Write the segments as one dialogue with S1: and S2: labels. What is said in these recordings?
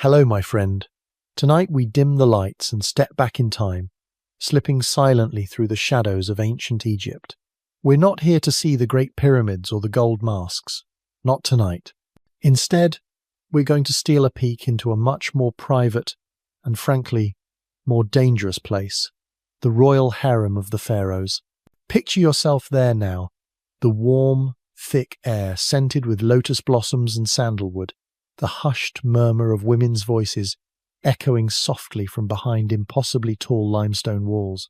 S1: Hello, my friend. Tonight we dim the lights and step back in time, slipping silently through the shadows of ancient Egypt. We're not here to see the Great Pyramids or the gold masks. Not tonight. Instead, we're going to steal a peek into a much more private and, frankly, more dangerous place, the royal harem of the pharaohs. Picture yourself there now, the warm, thick air scented with lotus blossoms and sandalwood, the hushed murmur of women's voices echoing softly from behind impossibly tall limestone walls.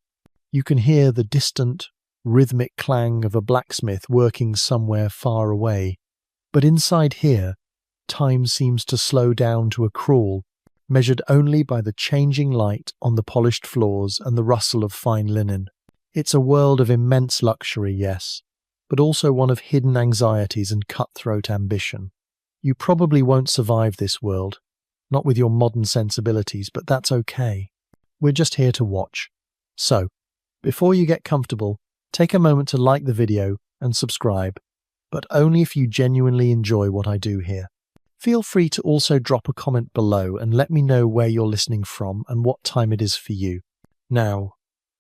S1: You can hear the distant, rhythmic clang of a blacksmith working somewhere far away. But inside here, time seems to slow down to a crawl, measured only by the changing light on the polished floors and the rustle of fine linen. It's a world of immense luxury, yes, but also one of hidden anxieties and cutthroat ambition. You probably won't survive this world, not with your modern sensibilities, but that's okay. We're just here to watch. So, before you get comfortable, take a moment to like the video and subscribe, but only if you genuinely enjoy what I do here. Feel free to also drop a comment below and let me know where you're listening from and what time it is for you. Now,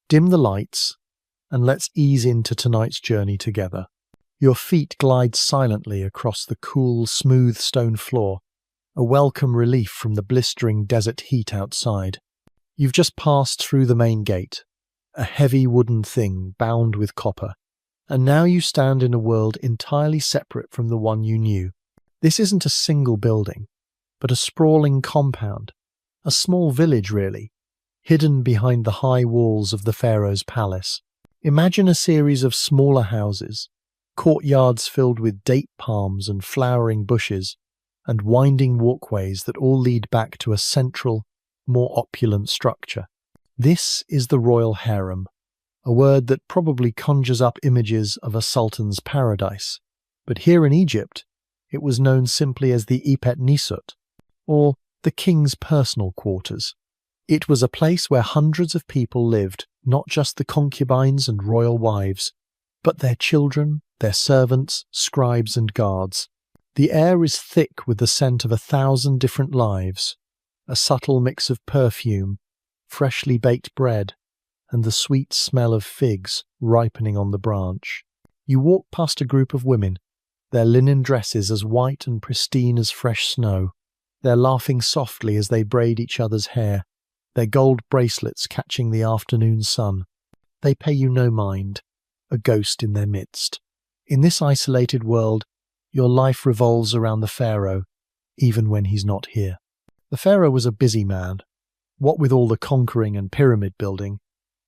S1: dim the lights and let's ease into tonight's journey together. Your feet glide silently across the cool, smooth stone floor, a welcome relief from the blistering desert heat outside. You've just passed through the main gate, a heavy wooden thing bound with copper, and now you stand in a world entirely separate from the one you knew. This isn't a single building, but a sprawling compound, a small village really, hidden behind the high walls of the pharaoh's palace. Imagine a series of smaller houses, courtyards filled with date palms and flowering bushes, and winding walkways that all lead back to a central, more opulent structure. This is the royal harem, a word that probably conjures up images of a sultan's paradise. But here in Egypt, it was known simply as the Ipet Nisut, or the king's personal quarters. It was a place where hundreds of people lived, not just the concubines and royal wives, but their children, their servants, scribes and guards. The air is thick with the scent of 1,000 different lives, a subtle mix of perfume, freshly baked bread, and the sweet smell of figs ripening on the branch. You walk past a group of women, their linen dresses as white and pristine as fresh snow. They're laughing softly as they braid each other's hair, their gold bracelets catching the afternoon sun. They pay you no mind, a ghost in their midst. In this isolated world, your life revolves around the pharaoh, even when he's not here. The pharaoh was a busy man, what with all the conquering and pyramid building,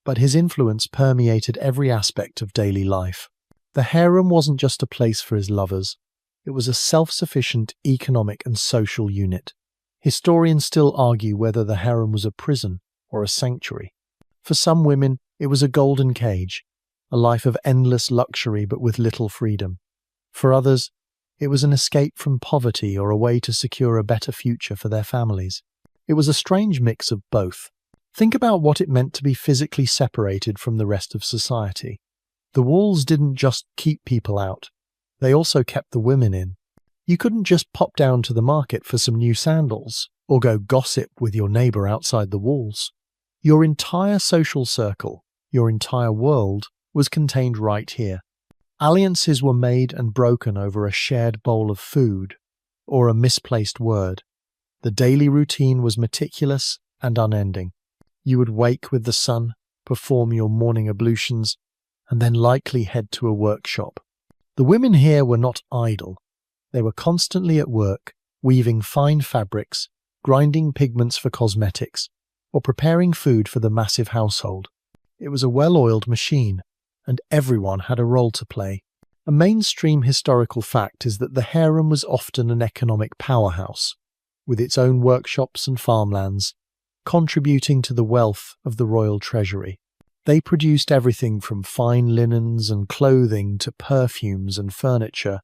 S1: but his influence permeated every aspect of daily life. The harem wasn't just a place for his lovers, it was a self-sufficient economic and social unit. Historians still argue whether the harem was a prison or a sanctuary. For some women, it was a golden cage, a life of endless luxury but with little freedom. For others, it was an escape from poverty or a way to secure a better future for their families. It was a strange mix of both. Think about what it meant to be physically separated from the rest of society. The walls didn't just keep people out, they also kept the women in. You couldn't just pop down to the market for some new sandals, or go gossip with your neighbour outside the walls. Your entire social circle, your entire world, was contained right here. Alliances were made and broken over a shared bowl of food, or a misplaced word. The daily routine was meticulous and unending. You would wake with the sun, perform your morning ablutions, and then likely head to a workshop. The women here were not idle. They were constantly at work, weaving fine fabrics, grinding pigments for cosmetics, or preparing food for the massive household. It was a well-oiled machine, and everyone had a role to play. A mainstream historical fact is that the harem was often an economic powerhouse, with its own workshops and farmlands, contributing to the wealth of the royal treasury. They produced everything from fine linens and clothing to perfumes and furniture.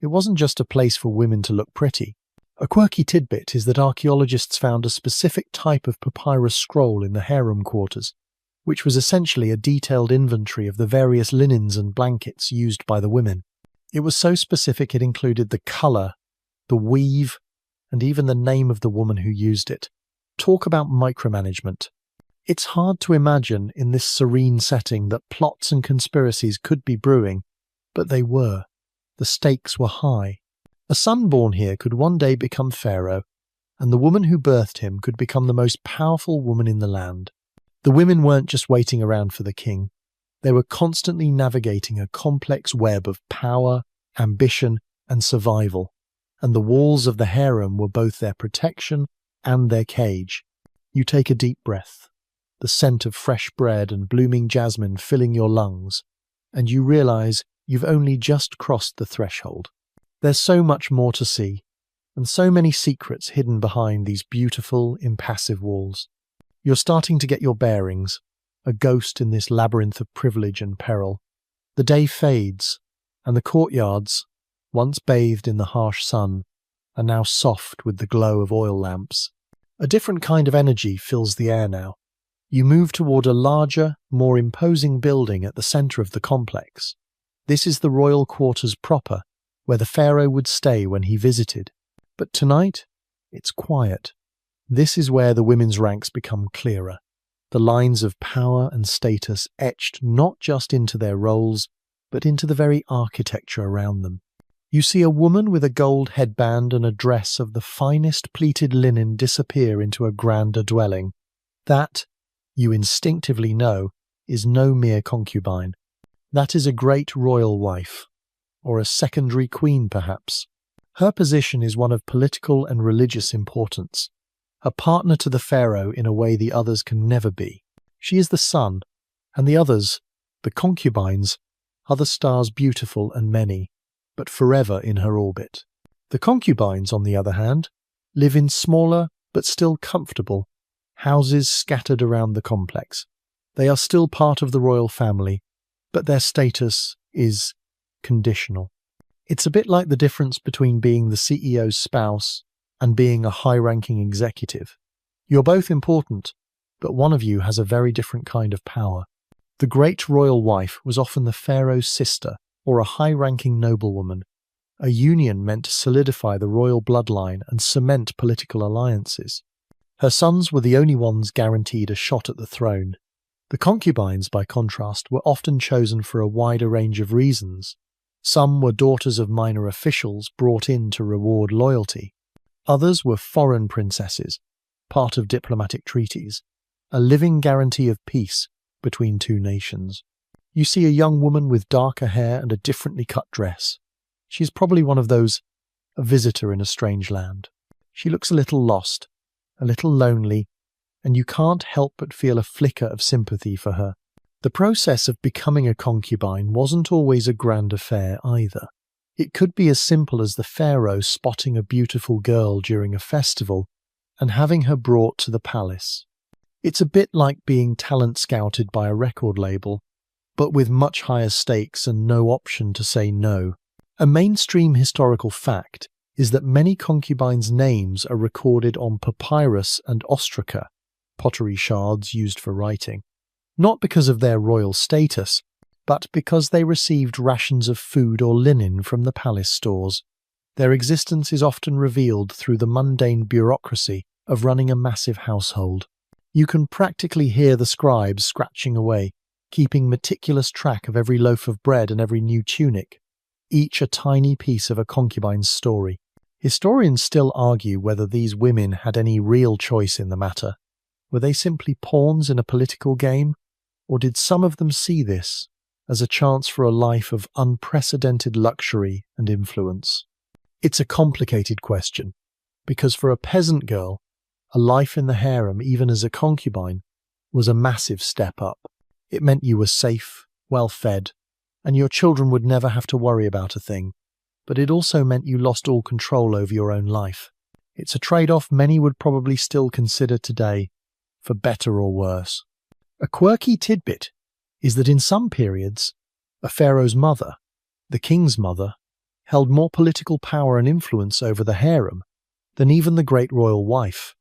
S1: It wasn't just a place for women to look pretty. A quirky tidbit is that archaeologists found a specific type of papyrus scroll in the harem quarters, which was essentially a detailed inventory of the various linens and blankets used by the women. It was so specific it included the colour, the weave, and even the name of the woman who used it. Talk about micromanagement. It's hard to imagine in this serene setting that plots and conspiracies could be brewing, but they were. The stakes were high. A son born here could one day become Pharaoh, and the woman who birthed him could become the most powerful woman in the land. The women weren't just waiting around for the king. They were constantly navigating a complex web of power, ambition, and survival, and the walls of the harem were both their protection and their cage. You take a deep breath, the scent of fresh bread and blooming jasmine filling your lungs, and you realize you've only just crossed the threshold. There's so much more to see, and so many secrets hidden behind these beautiful, impassive walls. You're starting to get your bearings, a ghost in this labyrinth of privilege and peril. The day fades, and the courtyards, once bathed in the harsh sun, are now soft with the glow of oil lamps. A different kind of energy fills the air now. You move toward a larger, more imposing building at the center of the complex. This is the royal quarters proper, where the pharaoh would stay when he visited. But tonight, it's quiet. This is where the women's ranks become clearer, the lines of power and status etched not just into their roles, but into the very architecture around them. You see a woman with a gold headband and a dress of the finest pleated linen disappear into a grander dwelling. That, you instinctively know, is no mere concubine. That is a great royal wife, or a secondary queen perhaps. Her position is one of political and religious importance, a partner to the pharaoh in a way the others can never be. She is the sun, and the others, the concubines, are the stars beautiful and many, but forever in her orbit. The concubines, on the other hand, live in smaller but still comfortable houses scattered around the complex. They are still part of the royal family, but their status is conditional. It's a bit like the difference between being the CEO's spouse and being a high-ranking executive. You're both important, but one of you has a very different kind of power. The great royal wife was often the pharaoh's sister or a high-ranking noblewoman, a union meant to solidify the royal bloodline and cement political alliances. Her sons were the only ones guaranteed a shot at the throne. The concubines, by contrast, were often chosen for a wider range of reasons. Some were daughters of minor officials brought in to reward loyalty. Others were foreign princesses, part of diplomatic treaties, a living guarantee of peace between two nations. You see a young woman with darker hair and a differently cut dress. She is probably one of those, a visitor in a strange land. She looks a little lost, a little lonely, and you can't help but feel a flicker of sympathy for her. The process of becoming a concubine wasn't always a grand affair either. It could be as simple as the pharaoh spotting a beautiful girl during a festival and having her brought to the palace. It's a bit like being talent scouted by a record label, but with much higher stakes and no option to say no. A mainstream historical fact is that many concubines' names are recorded on papyrus and ostraca, pottery shards used for writing, not because of their royal status, but because they received rations of food or linen from the palace stores. Their existence is often revealed through the mundane bureaucracy of running a massive household. You can practically hear the scribes scratching away, keeping meticulous track of every loaf of bread and every new tunic, each a tiny piece of a concubine's story. Historians still argue whether these women had any real choice in the matter. Were they simply pawns in a political game, or did some of them see this as a chance for a life of unprecedented luxury and influence? It's a complicated question, because for a peasant girl, a life in the harem, even as a concubine, was a massive step up. It meant you were safe, well-fed, and your children would never have to worry about a thing. But it also meant you lost all control over your own life. It's a trade-off many would probably still consider today, for better or worse. A quirky tidbit is that in some periods, a pharaoh's mother, the king's mother, held more political power and influence over the harem than even the great royal wife.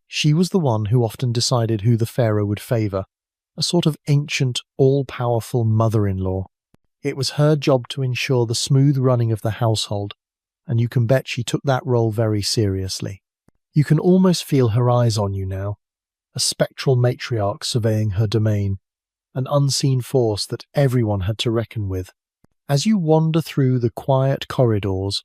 S1: She was the one who often decided who the pharaoh would favour, a sort of ancient, all-powerful mother-in-law. It was her job to ensure the smooth running of the household, and you can bet she took that role very seriously. You can almost feel her eyes on you now, a spectral matriarch surveying her domain, an unseen force that everyone had to reckon with. As you wander through the quiet corridors,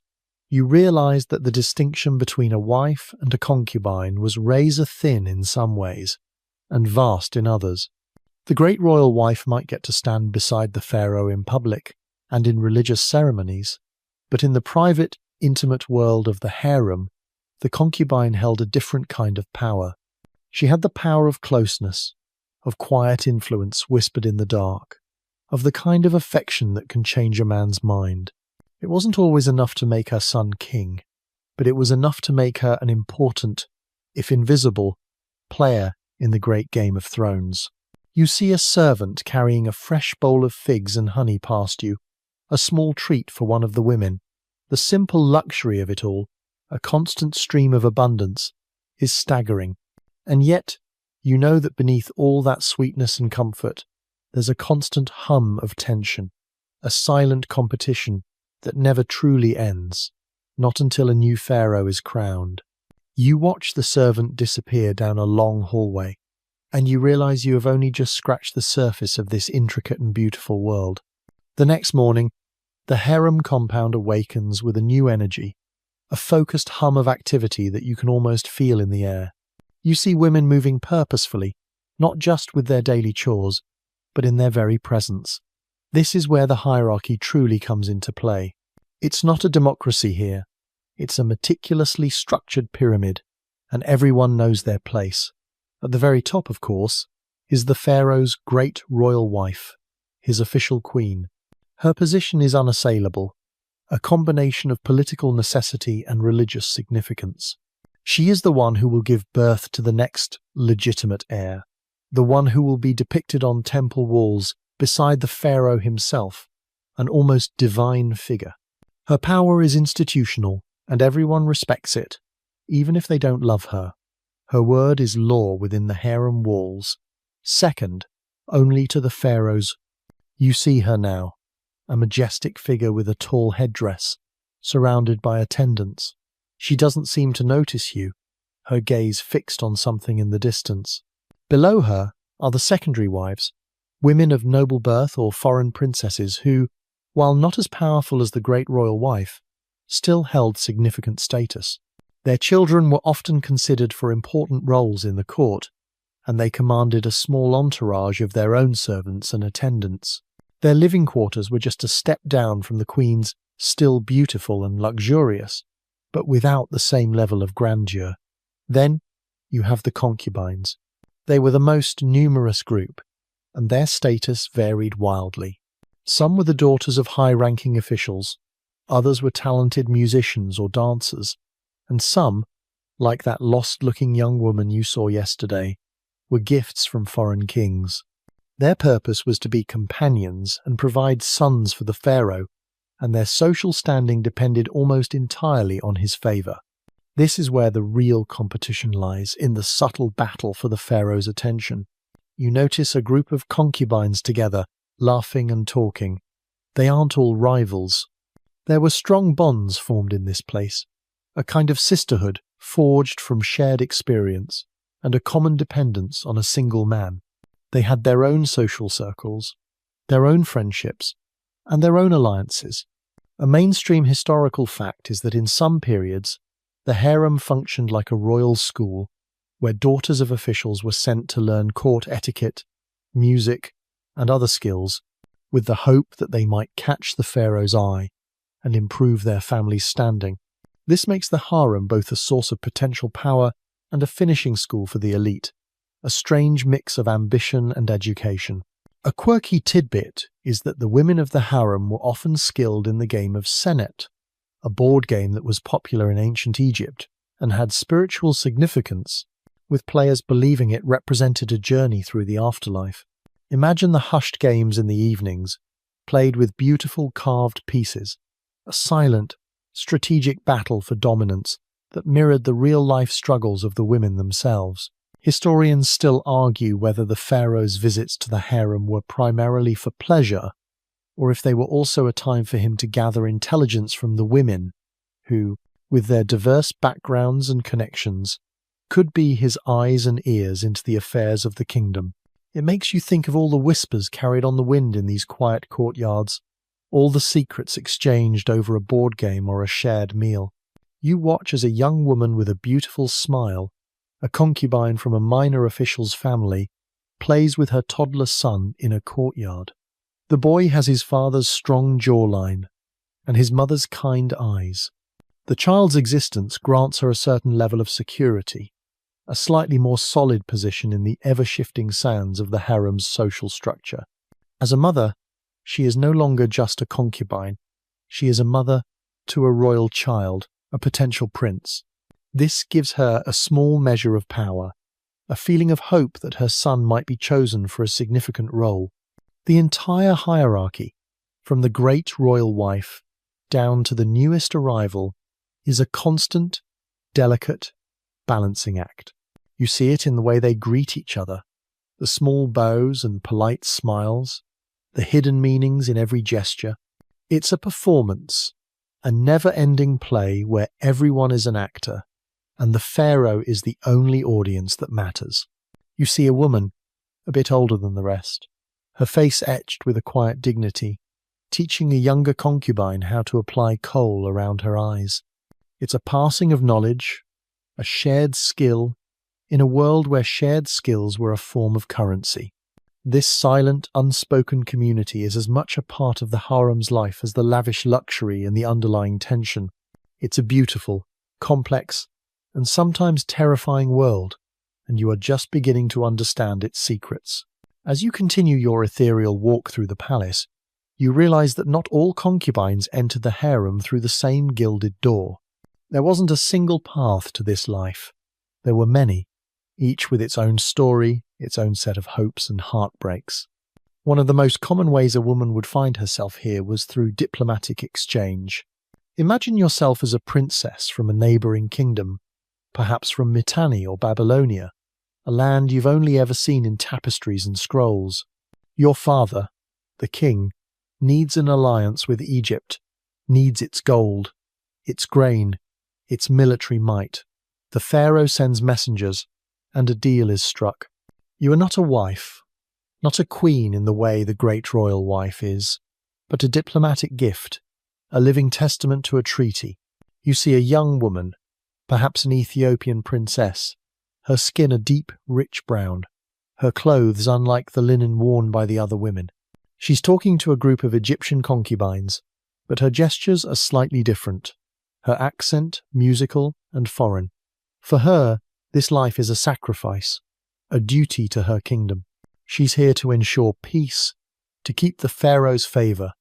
S1: you realize that the distinction between a wife and a concubine was razor thin in some ways, and vast in others. The great royal wife might get to stand beside the pharaoh in public and in religious ceremonies, but in the private, intimate world of the harem, the concubine held a different kind of power. She had the power of closeness, of quiet influence whispered in the dark, of the kind of affection that can change a man's mind. It wasn't always enough to make her son king, but it was enough to make her an important, if invisible, player in the great Game of Thrones. You see a servant carrying a fresh bowl of figs and honey past you, a small treat for one of the women. The simple luxury of it all, a constant stream of abundance, is staggering. And yet, you know that beneath all that sweetness and comfort, there's a constant hum of tension, a silent competition that never truly ends, not until a new pharaoh is crowned. You watch the servant disappear down a long hallway, and you realize you have only just scratched the surface of this intricate and beautiful world. The next morning, the harem compound awakens with a new energy, a focused hum of activity that you can almost feel in the air. You see women moving purposefully, not just with their daily chores, but in their very presence. This is where the hierarchy truly comes into play. It's not a democracy here. It's a meticulously structured pyramid, and everyone knows their place. At the very top, of course, is the pharaoh's great royal wife, his official queen. Her position is unassailable, a combination of political necessity and religious significance. She is the one who will give birth to the next legitimate heir, the one who will be depicted on temple walls beside the pharaoh himself, an almost divine figure. Her power is institutional, and everyone respects it, even if they don't love her. Her word is law within the harem walls, second only to the pharaoh's. You see her now, a majestic figure with a tall headdress, surrounded by attendants. She doesn't seem to notice you, her gaze fixed on something in the distance. Below her are the secondary wives, women of noble birth or foreign princesses who, while not as powerful as the great royal wife, still held significant status. Their children were often considered for important roles in the court, and they commanded a small entourage of their own servants and attendants. Their living quarters were just a step down from the queen's, still beautiful and luxurious, but without the same level of grandeur. Then you have the concubines. They were the most numerous group, and their status varied wildly. Some were the daughters of high-ranking officials, others were talented musicians or dancers, and some, like that lost-looking young woman you saw yesterday, were gifts from foreign kings. Their purpose was to be companions and provide sons for the pharaoh, and their social standing depended almost entirely on his favour. This is where the real competition lies, in the subtle battle for the pharaoh's attention. You notice a group of concubines together, laughing and talking. They aren't all rivals. There were strong bonds formed in this place, a kind of sisterhood forged from shared experience and a common dependence on a single man. They had their own social circles, their own friendships, and their own alliances. A mainstream historical fact is that in some periods, the harem functioned like a royal school, where daughters of officials were sent to learn court etiquette, music, and other skills, with the hope that they might catch the pharaoh's eye and improve their family's standing. This makes the harem both a source of potential power and a finishing school for the elite, a strange mix of ambition and education. A quirky tidbit is that the women of the harem were often skilled in the game of senet, a board game that was popular in ancient Egypt and had spiritual significance, with players believing it represented a journey through the afterlife. Imagine the hushed games in the evenings, played with beautiful carved pieces, a silent, strategic battle for dominance that mirrored the real-life struggles of the women themselves. Historians still argue whether the pharaoh's visits to the harem were primarily for pleasure, or if they were also a time for him to gather intelligence from the women who, with their diverse backgrounds and connections, could be his eyes and ears into the affairs of the kingdom. It makes you think of all the whispers carried on the wind in these quiet courtyards, all the secrets exchanged over a board game or a shared meal. You watch as a young woman with a beautiful smile, a concubine from a minor official's family, plays with her toddler son in a courtyard. The boy has his father's strong jawline and his mother's kind eyes. The child's existence grants her a certain level of security, a slightly more solid position in the ever-shifting sands of the harem's social structure. As a mother, she is no longer just a concubine. She is a mother to a royal child, a potential prince. This gives her a small measure of power, a feeling of hope that her son might be chosen for a significant role. The entire hierarchy, from the great royal wife down to the newest arrival, is a constant, delicate balancing act. You see it in the way they greet each other, the small bows and polite smiles, the hidden meanings in every gesture. It's a performance, a never-ending play where everyone is an actor, and the pharaoh is the only audience that matters. You see a woman, a bit older than the rest, her face etched with a quiet dignity, teaching a younger concubine how to apply kohl around her eyes. It's a passing of knowledge, a shared skill, in a world where shared skills were a form of currency. This silent, unspoken community is as much a part of the harem's life as the lavish luxury and the underlying tension. It's a beautiful, complex, and sometimes terrifying world, and you are just beginning to understand its secrets. As you continue your ethereal walk through the palace, you realize that not all concubines enter the harem through the same gilded door. There wasn't a single path to this life. There were many, each with its own story, its own set of hopes and heartbreaks. One of the most common ways a woman would find herself here was through diplomatic exchange. Imagine yourself as a princess from a neighbouring kingdom, perhaps from Mitanni or Babylonia, a land you've only ever seen in tapestries and scrolls. Your father, the king, needs an alliance with Egypt, needs its gold, its grain, its military might. The pharaoh sends messengers, and a deal is struck. You are not a wife, not a queen in the way the great royal wife is, but a diplomatic gift, a living testament to a treaty. You see a young woman, perhaps an Ethiopian princess, her skin a deep, rich brown, her clothes unlike the linen worn by the other women. She's talking to a group of Egyptian concubines, but her gestures are slightly different, her accent musical and foreign. For her, this life is a sacrifice, a duty to her kingdom. She's here to ensure peace, to keep the pharaoh's favour,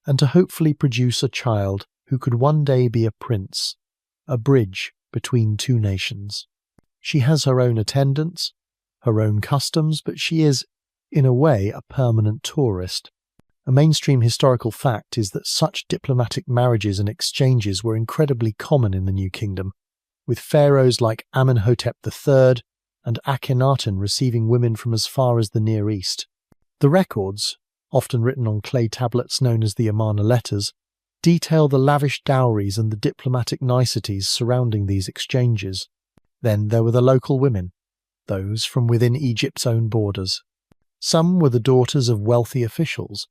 S1: and to hopefully produce a child who could one day be a prince, a bridge between two nations. She has her own attendants, her own customs, but she is, in a way, a permanent tourist. A mainstream historical fact is that such diplomatic marriages and exchanges were incredibly common in the New Kingdom, with pharaohs like Amenhotep III and Akhenaten receiving women from as far as the Near East. The records, often written on clay tablets known as the Amarna letters, detail the lavish dowries and the diplomatic niceties surrounding these exchanges. Then there were the local women, those from within Egypt's own borders. Some were the daughters of wealthy officials,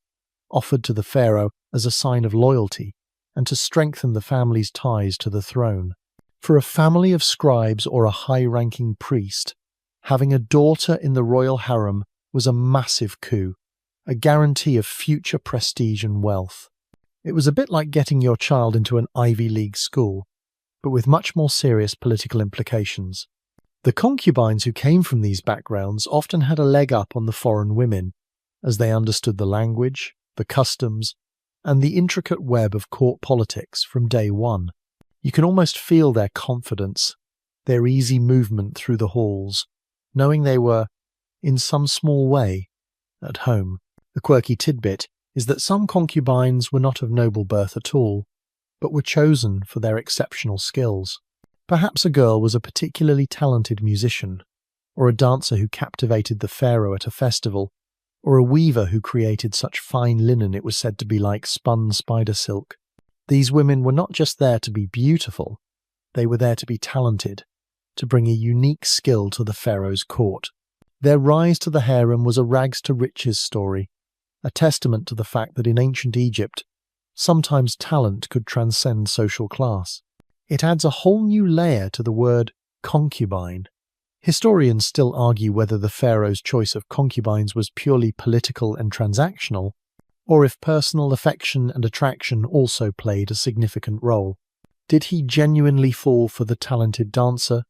S1: offered to the pharaoh as a sign of loyalty and to strengthen the family's ties to the throne. For a family of scribes or a high-ranking priest, having a daughter in the royal harem was a massive coup, a guarantee of future prestige and wealth. It was a bit like getting your child into an Ivy League school, but with much more serious political implications. The concubines who came from these backgrounds often had a leg up on the foreign women, as they understood the language, the customs, and the intricate web of court politics from day one. You can almost feel their confidence, their easy movement through the halls, knowing they were, in some small way, at home. The quirky tidbit is that some concubines were not of noble birth at all, but were chosen for their exceptional skills. Perhaps a girl was a particularly talented musician, or a dancer who captivated the pharaoh at a festival, or a weaver who created such fine linen it was said to be like spun spider silk. These women were not just there to be beautiful, they were there to be talented, to bring a unique skill to the pharaoh's court. Their rise to the harem was a rags-to-riches story, a testament to the fact that in ancient Egypt, sometimes talent could transcend social class. It adds a whole new layer to the word concubine. Historians still argue whether the pharaoh's choice of concubines was purely political and transactional, or if personal affection and attraction also played a significant role. Did he genuinely fall for the talented dancer,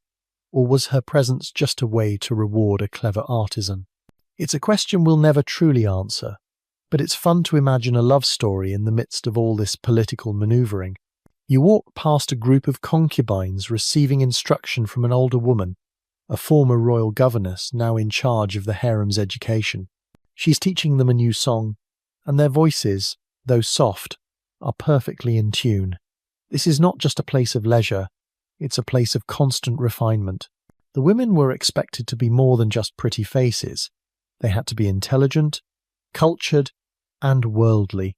S1: or was her presence just a way to reward a clever artisan? It's a question we'll never truly answer, but it's fun to imagine a love story in the midst of all this political manoeuvring. You walk past a group of concubines receiving instruction from an older woman, a former royal governess now in charge of the harem's education. She's teaching them a new song, and their voices, though soft, are perfectly in tune. This is not just a place of leisure, it's a place of constant refinement. The women were expected to be more than just pretty faces. They had to be intelligent, cultured, and worldly,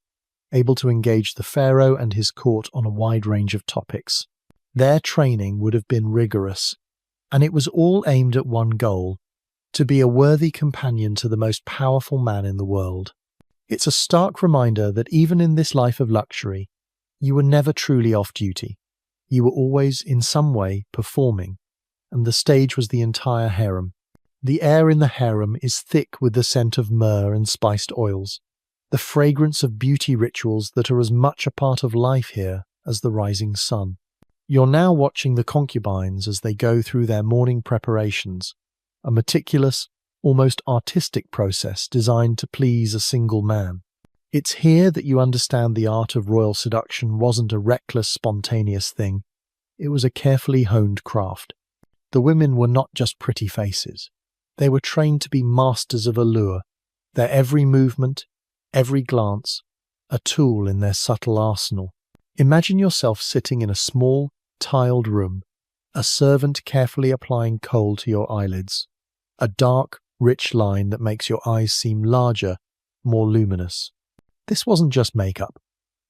S1: able to engage the pharaoh and his court on a wide range of topics. Their training would have been rigorous, and it was all aimed at one goal: to be a worthy companion to the most powerful man in the world. It's a stark reminder that even in this life of luxury, you were never truly off duty. You were always, in some way, performing, and the stage was the entire harem. The air in the harem is thick with the scent of myrrh and spiced oils, the fragrance of beauty rituals that are as much a part of life here as the rising sun. You're now watching the concubines as they go through their morning preparations, a meticulous, almost artistic process designed to please a single man. It's here that you understand the art of royal seduction wasn't a reckless, spontaneous thing. It was a carefully honed craft. The women were not just pretty faces. They were trained to be masters of allure, their every movement, every glance, a tool in their subtle arsenal. Imagine yourself sitting in a small, tiled room, a servant carefully applying kohl to your eyelids, a dark, rich line that makes your eyes seem larger, more luminous. This wasn't just makeup.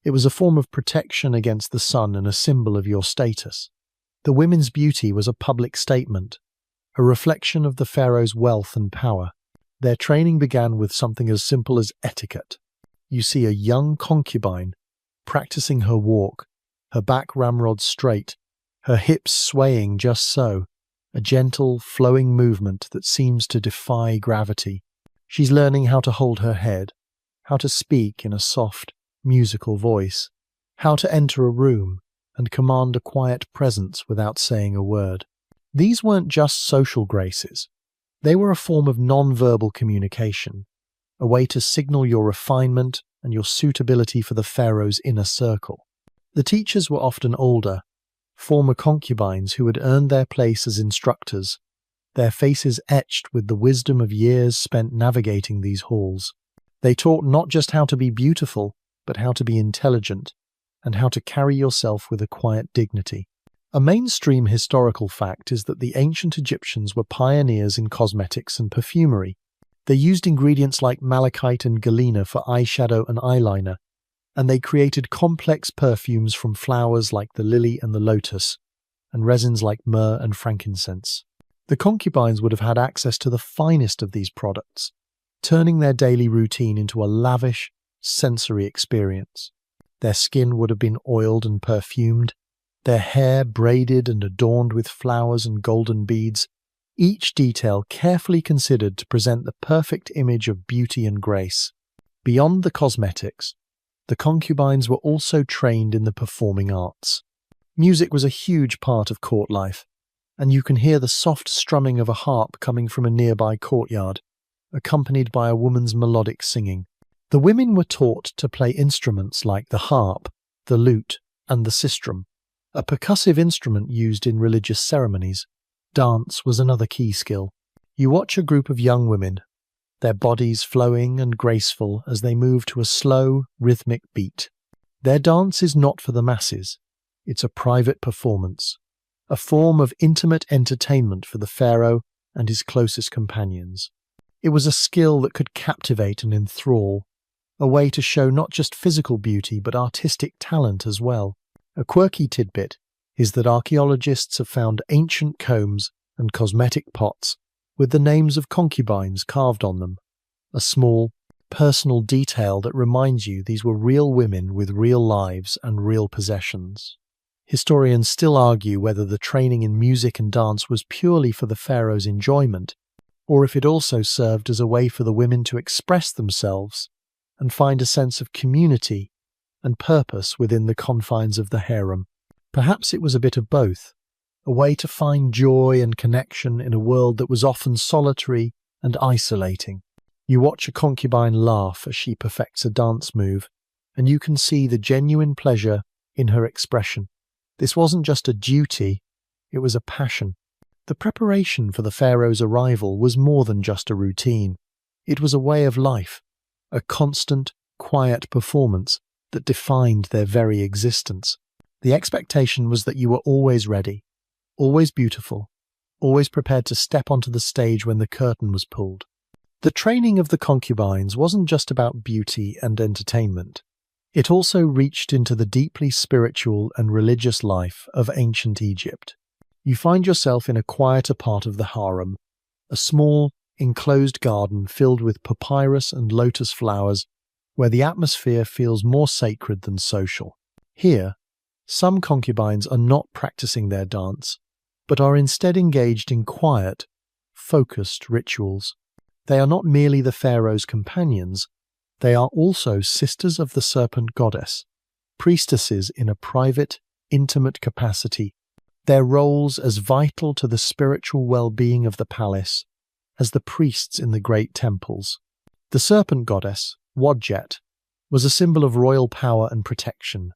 S1: It was a form of protection against the sun and a symbol of your status. The women's beauty was a public statement, a reflection of the pharaoh's wealth and power. Their training began with something as simple as etiquette. You see a young concubine practicing her walk, her back ramrod straight, her hips swaying just so, a gentle, flowing movement that seems to defy gravity. She's learning how to hold her head, how to speak in a soft, musical voice, how to enter a room and command a quiet presence without saying a word. These weren't just social graces. They were a form of non-verbal communication, a way to signal your refinement and your suitability for the pharaoh's inner circle. The teachers were often older, former concubines who had earned their place as instructors, their faces etched with the wisdom of years spent navigating these halls. They taught not just how to be beautiful, but how to be intelligent, and how to carry yourself with a quiet dignity. A mainstream historical fact is that the ancient Egyptians were pioneers in cosmetics and perfumery. They used ingredients like malachite and galena for eyeshadow and eyeliner, and they created complex perfumes from flowers like the lily and the lotus, and resins like myrrh and frankincense. The concubines would have had access to the finest of these products, turning their daily routine into a lavish, sensory experience. Their skin would have been oiled and perfumed, their hair braided and adorned with flowers and golden beads, each detail carefully considered to present the perfect image of beauty and grace. Beyond the cosmetics, the concubines were also trained in the performing arts. Music was a huge part of court life, and you can hear the soft strumming of a harp coming from a nearby courtyard, accompanied by a woman's melodic singing. The women were taught to play instruments like the harp, the lute, and the sistrum, a percussive instrument used in religious ceremonies. Dance was another key skill. You watch a group of young women, their bodies flowing and graceful as they move to a slow, rhythmic beat. Their dance is not for the masses. It's a private performance, a form of intimate entertainment for the pharaoh and his closest companions. It was a skill that could captivate and enthrall, a way to show not just physical beauty but artistic talent as well. A quirky tidbit is that archaeologists have found ancient combs and cosmetic pots with the names of concubines carved on them, a small, personal detail that reminds you these were real women with real lives and real possessions. Historians still argue whether the training in music and dance was purely for the pharaoh's enjoyment, or if it also served as a way for the women to express themselves and find a sense of community and purpose within the confines of the harem. Perhaps it was a bit of both, a way to find joy and connection in a world that was often solitary and isolating. You watch a concubine laugh as she perfects a dance move, and you can see the genuine pleasure in her expression. This wasn't just a duty, it was a passion. The preparation for the pharaoh's arrival was more than just a routine. It was a way of life, a constant, quiet performance that defined their very existence. The expectation was that you were always ready, always beautiful, always prepared to step onto the stage when the curtain was pulled. The training of the concubines wasn't just about beauty and entertainment. It also reached into the deeply spiritual and religious life of ancient Egypt. You find yourself in a quieter part of the harem, a small, enclosed garden filled with papyrus and lotus flowers, where the atmosphere feels more sacred than social. Here, some concubines are not practicing their dance, but are instead engaged in quiet, focused rituals. They are not merely the pharaoh's companions, they are also sisters of the serpent goddess, priestesses in a private, intimate capacity, their roles as vital to the spiritual well-being of the palace as the priests in the great temples. The serpent goddess, Wadjet, was a symbol of royal power and protection,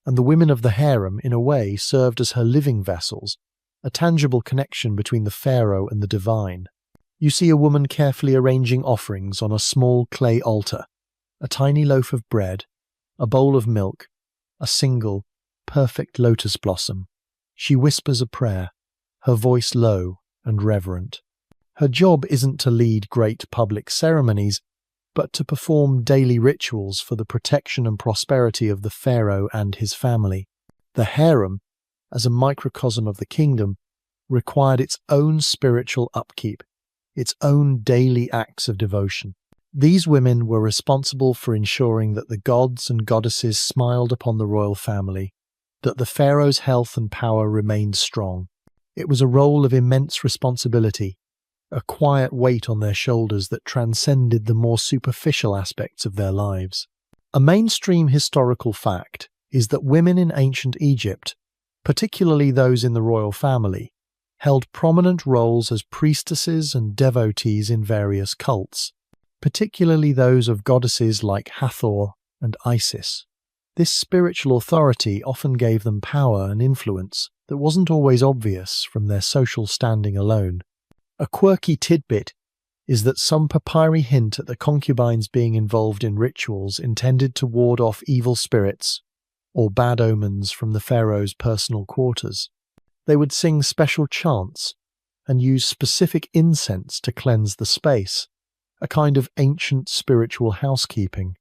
S1: and the women of the harem, in a way, served as her living vessels, a tangible connection between the pharaoh and the divine. You see a woman carefully arranging offerings on a small clay altar, a tiny loaf of bread, a bowl of milk, a single, perfect lotus blossom. She whispers a prayer, her voice low and reverent. Her job isn't to lead great public ceremonies, but to perform daily rituals for the protection and prosperity of the pharaoh and his family. The harem, as a microcosm of the kingdom, required its own spiritual upkeep, its own daily acts of devotion. These women were responsible for ensuring that the gods and goddesses smiled upon the royal family, that the pharaoh's health and power remained strong. It was a role of immense responsibility, a quiet weight on their shoulders that transcended the more superficial aspects of their lives. A mainstream historical fact is that women in ancient Egypt, particularly those in the royal family, held prominent roles as priestesses and devotees in various cults, particularly those of goddesses like Hathor and Isis. This spiritual authority often gave them power and influence that wasn't always obvious from their social standing alone. A quirky tidbit is that some papyri hint at the concubines being involved in rituals intended to ward off evil spirits or bad omens from the pharaoh's personal quarters. They would sing special chants and use specific incense to cleanse the space, a kind of ancient spiritual housekeeping.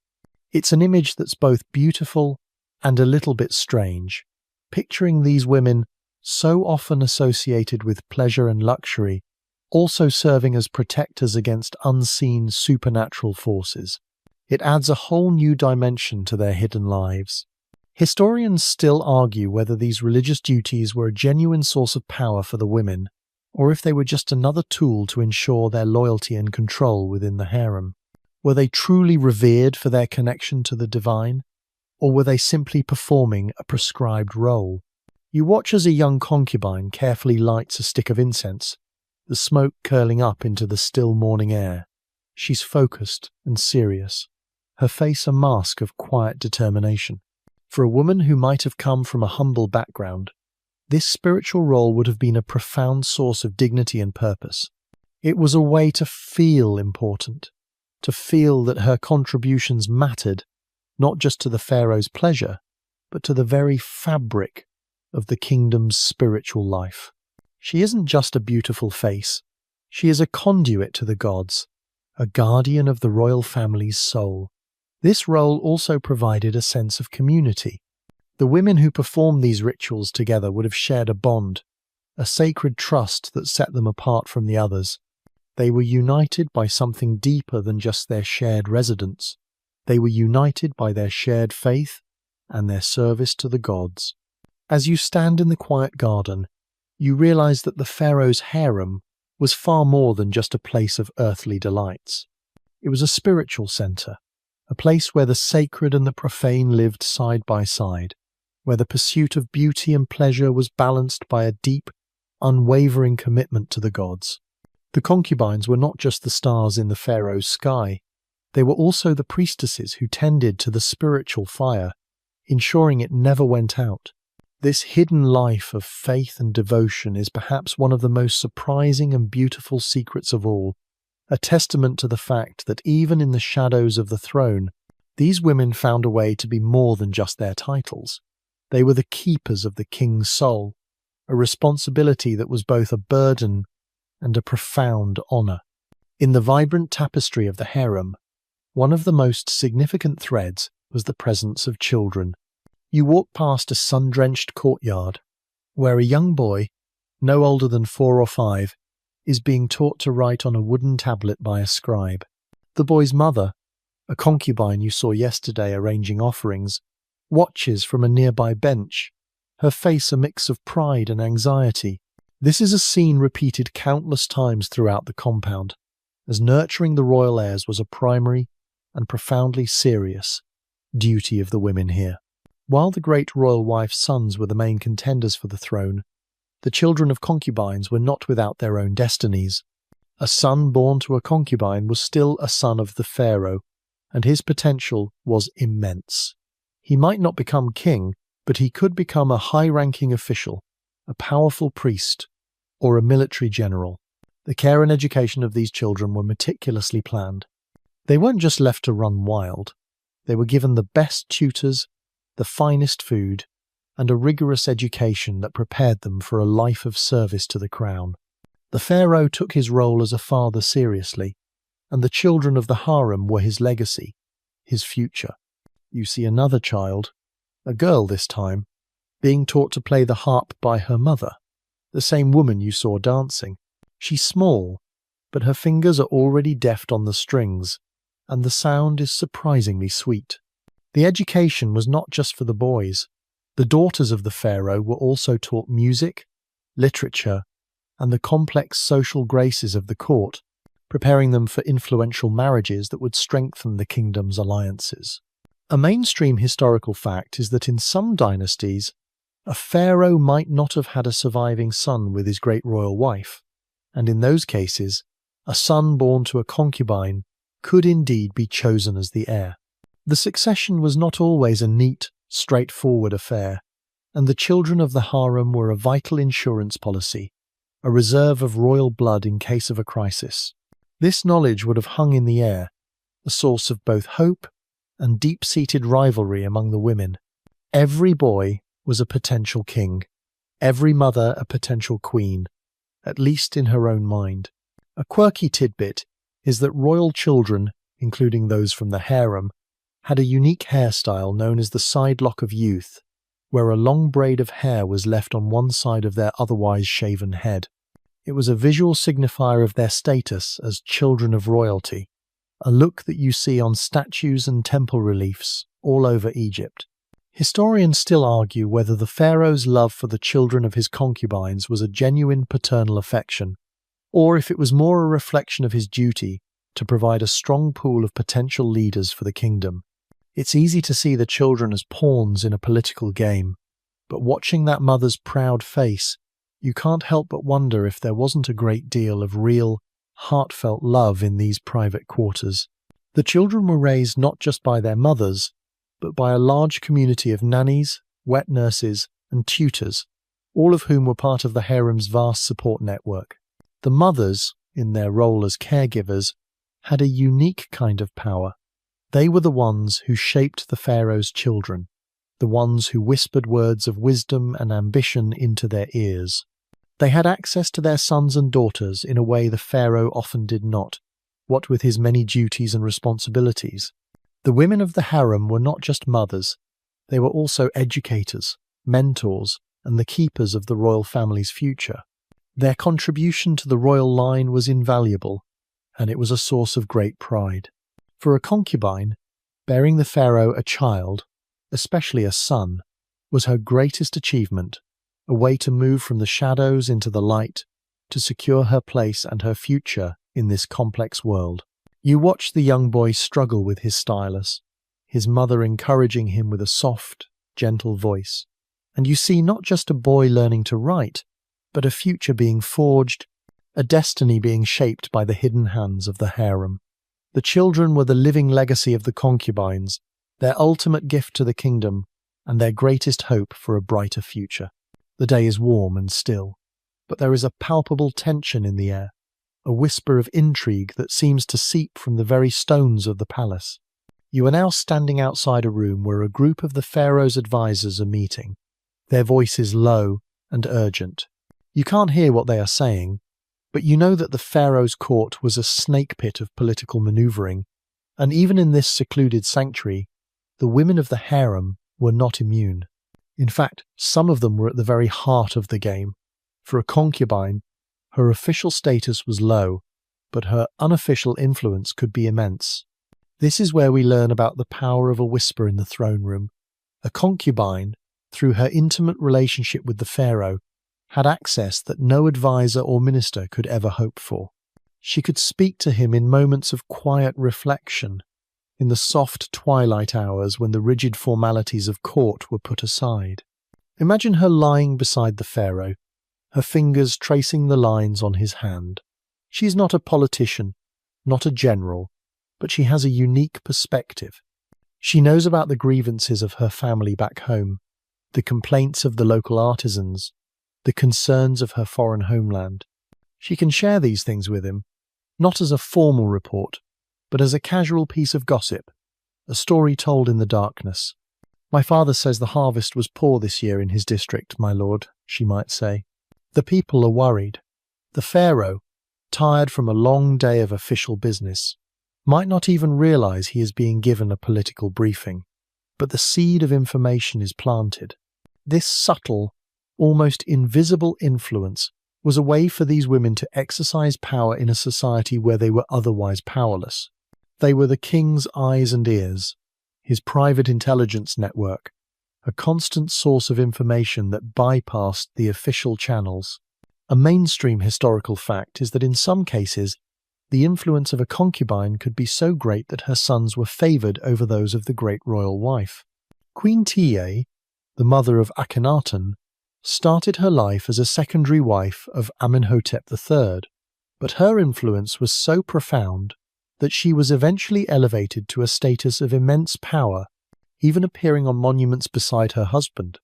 S1: It's an image that's both beautiful and a little bit strange, picturing these women so often associated with pleasure and luxury, also serving as protectors against unseen supernatural forces. It adds a whole new dimension to their hidden lives. Historians still argue whether these religious duties were a genuine source of power for the women, or if they were just another tool to ensure their loyalty and control within the harem. Were they truly revered for their connection to the divine, or were they simply performing a prescribed role? You watch as a young concubine carefully lights a stick of incense, the smoke curling up into the still morning air. She's focused and serious, her face a mask of quiet determination. For a woman who might have come from a humble background, this spiritual role would have been a profound source of dignity and purpose. It was a way to feel important, to feel that her contributions mattered, not just to the pharaoh's pleasure, but to the very fabric of the kingdom's spiritual life. She isn't just a beautiful face, she is a conduit to the gods, a guardian of the royal family's soul. This role also provided a sense of community. The women who performed these rituals together would have shared a bond, a sacred trust that set them apart from the others. They were united by something deeper than just their shared residence. They were united by their shared faith and their service to the gods. As you stand in the quiet garden, you realize that the Pharaoh's harem was far more than just a place of earthly delights. It was a spiritual center, a place where the sacred and the profane lived side by side, where the pursuit of beauty and pleasure was balanced by a deep, unwavering commitment to the gods. The concubines were not just the stars in the Pharaoh's sky, they were also the priestesses who tended to the spiritual fire, ensuring it never went out. This hidden life of faith and devotion is perhaps one of the most surprising and beautiful secrets of all, a testament to the fact that even in the shadows of the throne, these women found a way to be more than just their titles. They were the keepers of the king's soul, a responsibility that was both a burden and a profound honor. In the vibrant tapestry of the harem, one of the most significant threads was the presence of children. You walk past a sun-drenched courtyard, where a young boy, no older than 4 or 5, is being taught to write on a wooden tablet by a scribe. The boy's mother, a concubine you saw yesterday arranging offerings, watches from a nearby bench, her face a mix of pride and anxiety. This is a scene repeated countless times throughout the compound, as nurturing the royal heirs was a primary and profoundly serious duty of the women here. While the great royal wife's sons were the main contenders for the throne, the children of concubines were not without their own destinies. A son born to a concubine was still a son of the pharaoh, and his potential was immense. He might not become king, but he could become a high-ranking official, a powerful priest, or a military general. The care and education of these children were meticulously planned. They weren't just left to run wild. They were given the best tutors, the finest food, and a rigorous education that prepared them for a life of service to the crown. The pharaoh took his role as a father seriously, and the children of the harem were his legacy, his future. You see another child, a girl this time, being taught to play the harp by her mother, the same woman you saw dancing. She's small, but her fingers are already deft on the strings, and the sound is surprisingly sweet. The education was not just for the boys. The daughters of the pharaoh were also taught music, literature, and the complex social graces of the court, preparing them for influential marriages that would strengthen the kingdom's alliances. A mainstream historical fact is that in some dynasties, a pharaoh might not have had a surviving son with his great royal wife, and in those cases, a son born to a concubine could indeed be chosen as the heir. The succession was not always a neat, straightforward affair, and the children of the harem were a vital insurance policy, a reserve of royal blood in case of a crisis. This knowledge would have hung in the air, a source of both hope and deep-seated rivalry among the women. Every boy was a potential king, every mother a potential queen, at least in her own mind. A quirky tidbit is that royal children, including those from the harem, had a unique hairstyle known as the side lock of youth, where a long braid of hair was left on one side of their otherwise shaven head. It was a visual signifier of their status as children of royalty, a look that you see on statues and temple reliefs all over Egypt. Historians still argue whether the pharaoh's love for the children of his concubines was a genuine paternal affection, or if it was more a reflection of his duty to provide a strong pool of potential leaders for the kingdom. It's easy to see the children as pawns in a political game, but watching that mother's proud face, you can't help but wonder if there wasn't a great deal of real, heartfelt love in these private quarters. The children were raised not just by their mothers, but by a large community of nannies, wet nurses, and tutors, all of whom were part of the harem's vast support network. The mothers, in their role as caregivers, had a unique kind of power. They were the ones who shaped the pharaoh's children, the ones who whispered words of wisdom and ambition into their ears. They had access to their sons and daughters in a way the pharaoh often did not, what with his many duties and responsibilities. The women of the harem were not just mothers, they were also educators, mentors, and the keepers of the royal family's future. Their contribution to the royal line was invaluable, and it was a source of great pride. For a concubine, bearing the pharaoh a child, especially a son, was her greatest achievement, a way to move from the shadows into the light, to secure her place and her future in this complex world. You watch the young boy struggle with his stylus, his mother encouraging him with a soft, gentle voice, and you see not just a boy learning to write, but a future being forged, a destiny being shaped by the hidden hands of the harem. The children were the living legacy of the concubines, their ultimate gift to the kingdom, and their greatest hope for a brighter future. The day is warm and still, but there is a palpable tension in the air, a whisper of intrigue that seems to seep from the very stones of the palace. You are now standing outside a room where a group of the pharaoh's advisors are meeting, their voices low and urgent. You can't hear what they are saying, but you know that the pharaoh's court was a snake pit of political maneuvering, and even in this secluded sanctuary, the women of the harem were not immune. In fact, some of them were at the very heart of the game. For a concubine, her official status was low, but her unofficial influence could be immense. This is where we learn about the power of a whisper in the throne room. A concubine, through her intimate relationship with the pharaoh, had access that no advisor or minister could ever hope for. She could speak to him in moments of quiet reflection, in the soft twilight hours when the rigid formalities of court were put aside. Imagine her lying beside the pharaoh, her fingers tracing the lines on his hand. She is not a politician, not a general, but she has a unique perspective. She knows about the grievances of her family back home, the complaints of the local artisans, the concerns of her foreign homeland. She can share these things with him, not as a formal report, but as a casual piece of gossip, a story told in the darkness. "My father says the harvest was poor this year in his district, my lord," she might say. The people are worried. The pharaoh, tired from a long day of official business, might not even realize he is being given a political briefing, but the seed of information is planted. This subtle, almost invisible influence was a way for these women to exercise power in a society where they were otherwise powerless. They were the king's eyes and ears, his private intelligence network, a constant source of information that bypassed the official channels. A mainstream historical fact is that in some cases, the influence of a concubine could be so great that her sons were favoured over those of the great royal wife. Queen Tiye, the mother of Akhenaten, started her life as a secondary wife of Amenhotep III, but her influence was so profound that she was eventually elevated to a status of immense power, even appearing on monuments beside her husband.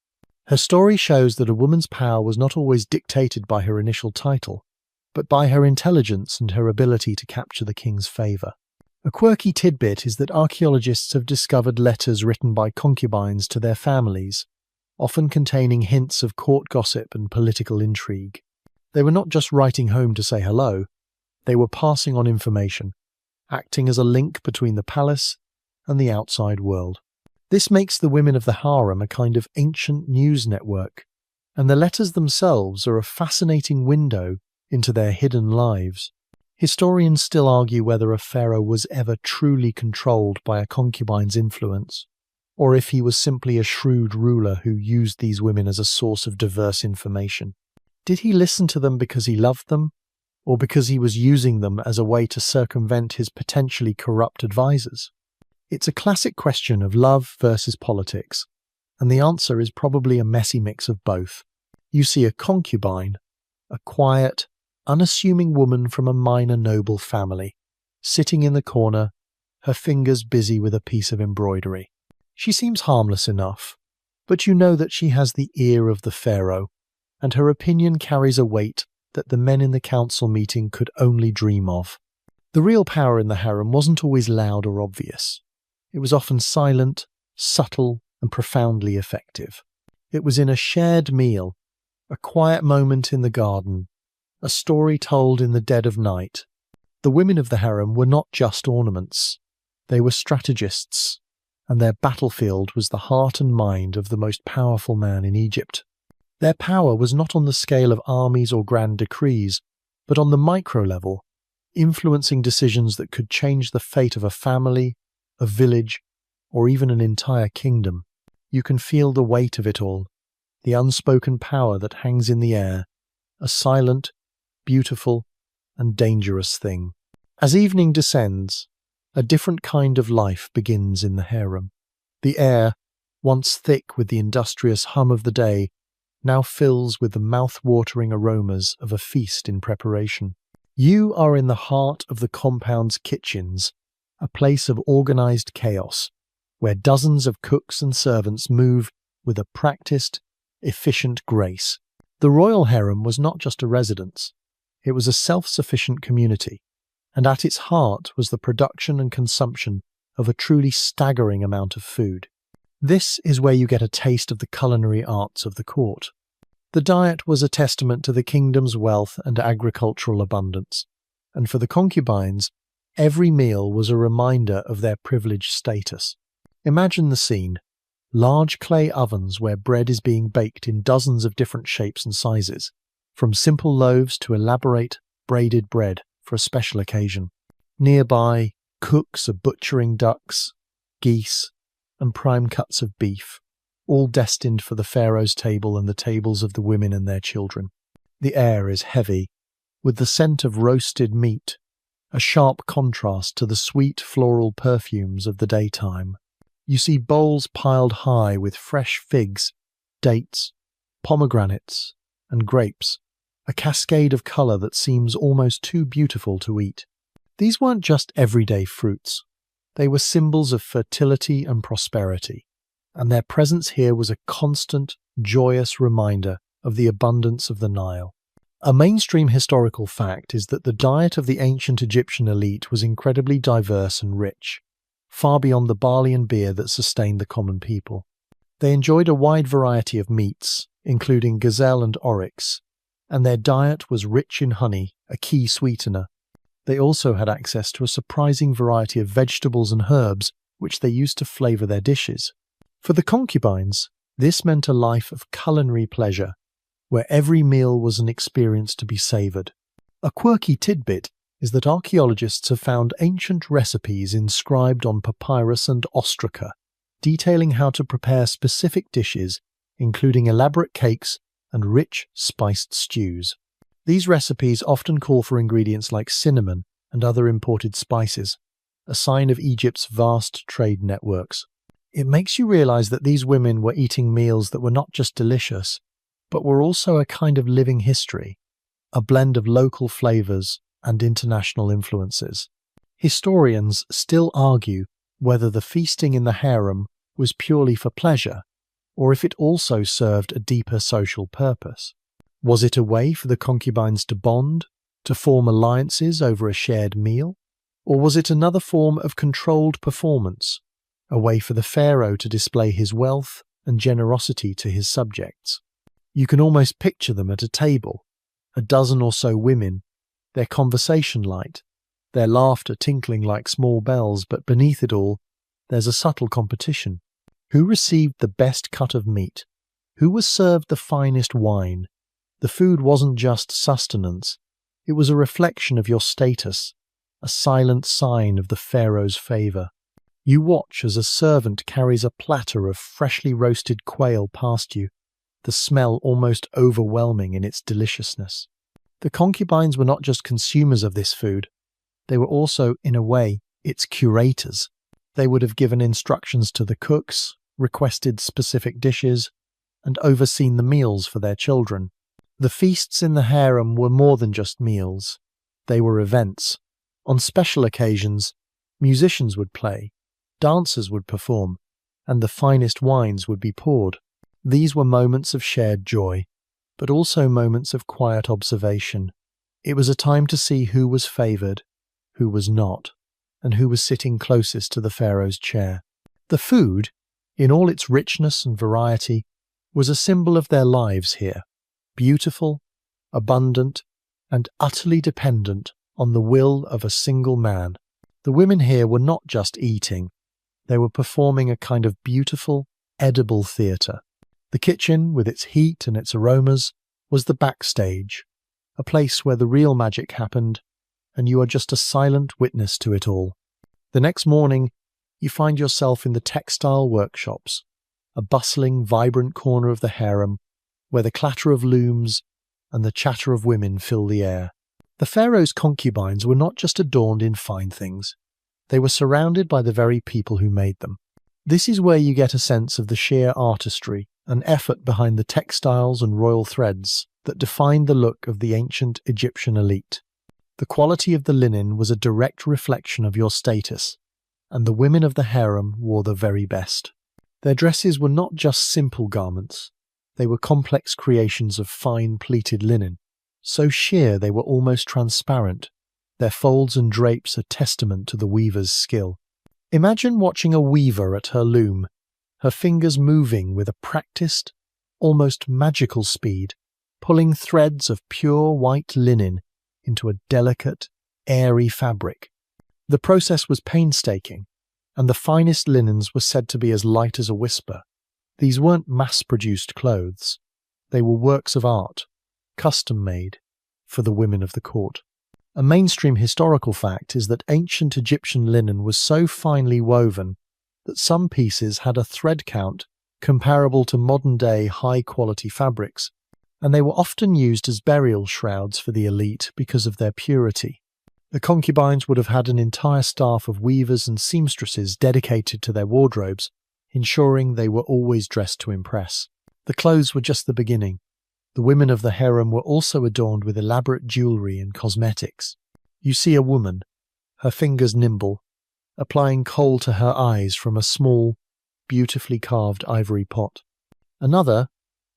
S1: Her story shows that a woman's power was not always dictated by her initial title, but by her intelligence and her ability to capture the king's favour. A quirky tidbit is that archaeologists have discovered letters written by concubines to their families, often containing hints of court gossip and political intrigue. They were not just writing home to say hello, they were passing on information, acting as a link between the palace and the outside world. This makes the women of the harem a kind of ancient news network, and the letters themselves are a fascinating window into their hidden lives. Historians still argue whether a pharaoh was ever truly controlled by a concubine's influence, or if he was simply a shrewd ruler who used these women as a source of diverse information. Did he listen to them because he loved them, or because he was using them as a way to circumvent his potentially corrupt advisors? It's a classic question of love versus politics, and the answer is probably a messy mix of both. You see a concubine, a quiet, unassuming woman from a minor noble family, sitting in the corner, her fingers busy with a piece of embroidery. She seems harmless enough, but you know that she has the ear of the pharaoh, and her opinion carries a weight that the men in the council meeting could only dream of. The real power in the harem wasn't always loud or obvious. It was often silent, subtle, and profoundly effective. It was in a shared meal, a quiet moment in the garden, a story told in the dead of night. The women of the harem were not just ornaments. They were strategists, and their battlefield was the heart and mind of the most powerful man in Egypt. Their power was not on the scale of armies or grand decrees, but on the micro level, influencing decisions that could change the fate of a family, a village, or even an entire kingdom. You can feel the weight of it all, the unspoken power that hangs in the air, a silent, beautiful, and dangerous thing. As evening descends, a different kind of life begins in the harem. The air, once thick with the industrious hum of the day, now fills with the mouth-watering aromas of a feast in preparation. You are in the heart of the compound's kitchens, a place of organized chaos, where dozens of cooks and servants move with a practiced, efficient grace. The royal harem was not just a residence, it was a self-sufficient community, and at its heart was the production and consumption of a truly staggering amount of food. This is where you get a taste of the culinary arts of the court. The diet was a testament to the kingdom's wealth and agricultural abundance, and for the concubines, every meal was a reminder of their privileged status. Imagine the scene: large clay ovens where bread is being baked in dozens of different shapes and sizes, from simple loaves to elaborate, braided bread for a special occasion. Nearby, cooks are butchering ducks, geese, and prime cuts of beef, all destined for the pharaoh's table and the tables of the women and their children. The air is heavy, with the scent of roasted meat, a sharp contrast to the sweet floral perfumes of the daytime. You see bowls piled high with fresh figs, dates, pomegranates, and grapes, a cascade of colour that seems almost too beautiful to eat. These weren't just everyday fruits. They were symbols of fertility and prosperity, and their presence here was a constant, joyous reminder of the abundance of the Nile. A mainstream historical fact is that the diet of the ancient Egyptian elite was incredibly diverse and rich, far beyond the barley and beer that sustained the common people. They enjoyed a wide variety of meats, including gazelle and oryx, and their diet was rich in honey, a key sweetener. They also had access to a surprising variety of vegetables and herbs, which they used to flavour their dishes. For the concubines, this meant a life of culinary pleasure, where every meal was an experience to be savoured. A quirky tidbit is that archaeologists have found ancient recipes inscribed on papyrus and ostraca, detailing how to prepare specific dishes, including elaborate cakes and rich, spiced stews. These recipes often call for ingredients like cinnamon and other imported spices, a sign of Egypt's vast trade networks. It makes you realize that these women were eating meals that were not just delicious, but were also a kind of living history, a blend of local flavors and international influences. Historians still argue whether the feasting in the harem was purely for pleasure, or if it also served a deeper social purpose. Was it a way for the concubines to bond, to form alliances over a shared meal? Or was it another form of controlled performance, a way for the pharaoh to display his wealth and generosity to his subjects? You can almost picture them at a table, a dozen or so women, their conversation light, their laughter tinkling like small bells, but beneath it all, there's a subtle competition. Who received the best cut of meat? Who was served the finest wine? The food wasn't just sustenance, it was a reflection of your status, a silent sign of the pharaoh's favour. You watch as a servant carries a platter of freshly roasted quail past you, the smell almost overwhelming in its deliciousness. The concubines were not just consumers of this food, they were also, in a way, its curators. They would have given instructions to the cooks, requested specific dishes, and overseen the meals for their children. The feasts in the harem were more than just meals. They were events. On special occasions, musicians would play, dancers would perform, and the finest wines would be poured. These were moments of shared joy, but also moments of quiet observation. It was a time to see who was favoured, who was not, and who was sitting closest to the pharaoh's chair. The food, in all its richness and variety, was a symbol of their lives here, beautiful, abundant, and utterly dependent on the will of a single man. The women here were not just eating, they were performing a kind of beautiful, edible theatre. The kitchen, with its heat and its aromas, was the backstage, a place where the real magic happened, and you are just a silent witness to it all. The next morning, you find yourself in the textile workshops, a bustling, vibrant corner of the harem, where the clatter of looms and the chatter of women fill the air. The pharaoh's concubines were not just adorned in fine things, they were surrounded by the very people who made them. This is where you get a sense of the sheer artistry and effort behind the textiles and royal threads that defined the look of the ancient Egyptian elite. The quality of the linen was a direct reflection of your status, and the women of the harem wore the very best. Their dresses were not just simple garments, they were complex creations of fine pleated linen, so sheer they were almost transparent, their folds and drapes a testament to the weaver's skill. Imagine watching a weaver at her loom, her fingers moving with a practiced, almost magical speed, pulling threads of pure white linen into a delicate, airy fabric. The process was painstaking, and the finest linens were said to be as light as a whisper. These weren't mass-produced clothes. They were works of art, custom-made, for the women of the court. A mainstream historical fact is that ancient Egyptian linen was so finely woven that some pieces had a thread count comparable to modern-day high-quality fabrics, and they were often used as burial shrouds for the elite because of their purity. The concubines would have had an entire staff of weavers and seamstresses dedicated to their wardrobes, ensuring they were always dressed to impress. The clothes were just the beginning. The women of the harem were also adorned with elaborate jewellery and cosmetics. You see a woman, her fingers nimble, applying kohl to her eyes from a small, beautifully carved ivory pot. Another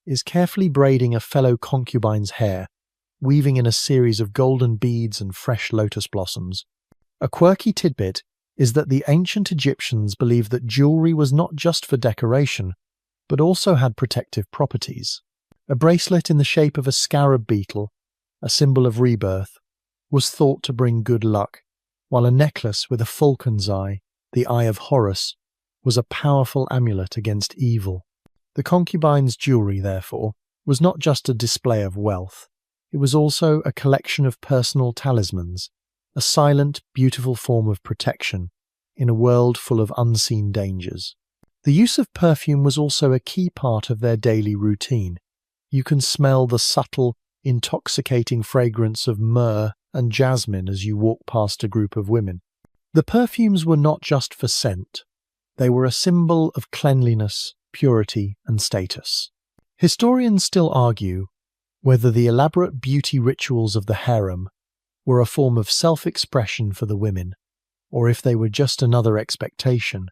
S1: is carefully braiding a fellow concubine's hair, weaving in a series of golden beads and fresh lotus blossoms. A quirky tidbit is that the ancient Egyptians believed that jewellery was not just for decoration, but also had protective properties. A bracelet in the shape of a scarab beetle, a symbol of rebirth, was thought to bring good luck, while a necklace with a falcon's eye, the Eye of Horus, was a powerful amulet against evil. The concubine's jewellery, therefore, was not just a display of wealth. It was also a collection of personal talismans, a silent, beautiful form of protection in a world full of unseen dangers. The use of perfume was also a key part of their daily routine. You can smell the subtle, intoxicating fragrance of myrrh and jasmine as you walk past a group of women. The perfumes were not just for scent. They were a symbol of cleanliness, purity, and status. Historians still argue whether the elaborate beauty rituals of the harem were a form of self-expression for the women, or if they were just another expectation,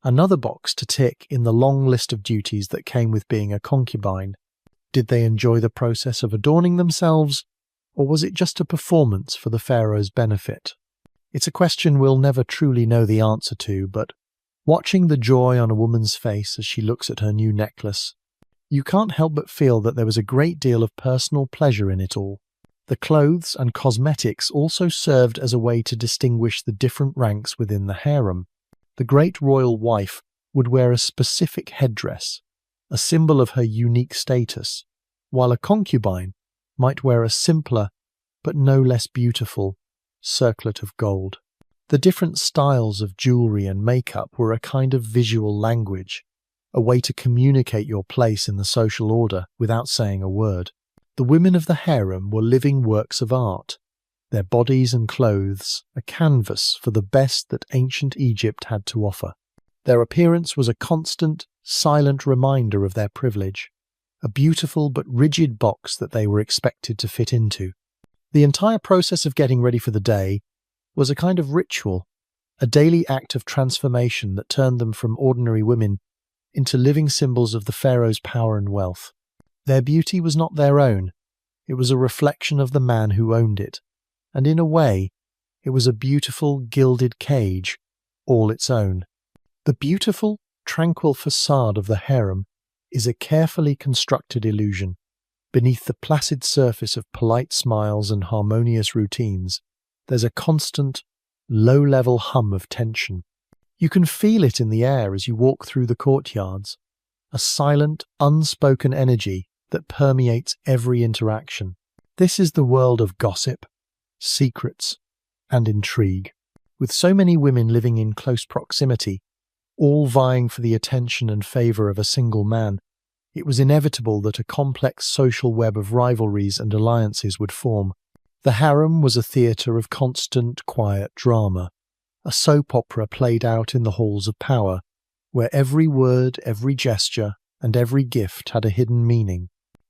S1: another box to tick in the long list of duties that came with being a concubine. Did they enjoy the process of adorning themselves, or was it just a performance for the pharaoh's benefit? It's a question we'll never truly know the answer to, but watching the joy on a woman's face as she looks at her new necklace, you can't help but feel that there was a great deal of personal pleasure in it all. The clothes and cosmetics also served as a way to distinguish the different ranks within the harem. The great royal wife would wear a specific headdress, a symbol of her unique status, while a concubine might wear a simpler, but no less beautiful, circlet of gold. The different styles of jewellery and makeup were a kind of visual language, a way to communicate your place in the social order without saying a word. The women of the harem were living works of art, their bodies and clothes a canvas for the best that ancient Egypt had to offer. Their appearance was a constant, silent reminder of their privilege, a beautiful but rigid box that they were expected to fit into. The entire process of getting ready for the day was a kind of ritual, a daily act of transformation that turned them from ordinary women into living symbols of the pharaoh's power and wealth. Their beauty was not their own, it was a reflection of the man who owned it, and in a way, it was a beautiful gilded cage, all its own. The beautiful, tranquil facade of the harem is a carefully constructed illusion. Beneath the placid surface of polite smiles and harmonious routines, there's a constant, low-level hum of tension. You can feel it in the air as you walk through the courtyards, a silent, unspoken energy that permeates every interaction. This is the world of gossip, secrets, and intrigue. With so many women living in close proximity, all vying for the attention and favour of a single man, it was inevitable that a complex social web of rivalries and alliances would form. The harem was a theatre of constant, quiet drama, a soap opera played out in the halls of power, where every word, every gesture, and every gift had a hidden meaning.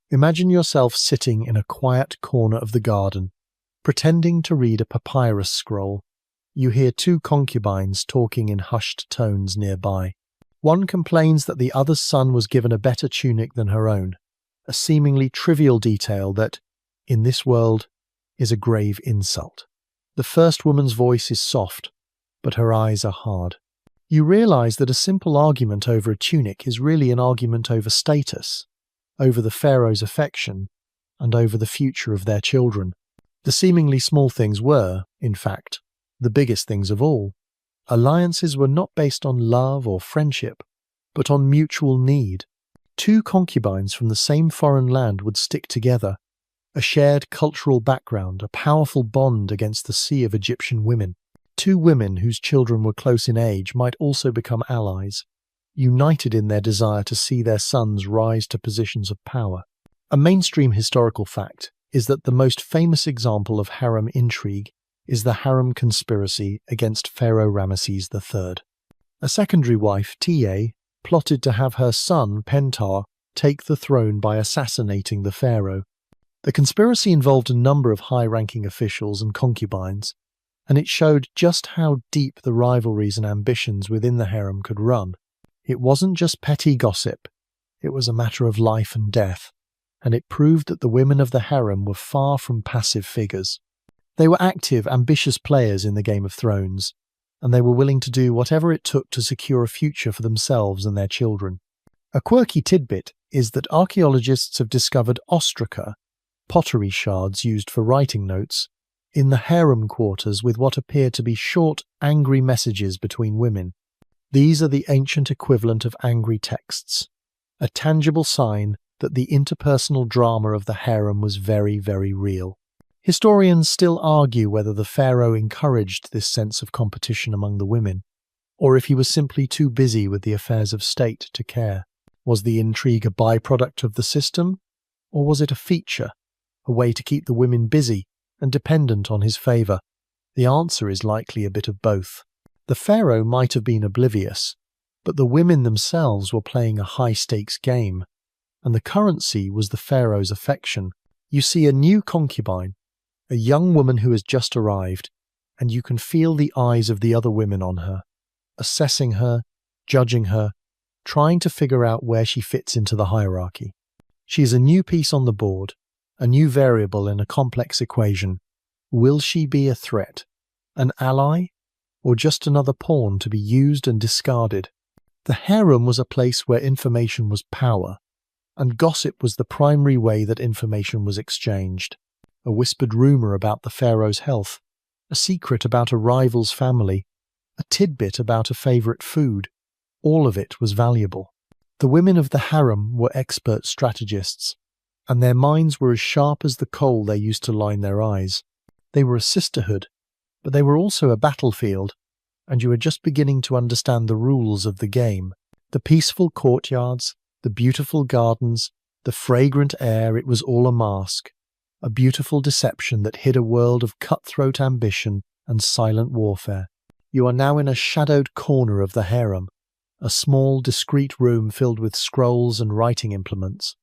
S1: Imagine yourself sitting in a quiet corner of the garden, pretending to read a papyrus scroll. You hear two concubines talking in hushed tones nearby. One complains that the other's son was given a better tunic than her own, a seemingly trivial detail that, in this world, is a grave insult. The first woman's voice is soft, but her eyes are hard. You realize that a simple argument over a tunic is really an argument over status, over the pharaoh's affection, and over the future of their children. The seemingly small things were, in fact, the biggest things of all. Alliances were not based on love or friendship, but on mutual need. Two concubines from the same foreign land would stick together, a shared cultural background, a powerful bond against the sea of Egyptian women. Two women whose children were close in age might also become allies, united in their desire to see their sons rise to positions of power. A mainstream historical fact is that the most famous example of harem intrigue is the harem conspiracy against Pharaoh Ramesses III. A secondary wife, Ta, plotted to have her son, Pentar, take the throne by assassinating the pharaoh. The conspiracy involved a number of high-ranking officials and concubines, and it showed just how deep the rivalries and ambitions within the harem could run. It wasn't just petty gossip, it was a matter of life and death, and it proved that the women of the harem were far from passive figures. They were active, ambitious players in the Game of Thrones, and they were willing to do whatever it took to secure a future for themselves and their children. A quirky tidbit is that archaeologists have discovered ostraca, pottery shards used for writing notes, in the harem quarters with what appear to be short, angry messages between women. These are the ancient equivalent of angry texts, a tangible sign that the interpersonal drama of the harem was very, very real. Historians still argue whether the pharaoh encouraged this sense of competition among the women, or if he was simply too busy with the affairs of state to care. Was the intrigue a byproduct of the system, or was it a feature, a way to keep the women busy and dependent on his favour? The answer is likely a bit of both. The pharaoh might have been oblivious, but the women themselves were playing a high-stakes game, and the currency was the pharaoh's affection. You see a new concubine, a young woman who has just arrived, and you can feel the eyes of the other women on her, assessing her, judging her, trying to figure out where she fits into the hierarchy. She is a new piece on the board, a new variable in a complex equation. Will she be a threat, an ally, or just another pawn to be used and discarded? The harem was a place where information was power, and gossip was the primary way that information was exchanged. A whispered rumour about the pharaoh's health, a secret about a rival's family, a tidbit about a favourite food, all of it was valuable. The women of the harem were expert strategists, and their minds were as sharp as the coal they used to line their eyes. They were a sisterhood, but they were also a battlefield, and you were just beginning to understand the rules of the game. The peaceful courtyards, the beautiful gardens, the fragrant air, it was all a mask. A beautiful deception that hid a world of cutthroat ambition and silent warfare. You are now in a shadowed corner of the harem, a small, discreet room filled with scrolls and writing implements.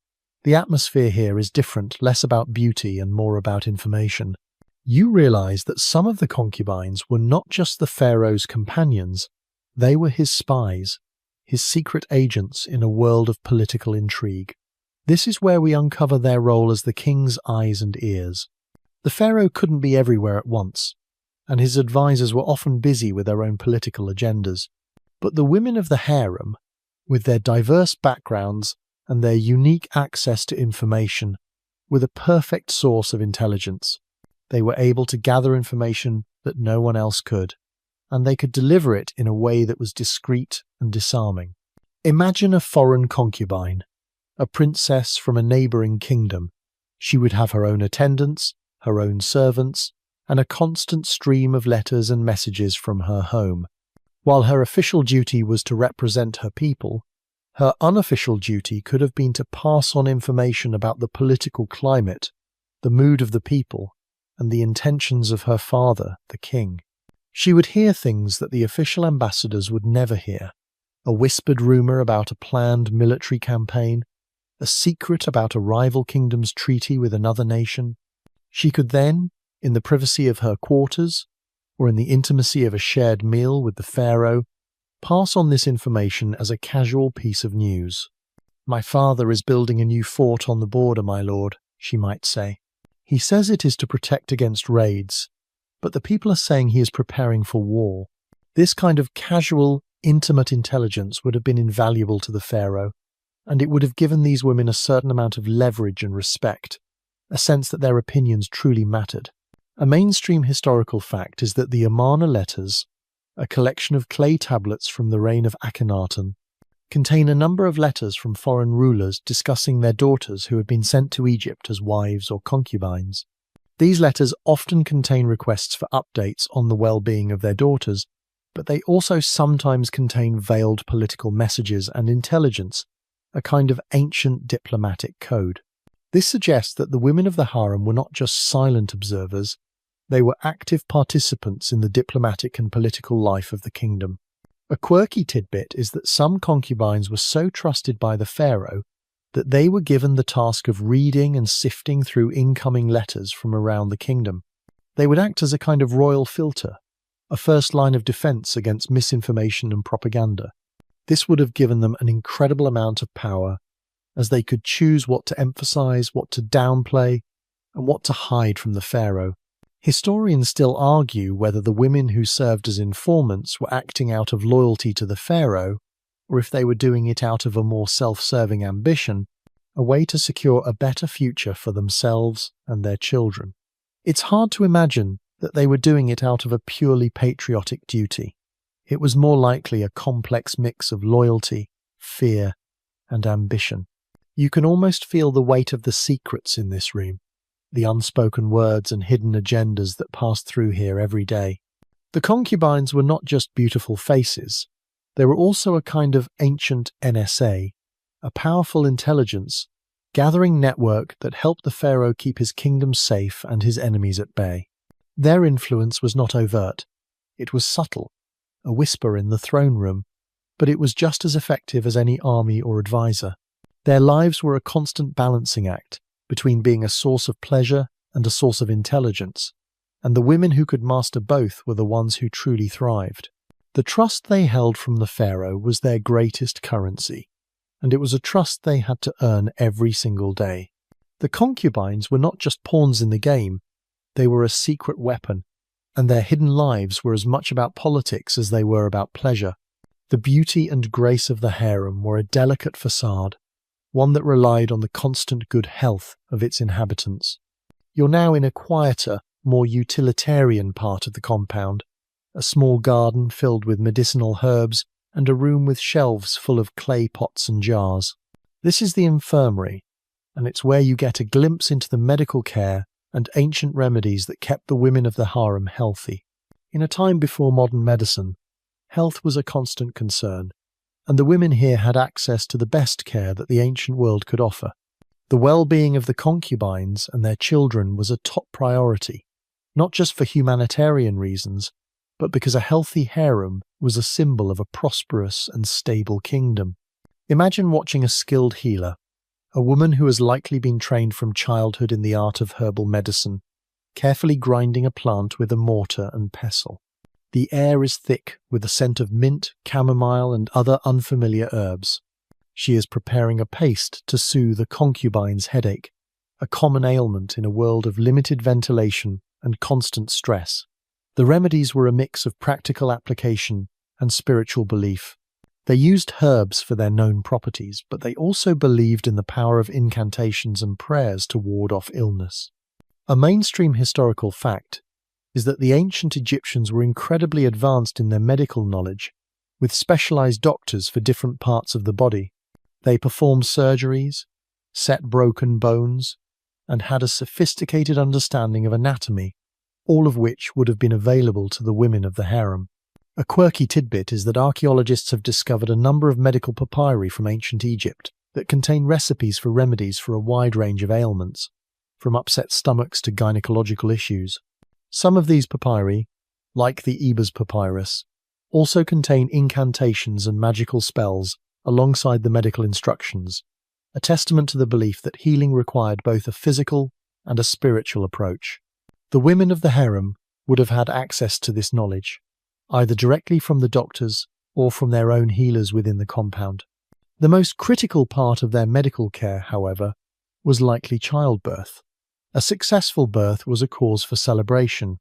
S1: The atmosphere here is different, less about beauty and more about information. You realize that some of the concubines were not just the pharaoh's companions, they were his spies, his secret agents in a world of political intrigue. This is where we uncover their role as the king's eyes and ears. The pharaoh couldn't be everywhere at once, and his advisors were often busy with their own political agendas. But the women of the harem, with their diverse backgrounds and their unique access to information, were the perfect source of intelligence. They were able to gather information that no one else could. and they could deliver it in a way that was discreet and disarming. Imagine a foreign concubine, a princess from a neighbouring kingdom. She would have her own attendants, her own servants, and a constant stream of letters and messages from her home. While her official duty was to represent her people, her unofficial duty could have been to pass on information about the political climate, the mood of the people, and the intentions of her father, the king. She would hear things that the official ambassadors would never hear: a whispered rumour about a planned military campaign, a secret about a rival kingdom's treaty with another nation. She could then, in the privacy of her quarters, or in the intimacy of a shared meal with the pharaoh, pass on this information as a casual piece of news. "My father is building a new fort on the border, my lord," she might say. "He says it is to protect against raids, but the people are saying he is preparing for war." This kind of casual, intimate intelligence would have been invaluable to the pharaoh, and it would have given these women a certain amount of leverage and respect, a sense that their opinions truly mattered. A mainstream historical fact is that the Amarna letters, a collection of clay tablets from the reign of Akhenaten, contain a number of letters from foreign rulers discussing their daughters who had been sent to Egypt as wives or concubines. These letters often contain requests for updates on the well-being of their daughters, but they also sometimes contain veiled political messages and intelligence, a kind of ancient diplomatic code. This suggests that the women of the harem were not just silent observers, they were active participants in the diplomatic and political life of the kingdom. A quirky tidbit is that some concubines were so trusted by the pharaoh that they were given the task of reading and sifting through incoming letters from around the kingdom. They would act as a kind of royal filter, a first line of defense against misinformation and propaganda. This would have given them an incredible amount of power, as they could choose what to emphasize, what to downplay, and what to hide from the pharaoh. Historians still argue whether the women who served as informants were acting out of loyalty to the pharaoh, or if they were doing it out of a more self-serving ambition, a way to secure a better future for themselves and their children. It's hard to imagine that they were doing it out of a purely patriotic duty. It was more likely a complex mix of loyalty, fear, and ambition. You can almost feel the weight of the secrets in this room, the unspoken words and hidden agendas that passed through here every day. The concubines were not just beautiful faces, they were also a kind of ancient NSA, a powerful intelligence, gathering network that helped the pharaoh keep his kingdom safe and his enemies at bay. Their influence was not overt, it was subtle, a whisper in the throne room, but it was just as effective as any army or advisor. Their lives were a constant balancing act between being a source of pleasure and a source of intelligence, and the women who could master both were the ones who truly thrived. The trust they held from the pharaoh was their greatest currency, and it was a trust they had to earn every single day. The concubines were not just pawns in the game, they were a secret weapon, and their hidden lives were as much about politics as they were about pleasure. The beauty and grace of the harem were a delicate facade, one that relied on the constant good health of its inhabitants. You're now in a quieter, more utilitarian part of the compound, a small garden filled with medicinal herbs and a room with shelves full of clay pots and jars. This is the infirmary, and it's where you get a glimpse into the medical care and ancient remedies that kept the women of the harem healthy. In a time before modern medicine, health was a constant concern, and the women here had access to the best care that the ancient world could offer. The well-being of the concubines and their children was a top priority, not just for humanitarian reasons, but because a healthy harem was a symbol of a prosperous and stable kingdom. Imagine watching a skilled healer, a woman who has likely been trained from childhood in the art of herbal medicine, carefully grinding a plant with a mortar and pestle. The air is thick with the scent of mint, chamomile, and other unfamiliar herbs. She is preparing a paste to soothe a concubine's headache, a common ailment in a world of limited ventilation and constant stress. The remedies were a mix of practical application and spiritual belief. They used herbs for their known properties, but they also believed in the power of incantations and prayers to ward off illness. A mainstream historical fact is that the ancient Egyptians were incredibly advanced in their medical knowledge, with specialized doctors for different parts of the body. They performed surgeries, set broken bones, and had a sophisticated understanding of anatomy, all of which would have been available to the women of the harem. A quirky tidbit is that archaeologists have discovered a number of medical papyri from ancient Egypt that contain recipes for remedies for a wide range of ailments, from upset stomachs to gynecological issues. Some of these papyri, like the Ebers papyrus, also contain incantations and magical spells alongside the medical instructions, a testament to the belief that healing required both a physical and a spiritual approach. The women of the harem would have had access to this knowledge, either directly from the doctors or from their own healers within the compound. The most critical part of their medical care, however, was likely childbirth. A successful birth was a cause for celebration,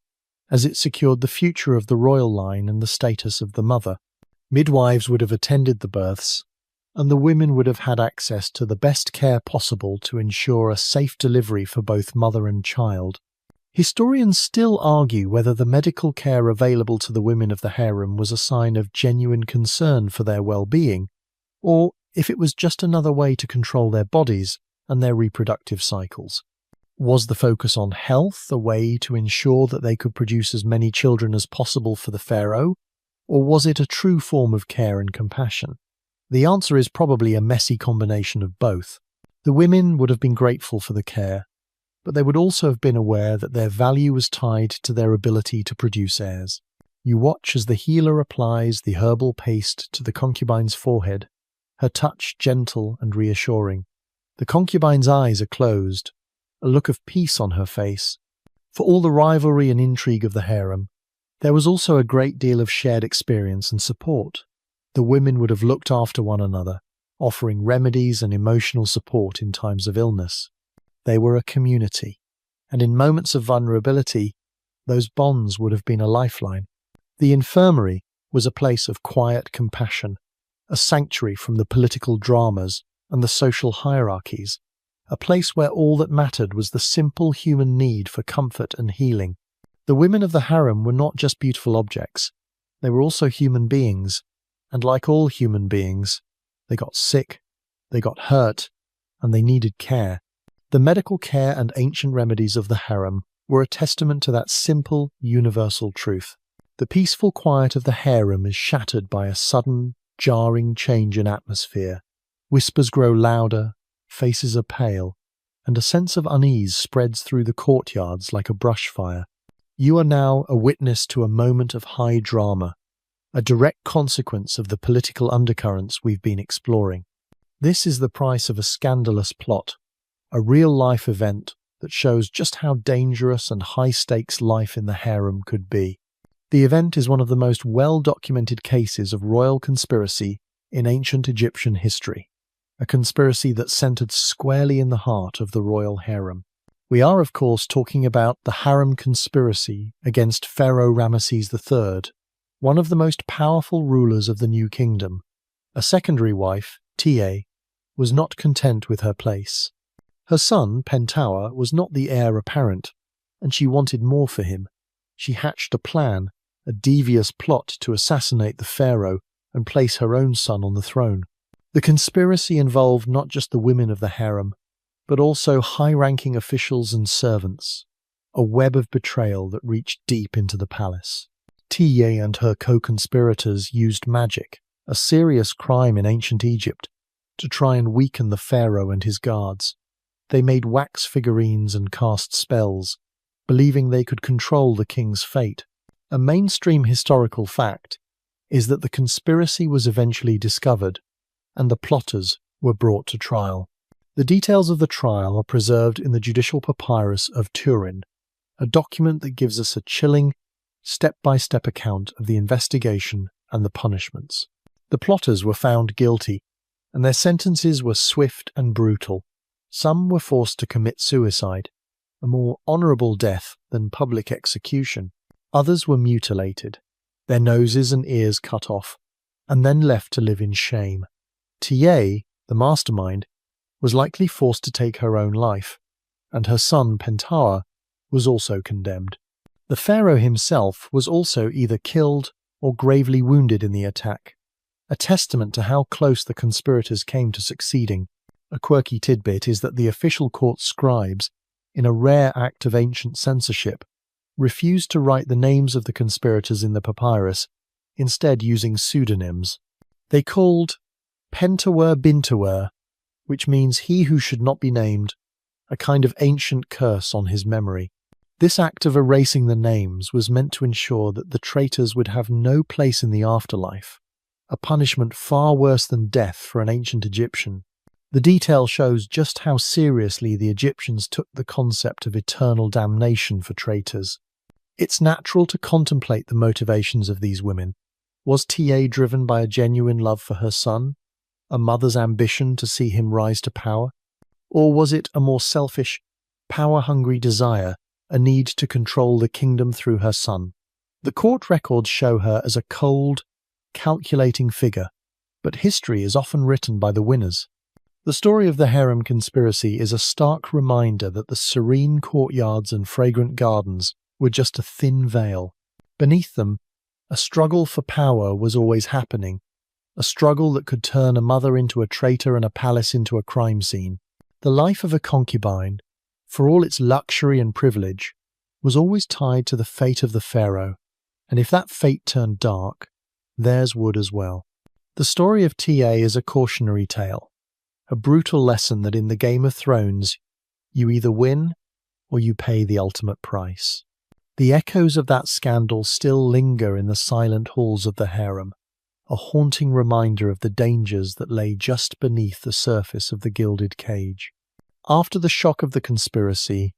S1: as it secured the future of the royal line and the status of the mother. Midwives would have attended the births, and the women would have had access to the best care possible to ensure a safe delivery for both mother and child. Historians still argue whether the medical care available to the women of the harem was a sign of genuine concern for their well-being, or if it was just another way to control their bodies and their reproductive cycles. Was the focus on health a way to ensure that they could produce as many children as possible for the pharaoh, or was it a true form of care and compassion? The answer is probably a messy combination of both. The women would have been grateful for the care, but they would also have been aware that their value was tied to their ability to produce heirs. You watch as the healer applies the herbal paste to the concubine's forehead, her touch gentle and reassuring. The concubine's eyes are closed, a look of peace on her face. For all the rivalry and intrigue of the harem, there was also a great deal of shared experience and support. The women would have looked after one another, offering remedies and emotional support in times of illness. They were a community, and in moments of vulnerability, those bonds would have been a lifeline. The infirmary was a place of quiet compassion, a sanctuary from the political dramas and the social hierarchies, a place where all that mattered was the simple human need for comfort and healing. The women of the harem were not just beautiful objects, they were also human beings, and like all human beings, they got sick, they got hurt, and they needed care. The medical care and ancient remedies of the harem were a testament to that simple, universal truth. The peaceful quiet of the harem is shattered by a sudden, jarring change in atmosphere. Whispers grow louder, faces are pale, and a sense of unease spreads through the courtyards like a brush fire. You are now a witness to a moment of high drama, a direct consequence of the political undercurrents we've been exploring. This is the price of a scandalous plot, a real-life event that shows just how dangerous and high-stakes life in the harem could be. The event is one of the most well-documented cases of royal conspiracy in ancient Egyptian history, a conspiracy that centered squarely in the heart of the royal harem. We are, of course, talking about the harem conspiracy against Pharaoh Ramesses III, one of the most powerful rulers of the New Kingdom. A secondary wife, Ta, was not content with her place. Her son, Pentaur, was not the heir apparent, and she wanted more for him. She hatched a plan, a devious plot to assassinate the pharaoh and place her own son on the throne. The conspiracy involved not just the women of the harem, but also high-ranking officials and servants, a web of betrayal that reached deep into the palace. Ta and her co-conspirators used magic, a serious crime in ancient Egypt, to try and weaken the pharaoh and his guards. They made wax figurines and cast spells, believing they could control the king's fate. A mainstream historical fact is that the conspiracy was eventually discovered, and the plotters were brought to trial. The details of the trial are preserved in the judicial papyrus of Turin, a document that gives us a chilling, step-by-step account of the investigation and the punishments. The plotters were found guilty, and their sentences were swift and brutal. Some were forced to commit suicide, a more honourable death than public execution. Others were mutilated, their noses and ears cut off, and then left to live in shame. Ta, the mastermind, was likely forced to take her own life, and her son Pentaur was also condemned. The pharaoh himself was also either killed or gravely wounded in the attack, a testament to how close the conspirators came to succeeding. A quirky tidbit is that the official court scribes, in a rare act of ancient censorship, refused to write the names of the conspirators in the papyrus, instead using pseudonyms. They called Pentawer Bintawer, which means he who should not be named, a kind of ancient curse on his memory. This act of erasing the names was meant to ensure that the traitors would have no place in the afterlife, a punishment far worse than death for an ancient Egyptian. The detail shows just how seriously the Egyptians took the concept of eternal damnation for traitors. It's natural to contemplate the motivations of these women. Was TA driven by a genuine love for her son, a mother's ambition to see him rise to power? Or was it a more selfish, power-hungry desire, a need to control the kingdom through her son? The court records show her as a cold, calculating figure, but history is often written by the winners. The story of the Harem conspiracy is a stark reminder that the serene courtyards and fragrant gardens were just a thin veil. Beneath them, a struggle for power was always happening, a struggle that could turn a mother into a traitor and a palace into a crime scene. The life of a concubine, for all its luxury and privilege, was always tied to the fate of the pharaoh, and if that fate turned dark, theirs would as well. The story of TA is a cautionary tale, a brutal lesson that in the Game of Thrones, you either win or you pay the ultimate price. The echoes of that scandal still linger in the silent halls of the harem, a haunting reminder of the dangers that lay just beneath the surface of the gilded cage. After the shock of the conspiracy,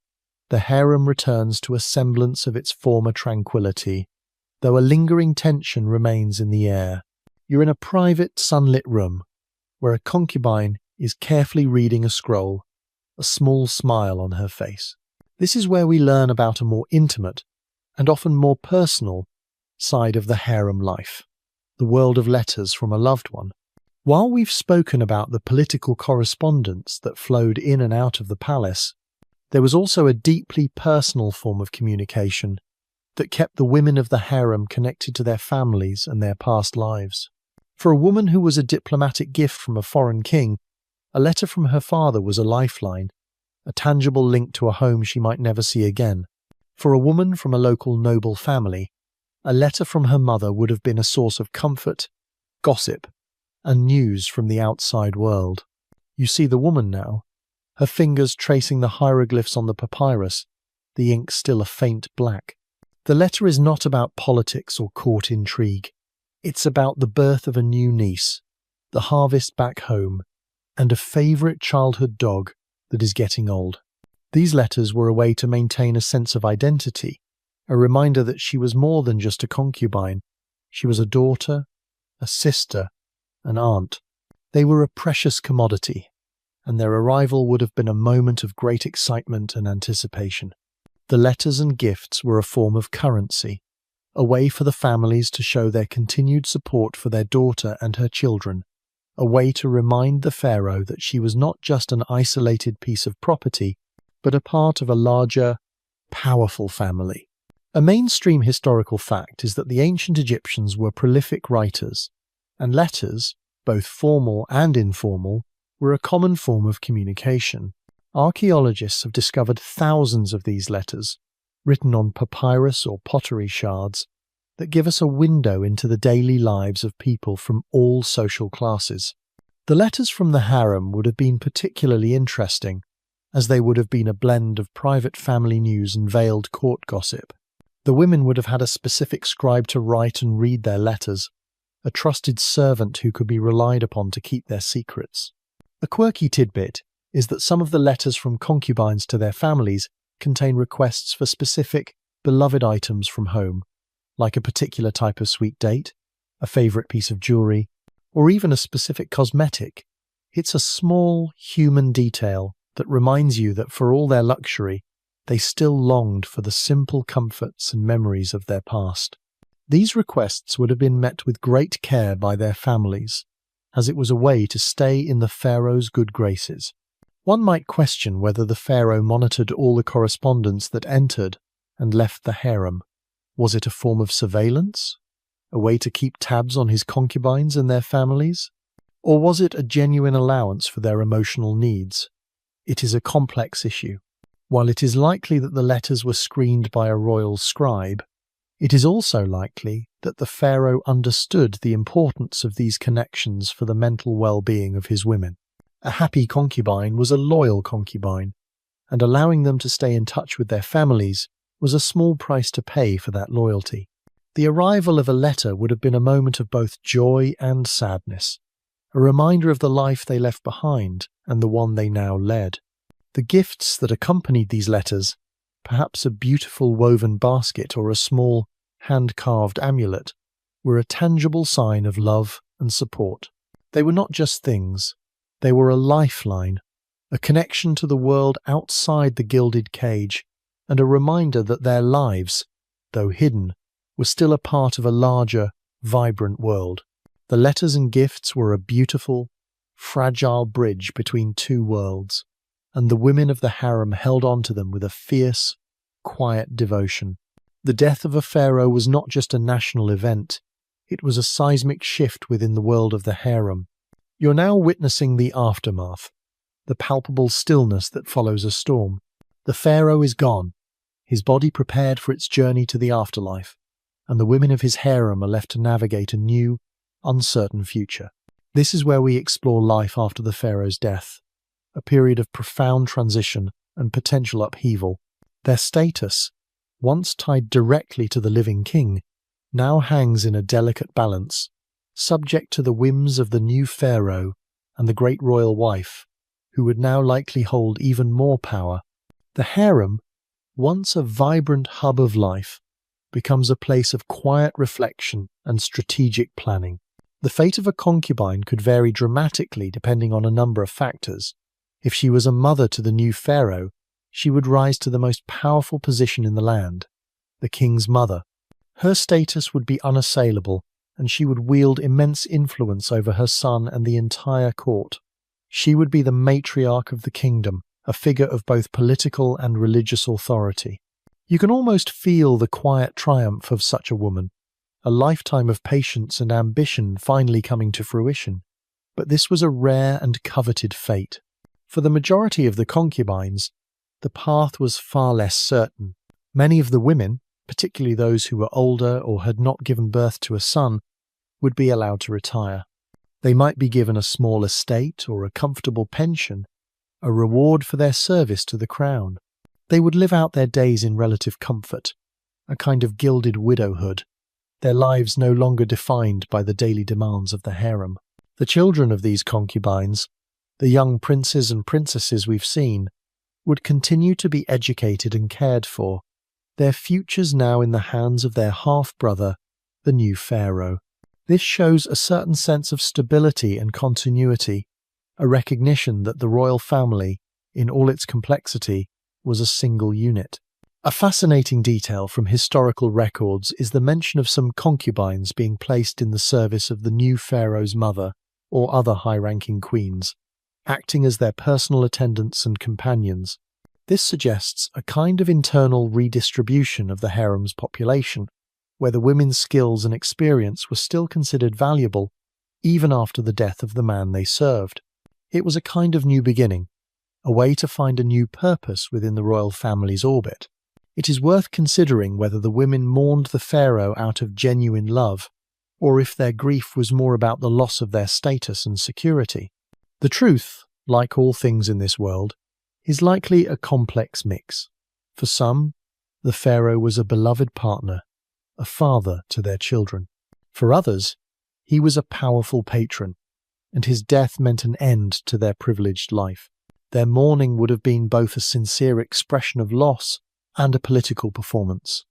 S1: the harem returns to a semblance of its former tranquility, though a lingering tension remains in the air. You're in a private, sunlit room, where a concubine is carefully reading a scroll, a small smile on her face. This is where we learn about a more intimate, and often more personal, side of the harem life, the world of letters from a loved one. While we've spoken about the political correspondence that flowed in and out of the palace, there was also a deeply personal form of communication that kept the women of the harem connected to their families and their past lives. For a woman who was a diplomatic gift from a foreign king, a letter from her father was a lifeline, a tangible link to a home she might never see again. For a woman from a local noble family, a letter from her mother would have been a source of comfort, gossip, and news from the outside world. You see the woman now, her fingers tracing the hieroglyphs on the papyrus, the ink still a faint black. The letter is not about politics or court intrigue. It's about the birth of a new niece, the harvest back home, and a favourite childhood dog that is getting old. These letters were a way to maintain a sense of identity, a reminder that she was more than just a concubine. She was a daughter, a sister, an aunt. They were a precious commodity, and their arrival would have been a moment of great excitement and anticipation. The letters and gifts were a form of currency, a way for the families to show their continued support for their daughter and her children, a way to remind the pharaoh that she was not just an isolated piece of property, but a part of a larger, powerful family. A mainstream historical fact is that the ancient Egyptians were prolific writers, and letters, both formal and informal, were a common form of communication. Archaeologists have discovered thousands of these letters, written on papyrus or pottery shards, that give us a window into the daily lives of people from all social classes. The letters from the harem would have been particularly interesting, as they would have been a blend of private family news and veiled court gossip. The women would have had a specific scribe to write and read their letters, a trusted servant who could be relied upon to keep their secrets. A quirky tidbit is that some of the letters from concubines to their families contain requests for specific, beloved items from home, like a particular type of sweet date, a favourite piece of jewellery, or even a specific cosmetic. It's a small, human detail that reminds you that for all their luxury, they still longed for the simple comforts and memories of their past. These requests would have been met with great care by their families, as it was a way to stay in the pharaoh's good graces. One might question whether the pharaoh monitored all the correspondence that entered and left the harem. Was it a form of surveillance? A way to keep tabs on his concubines and their families? Or was it a genuine allowance for their emotional needs? It is a complex issue. While it is likely that the letters were screened by a royal scribe, it is also likely that the pharaoh understood the importance of these connections for the mental well-being of his women. A happy concubine was a loyal concubine, and allowing them to stay in touch with their families was a small price to pay for that loyalty. The arrival of a letter would have been a moment of both joy and sadness, a reminder of the life they left behind and the one they now led. The gifts that accompanied these letters, perhaps a beautiful woven basket or a small, hand-carved amulet, were a tangible sign of love and support. They were not just things, they were a lifeline, a connection to the world outside the gilded cage, and a reminder that their lives, though hidden, were still a part of a larger, vibrant world. The letters and gifts were a beautiful, fragile bridge between two worlds, and the women of the harem held on to them with a fierce, quiet devotion. The death of a pharaoh was not just a national event, it was a seismic shift within the world of the harem. You're now witnessing the aftermath, the palpable stillness that follows a storm. The pharaoh is gone, his body prepared for its journey to the afterlife, and the women of his harem are left to navigate a new, uncertain future. This is where we explore life after the pharaoh's death, a period of profound transition and potential upheaval. Their status, once tied directly to the living king, now hangs in a delicate balance, subject to the whims of the new pharaoh and the great royal wife, who would now likely hold even more power. The harem, once a vibrant hub of life, becomes a place of quiet reflection and strategic planning. The fate of a concubine could vary dramatically depending on a number of factors. If she was a mother to the new pharaoh, she would rise to the most powerful position in the land, the king's mother. Her status would be unassailable, and she would wield immense influence over her son and the entire court. She would be the matriarch of the kingdom, a figure of both political and religious authority. You can almost feel the quiet triumph of such a woman, a lifetime of patience and ambition finally coming to fruition. But this was a rare and coveted fate. For the majority of the concubines, the path was far less certain. Many of the women, particularly those who were older or had not given birth to a son, would be allowed to retire. They might be given a small estate or a comfortable pension, a reward for their service to the crown. They would live out their days in relative comfort, a kind of gilded widowhood, their lives no longer defined by the daily demands of the harem. The children of these concubines, the young princes and princesses we've seen, would continue to be educated and cared for, their futures now in the hands of their half-brother, the new pharaoh. This shows a certain sense of stability and continuity, a recognition that the royal family, in all its complexity, was a single unit. A fascinating detail from historical records is the mention of some concubines being placed in the service of the new pharaoh's mother or other high-ranking queens, acting as their personal attendants and companions. This suggests a kind of internal redistribution of the harem's population, where the women's skills and experience were still considered valuable even after the death of the man they served. It was a kind of new beginning, a way to find a new purpose within the royal family's orbit. It is worth considering whether the women mourned the pharaoh out of genuine love, or if their grief was more about the loss of their status and security. The truth, like all things in this world, is likely a complex mix. For some, the pharaoh was a beloved partner, a father to their children. For others, he was a powerful patron, and his death meant an end to their privileged life. Their mourning would have been both a sincere expression of loss and a political performance,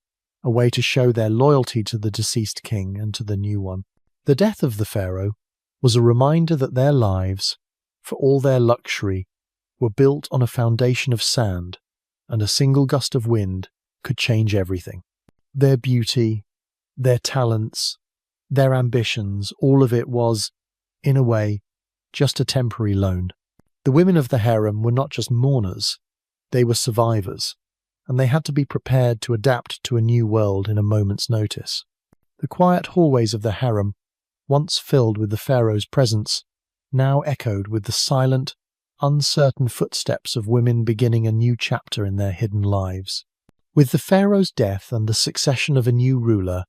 S1: a way to show their loyalty to the deceased king and to the new one. The death of the pharaoh was a reminder that their lives, for all their luxury, were built on a foundation of sand, and a single gust of wind could change everything. Their beauty, their talents, their ambitions, all of it was, in a way, just a temporary loan. The women of the harem were not just mourners, they were survivors, and they had to be prepared to adapt to a new world in a moment's notice. The quiet hallways of the harem, once filled with the pharaoh's presence, now echoed with the silent, uncertain footsteps of women beginning a new chapter in their hidden lives. With the pharaoh's death and the succession of a new ruler,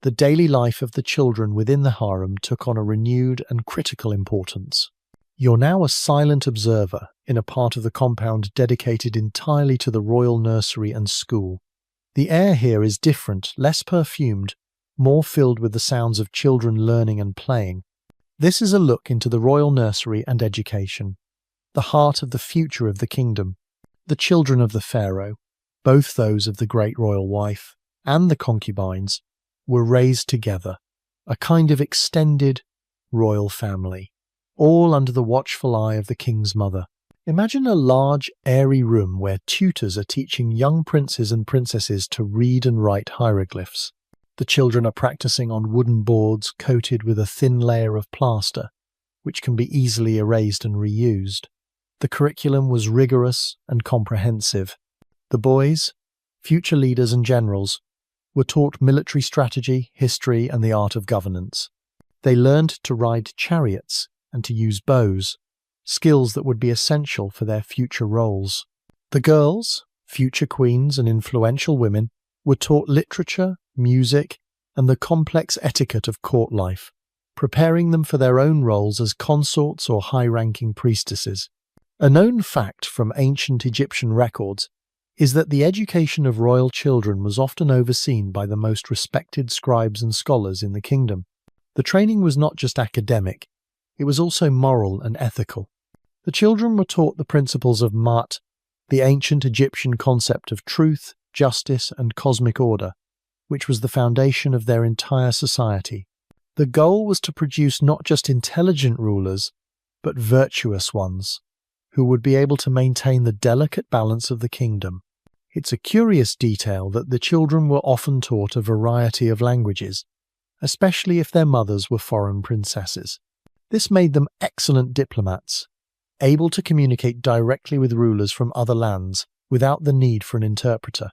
S1: the daily life of the children within the harem took on a renewed and critical importance. You're now a silent observer in a part of the compound dedicated entirely to the royal nursery and school. The air here is different, less perfumed, more filled with the sounds of children learning and playing. This is a look into the royal nursery and education, the heart of the future of the kingdom. The children of the pharaoh, both those of the great royal wife and the concubines, were raised together, a kind of extended royal family, all under the watchful eye of the king's mother. Imagine a large, airy room where tutors are teaching young princes and princesses to read and write hieroglyphs. The children are practicing on wooden boards coated with a thin layer of plaster, which can be easily erased and reused. The curriculum was rigorous and comprehensive. The boys, future leaders and generals, were taught military strategy, history, and the art of governance. They learned to ride chariots and to use bows, skills that would be essential for their future roles. The girls, future queens and influential women, were taught literature, music, and the complex etiquette of court life, preparing them for their own roles as consorts or high-ranking priestesses. A known fact from ancient Egyptian records is that the education of royal children was often overseen by the most respected scribes and scholars in the kingdom. The training was not just academic, it was also moral and ethical. The children were taught the principles of Ma'at, the ancient Egyptian concept of truth, justice, and cosmic order, which was the foundation of their entire society. The goal was to produce not just intelligent rulers, but virtuous ones, who would be able to maintain the delicate balance of the kingdom. It's a curious detail that the children were often taught a variety of languages, especially if their mothers were foreign princesses. This made them excellent diplomats, able to communicate directly with rulers from other lands without the need for an interpreter.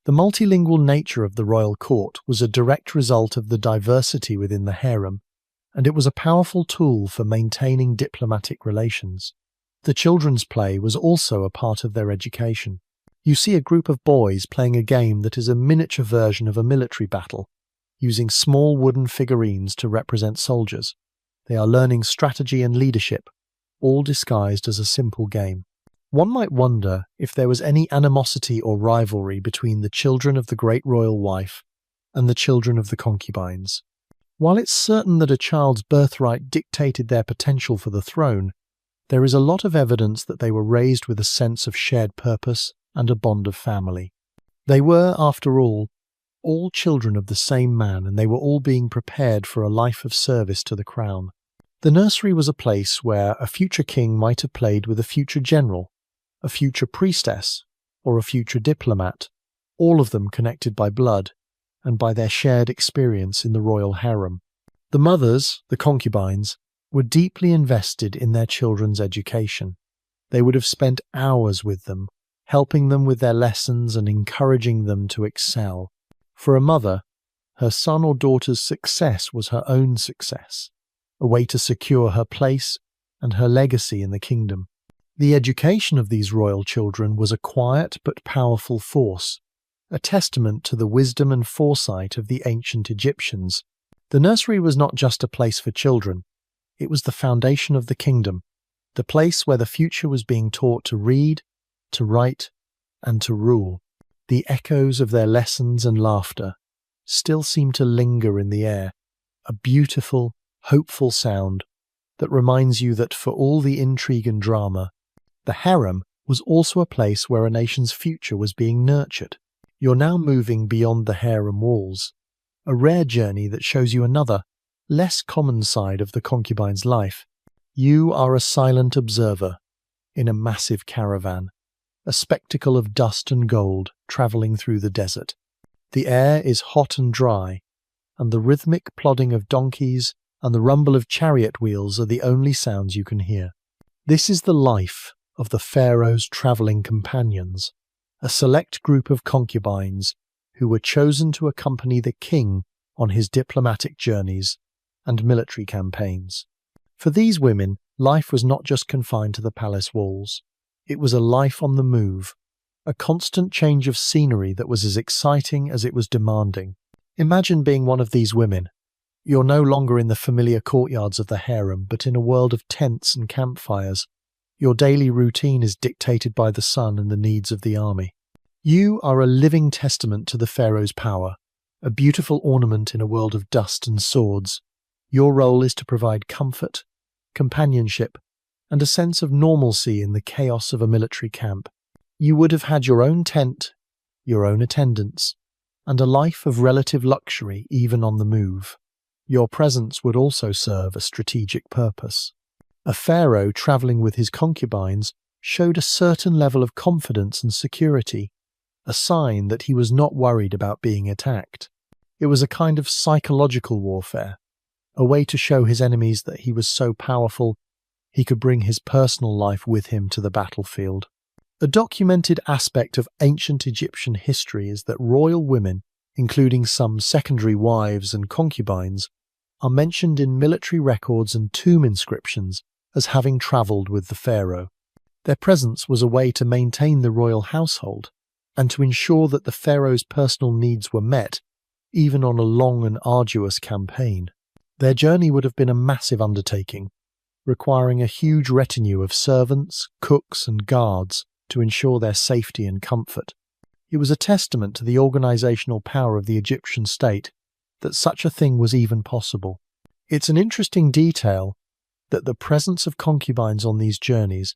S1: The multilingual nature of the royal court was a direct result of the diversity within the harem, and it was a powerful tool for maintaining diplomatic relations. The children's play was also a part of their education. You see a group of boys playing a game that is a miniature version of a military battle, using small wooden figurines to represent soldiers. They are learning strategy and leadership, all disguised as a simple game. One might wonder if there was any animosity or rivalry between the children of the great royal wife and the children of the concubines. While it's certain that a child's birthright dictated their potential for the throne, there is a lot of evidence that they were raised with a sense of shared purpose and a bond of family. They were, after all children of the same man, and they were all being prepared for a life of service to the crown. The nursery was a place where a future king might have played with a future general, a future priestess, or a future diplomat, all of them connected by blood and by their shared experience in the royal harem. The mothers, the concubines, were deeply invested in their children's education. They would have spent hours with them, helping them with their lessons and encouraging them to excel. For a mother, her son or daughter's success was her own success, a way to secure her place and her legacy in the kingdom. The education of these royal children was a quiet but powerful force, a testament to the wisdom and foresight of the ancient Egyptians. The nursery was not just a place for children, it was the foundation of the kingdom, the place where the future was being taught to read, to write, and to rule. The echoes of their lessons and laughter still seem to linger in the air, a beautiful, hopeful sound that reminds you that for all the intrigue and drama, the harem was also a place where a nation's future was being nurtured. You're now moving beyond the harem walls, a rare journey that shows you another, less common side of the concubine's life. You are a silent observer in a massive caravan, a spectacle of dust and gold travelling through the desert. The air is hot and dry, and the rhythmic plodding of donkeys and the rumble of chariot wheels are the only sounds you can hear. This is the life of the Pharaoh's travelling companions, a select group of concubines who were chosen to accompany the king on his diplomatic journeys and military campaigns. For these women, life was not just confined to the palace walls. It was a life on the move, a constant change of scenery that was as exciting as it was demanding. Imagine being one of these women. You're no longer in the familiar courtyards of the harem, but in a world of tents and campfires. Your daily routine is dictated by the sun and the needs of the army. You are a living testament to the pharaoh's power, a beautiful ornament in a world of dust and swords. Your role is to provide comfort, companionship, and a sense of normalcy in the chaos of a military camp. You would have had your own tent, your own attendants, and a life of relative luxury even on the move. Your presence would also serve a strategic purpose. A pharaoh travelling with his concubines showed a certain level of confidence and security, a sign that he was not worried about being attacked. It was a kind of psychological warfare, a way to show his enemies that he was so powerful he could bring his personal life with him to the battlefield. A documented aspect of ancient Egyptian history is that royal women, including some secondary wives and concubines, are mentioned in military records and tomb inscriptions as having travelled with the pharaoh. Their presence was a way to maintain the royal household and to ensure that the pharaoh's personal needs were met, even on a long and arduous campaign. Their journey would have been a massive undertaking, requiring a huge retinue of servants, cooks, and guards to ensure their safety and comfort. It was a testament to the organisational power of the Egyptian state that such a thing was even possible. It's an interesting detail that the presence of concubines on these journeys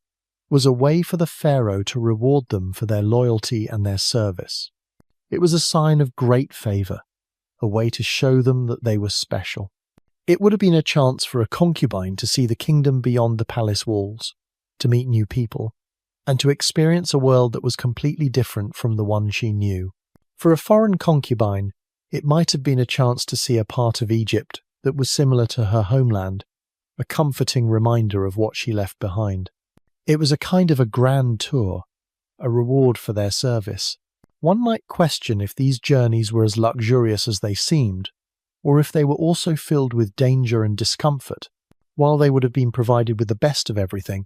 S1: was a way for the pharaoh to reward them for their loyalty and their service. It was a sign of great favour, a way to show them that they were special. It would have been a chance for a concubine to see the kingdom beyond the palace walls, to meet new people, and to experience a world that was completely different from the one she knew. For a foreign concubine, it might have been a chance to see a part of Egypt that was similar to her homeland, a comforting reminder of what she left behind. It was a kind of a grand tour, a reward for their service. One might question if these journeys were as luxurious as they seemed, or if they were also filled with danger and discomfort. While they would have been provided with the best of everything,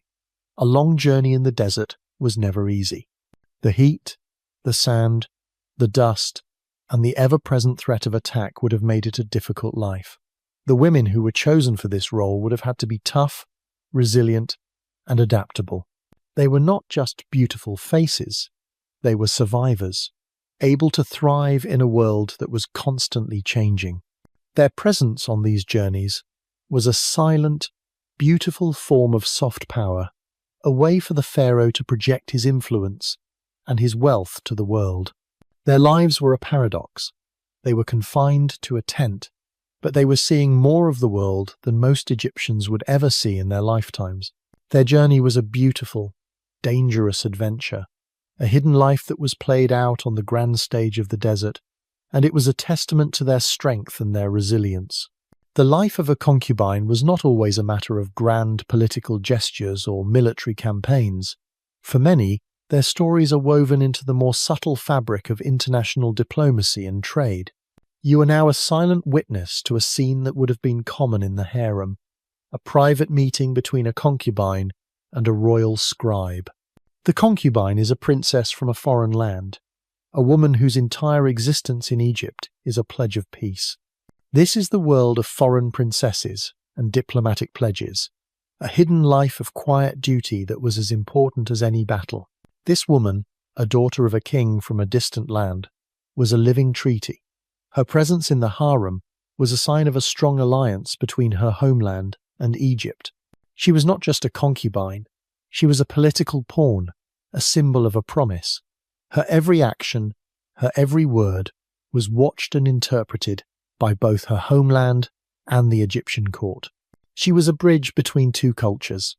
S1: a long journey in the desert was never easy. The heat, the sand, the dust, and the ever-present threat of attack would have made it a difficult life. The women who were chosen for this role would have had to be tough, resilient, and adaptable. They were not just beautiful faces, they were survivors, able to thrive in a world that was constantly changing. Their presence on these journeys was a silent, beautiful form of soft power, a way for the pharaoh to project his influence and his wealth to the world. Their lives were a paradox. They were confined to a tent, but they were seeing more of the world than most Egyptians would ever see in their lifetimes. Their journey was a beautiful, dangerous adventure, a hidden life that was played out on the grand stage of the desert, and it was a testament to their strength and their resilience. The life of a concubine was not always a matter of grand political gestures or military campaigns. For many, their stories are woven into the more subtle fabric of international diplomacy and trade. You are now a silent witness to a scene that would have been common in the harem, a private meeting between a concubine and a royal scribe. The concubine is a princess from a foreign land, a woman whose entire existence in Egypt is a pledge of peace. This is the world of foreign princesses and diplomatic pledges, a hidden life of quiet duty that was as important as any battle. This woman, a daughter of a king from a distant land, was a living treaty. Her presence in the harem was a sign of a strong alliance between her homeland and Egypt. She was not just a concubine, she was a political pawn, a symbol of a promise. Her every action, her every word, was watched and interpreted by both her homeland and the Egyptian court. She was a bridge between two cultures,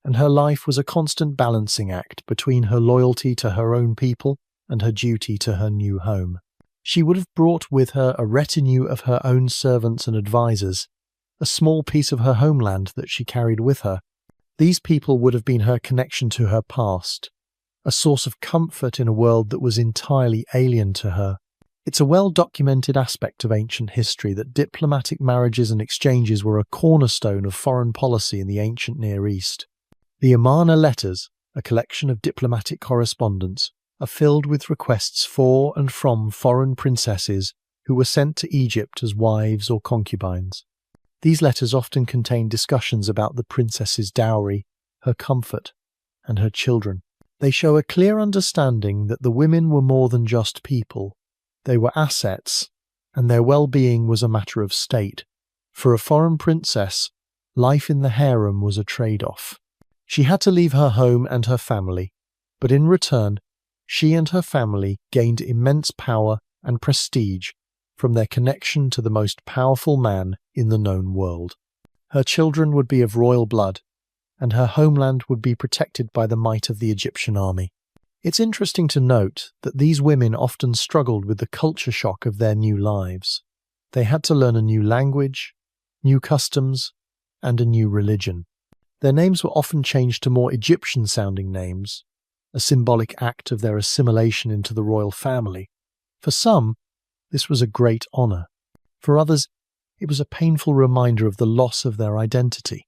S1: and her life was a constant balancing act between her loyalty to her own people and her duty to her new home. She would have brought with her a retinue of her own servants and advisors, a small piece of her homeland that she carried with her. These people would have been her connection to her past, a source of comfort in a world that was entirely alien to her. It's a well-documented aspect of ancient history that diplomatic marriages and exchanges were a cornerstone of foreign policy in the ancient Near East. The Amarna letters, a collection of diplomatic correspondence, are filled with requests for and from foreign princesses who were sent to Egypt as wives or concubines. These letters often contain discussions about the princess's dowry, her comfort, and her children. They show a clear understanding that the women were more than just people. They were assets, and their well-being was a matter of state. For a foreign princess, life in the harem was a trade-off. She had to leave her home and her family, but in return, she and her family gained immense power and prestige from their connection to the most powerful man in the known world. Her children would be of royal blood, and her homeland would be protected by the might of the Egyptian army. It's interesting to note that these women often struggled with the culture shock of their new lives. They had to learn a new language, new customs, and a new religion. Their names were often changed to more Egyptian-sounding names, a symbolic act of their assimilation into the royal family. For some, this was a great honor. For others, it was a painful reminder of the loss of their identity.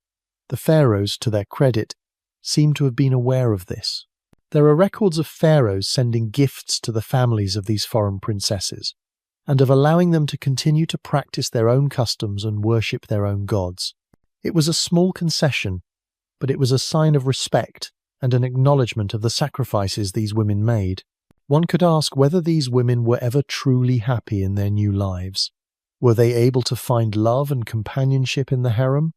S1: The pharaohs, to their credit, seem to have been aware of this. There are records of pharaohs sending gifts to the families of these foreign princesses, and of allowing them to continue to practice their own customs and worship their own gods. It was a small concession, but it was a sign of respect and an acknowledgement of the sacrifices these women made. One could ask whether these women were ever truly happy in their new lives. Were they able to find love and companionship in the harem?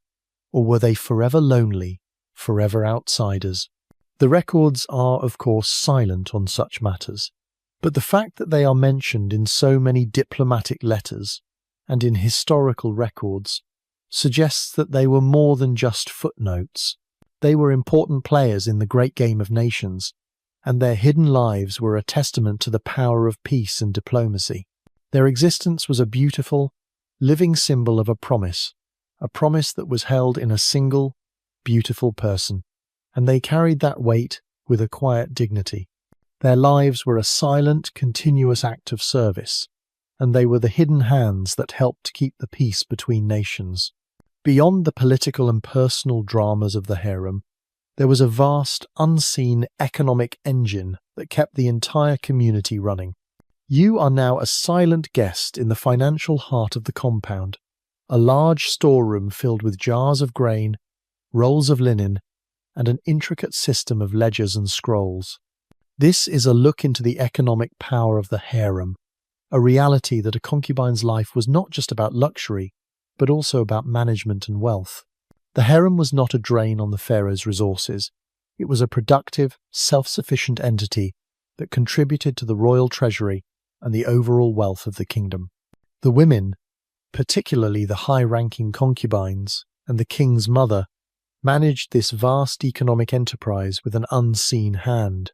S1: Or were they forever lonely, forever outsiders? The records are, of course, silent on such matters, but the fact that they are mentioned in so many diplomatic letters and in historical records suggests that they were more than just footnotes. They were important players in the great game of nations, and their hidden lives were a testament to the power of peace and diplomacy. Their existence was a beautiful, living symbol of a promise that was held in a single, beautiful person, and they carried that weight with a quiet dignity. Their lives were a silent, continuous act of service, and they were the hidden hands that helped keep the peace between nations. Beyond the political and personal dramas of the harem, there was a vast, unseen economic engine that kept the entire community running. You are now a silent guest in the financial heart of the compound, a large storeroom filled with jars of grain, rolls of linen, and an intricate system of ledgers and scrolls. This is a look into the economic power of the harem, a reality that a concubine's life was not just about luxury, but also about management and wealth. The harem was not a drain on the pharaoh's resources. It was a productive, self-sufficient entity that contributed to the royal treasury and the overall wealth of the kingdom. The women, particularly the high-ranking concubines and the king's mother, managed this vast economic enterprise with an unseen hand.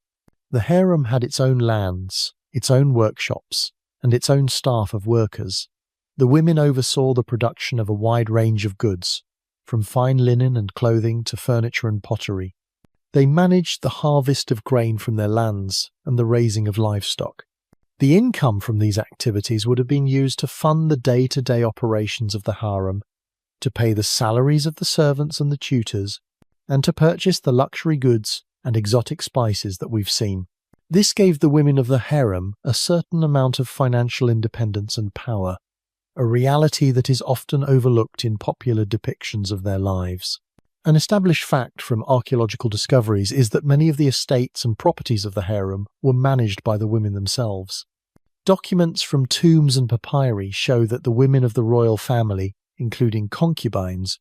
S1: The harem had its own lands, its own workshops, and its own staff of workers. The women oversaw the production of a wide range of goods, from fine linen and clothing to furniture and pottery. They managed the harvest of grain from their lands and the raising of livestock. The income from these activities would have been used to fund the day-to-day operations of the harem, to pay the salaries of the servants and the tutors, and to purchase the luxury goods and exotic spices that we've seen. This gave the women of the harem a certain amount of financial independence and power, a reality that is often overlooked in popular depictions of their lives. An established fact from archaeological discoveries is that many of the estates and properties of the harem were managed by the women themselves. Documents from tombs and papyri show that the women of the royal family, including concubines,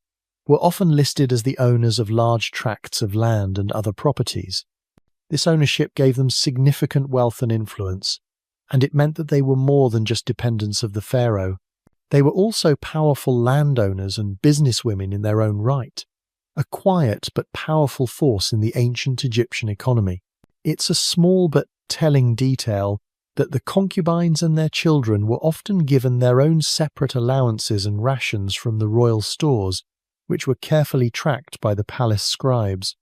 S1: were often listed as the owners of large tracts of land and other properties. This ownership gave them significant wealth and influence, and it meant that they were more than just dependents of the pharaoh. They were also powerful landowners and businesswomen in their own right, a quiet but powerful force in the ancient Egyptian economy. It's a small but telling detail that the concubines and their children were often given their own separate allowances and rations from the royal stores, which were carefully tracked by the palace scribes.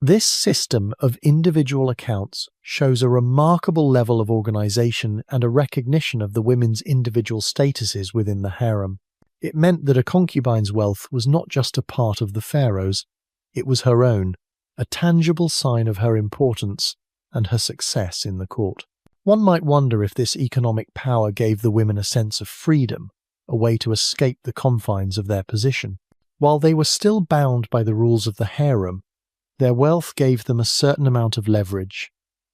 S1: This system of individual accounts shows a remarkable level of organization and a recognition of the women's individual statuses within the harem. It meant that a concubine's wealth was not just a part of the pharaoh's, it was her own, a tangible sign of her importance and her success in the court. One might wonder if this economic power gave the women a sense of freedom, a way to escape the confines of their position. While they were still bound by the rules of the harem, their wealth gave them a certain amount of leverage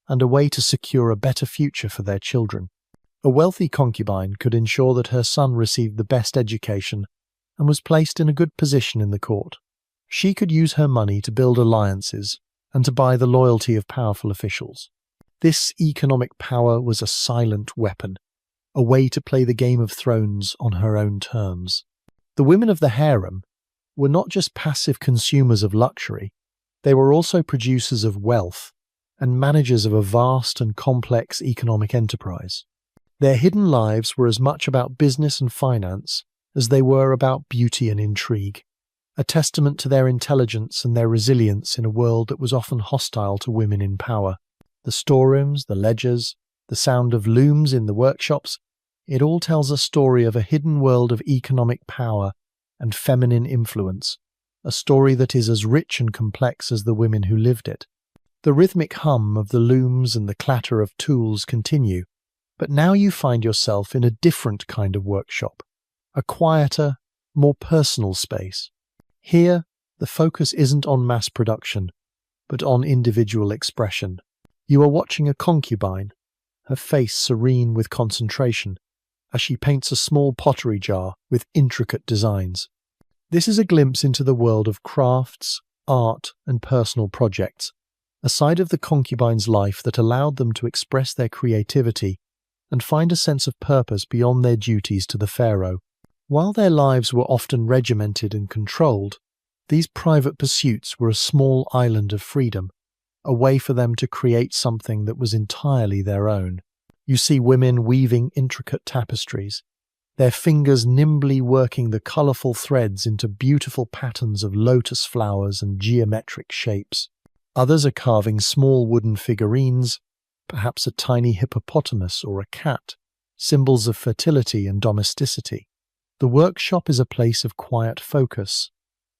S1: and a way to secure a better future for their children. A wealthy concubine could ensure that her son received the best education and was placed in a good position in the court. She could use her money to build alliances and to buy the loyalty of powerful officials. This economic power was a silent weapon, a way to play the Game of Thrones on her own terms. The women of the harem were not just passive consumers of luxury, they were also producers of wealth and managers of a vast and complex economic enterprise. Their hidden lives were as much about business and finance as they were about beauty and intrigue, a testament to their intelligence and their resilience in a world that was often hostile to women in power. The storerooms, the ledgers, the sound of looms in the workshops, it all tells a story of a hidden world of economic power and feminine influence, a story that is as rich and complex as the women who lived it. The rhythmic hum of the looms and the clatter of tools continue, but now you find yourself in a different kind of workshop, a quieter, more personal space. Here, the focus isn't on mass production, but on individual expression. You are watching a concubine, her face serene with concentration, as she paints a small pottery jar with intricate designs. This is a glimpse into the world of crafts, art, and personal projects, a side of the concubine's life that allowed them to express their creativity and find a sense of purpose beyond their duties to the pharaoh. While their lives were often regimented and controlled, these private pursuits were a small island of freedom, a way for them to create something that was entirely their own. You see women weaving intricate tapestries, their fingers nimbly working the colourful threads into beautiful patterns of lotus flowers and geometric shapes. Others are carving small wooden figurines, perhaps a tiny hippopotamus or a cat, symbols of fertility and domesticity. The workshop is a place of quiet focus,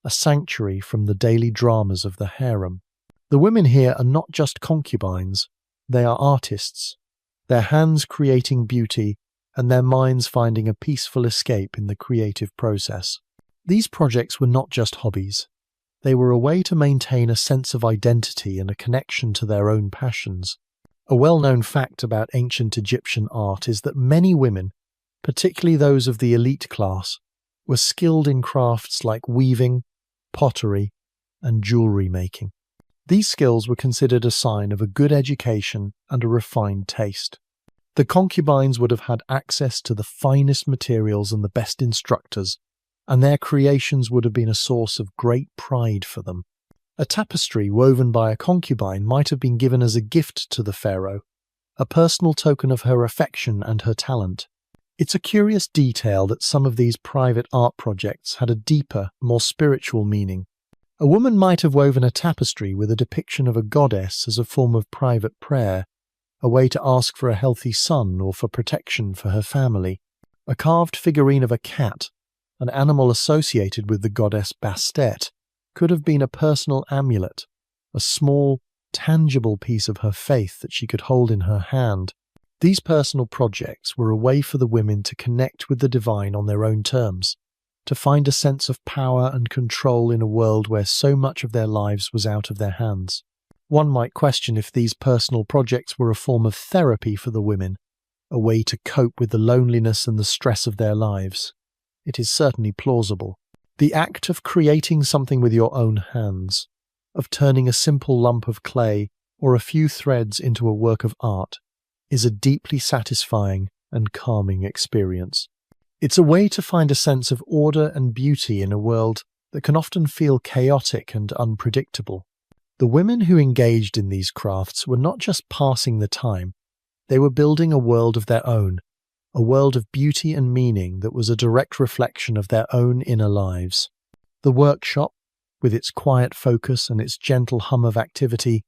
S1: a sanctuary from the daily dramas of the harem. The women here are not just concubines, they are artists, their hands creating beauty and their minds finding a peaceful escape in the creative process. These projects were not just hobbies. They were a way to maintain a sense of identity and a connection to their own passions. A well-known fact about ancient Egyptian art is that many women, particularly those of the elite class, were skilled in crafts like weaving, pottery, and jewelry making. These skills were considered a sign of a good education and a refined taste. The concubines would have had access to the finest materials and the best instructors, and their creations would have been a source of great pride for them. A tapestry woven by a concubine might have been given as a gift to the pharaoh, a personal token of her affection and her talent. It's a curious detail that some of these private art projects had a deeper, more spiritual meaning. A woman might have woven a tapestry with a depiction of a goddess as a form of private prayer, a way to ask for a healthy son or for protection for her family. A carved figurine of a cat, an animal associated with the goddess Bastet, could have been a personal amulet, a small, tangible piece of her faith that she could hold in her hand. These personal projects were a way for the women to connect with the divine on their own terms, to find a sense of power and control in a world where so much of their lives was out of their hands. One might question if these personal projects were a form of therapy for the women, a way to cope with the loneliness and the stress of their lives. It is certainly plausible. The act of creating something with your own hands, of turning a simple lump of clay or a few threads into a work of art, is a deeply satisfying and calming experience. It's a way to find a sense of order and beauty in a world that can often feel chaotic and unpredictable. The women who engaged in these crafts were not just passing the time, they were building a world of their own, a world of beauty and meaning that was a direct reflection of their own inner lives. The workshop, with its quiet focus and its gentle hum of activity,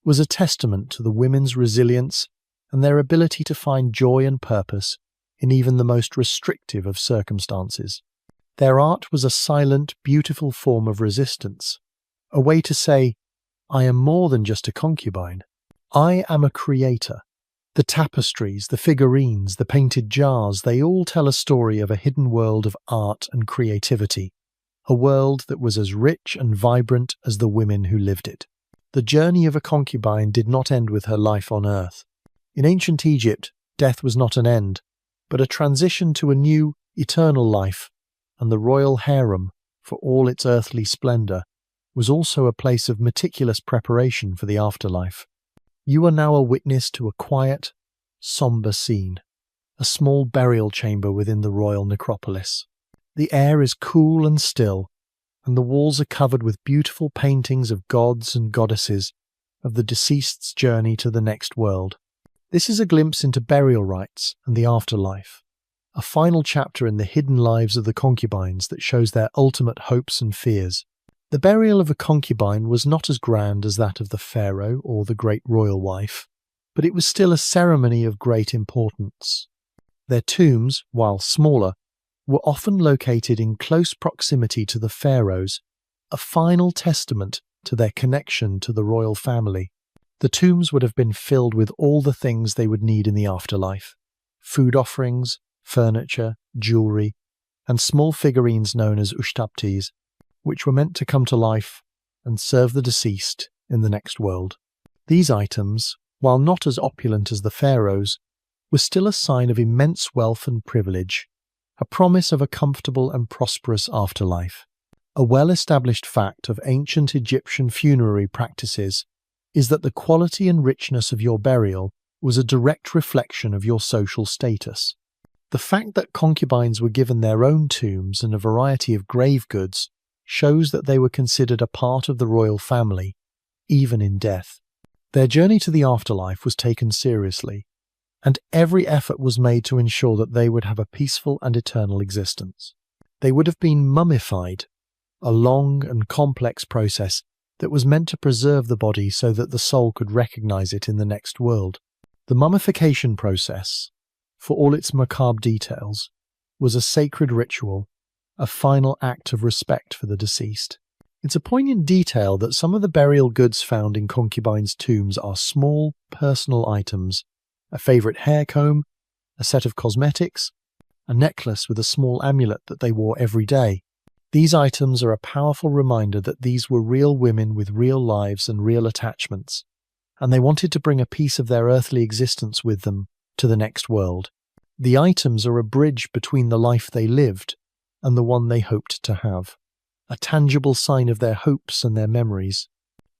S1: was a testament to the women's resilience and their ability to find joy and purpose in even the most restrictive of circumstances. Their art was a silent, beautiful form of resistance, a way to say, I am more than just a concubine. I am a creator. The tapestries, the figurines, the painted jars, they all tell a story of a hidden world of art and creativity, a world that was as rich and vibrant as the women who lived it. The journey of a concubine did not end with her life on earth. In ancient Egypt, death was not an end, but a transition to a new, eternal life, and the royal harem, for all its earthly splendor, was also a place of meticulous preparation for the afterlife. You are now a witness to a quiet, somber scene, a small burial chamber within the royal necropolis. The air is cool and still, and the walls are covered with beautiful paintings of gods and goddesses of the deceased's journey to the next world. This is a glimpse into burial rites and the afterlife, a final chapter in the hidden lives of the concubines that shows their ultimate hopes and fears. The burial of a concubine was not as grand as that of the pharaoh or the great royal wife, but it was still a ceremony of great importance. Their tombs, while smaller, were often located in close proximity to the pharaohs, a final testament to their connection to the royal family. The tombs would have been filled with all the things they would need in the afterlife: food offerings, furniture, jewelry, and small figurines known as ushtaptis, which were meant to come to life and serve the deceased in the next world. These items, while not as opulent as the pharaohs, were still a sign of immense wealth and privilege, a promise of a comfortable and prosperous afterlife. A well-established fact of ancient Egyptian funerary practices is that the quality and richness of your burial was a direct reflection of your social status. The fact that concubines were given their own tombs and a variety of grave goods shows that they were considered a part of the royal family, even in death. Their journey to the afterlife was taken seriously, and every effort was made to ensure that they would have a peaceful and eternal existence. They would have been mummified, a long and complex process that was meant to preserve the body so that the soul could recognize it in the next world. The mummification process, for all its macabre details, was a sacred ritual, a final act of respect for the deceased. It's a poignant detail that some of the burial goods found in concubines' tombs are small, personal items: a favourite hair comb, a set of cosmetics, a necklace with a small amulet that they wore every day. These items are a powerful reminder that these were real women with real lives and real attachments, and they wanted to bring a piece of their earthly existence with them to the next world. The items are a bridge between the life they lived and the one they hoped to have, a tangible sign of their hopes and their memories.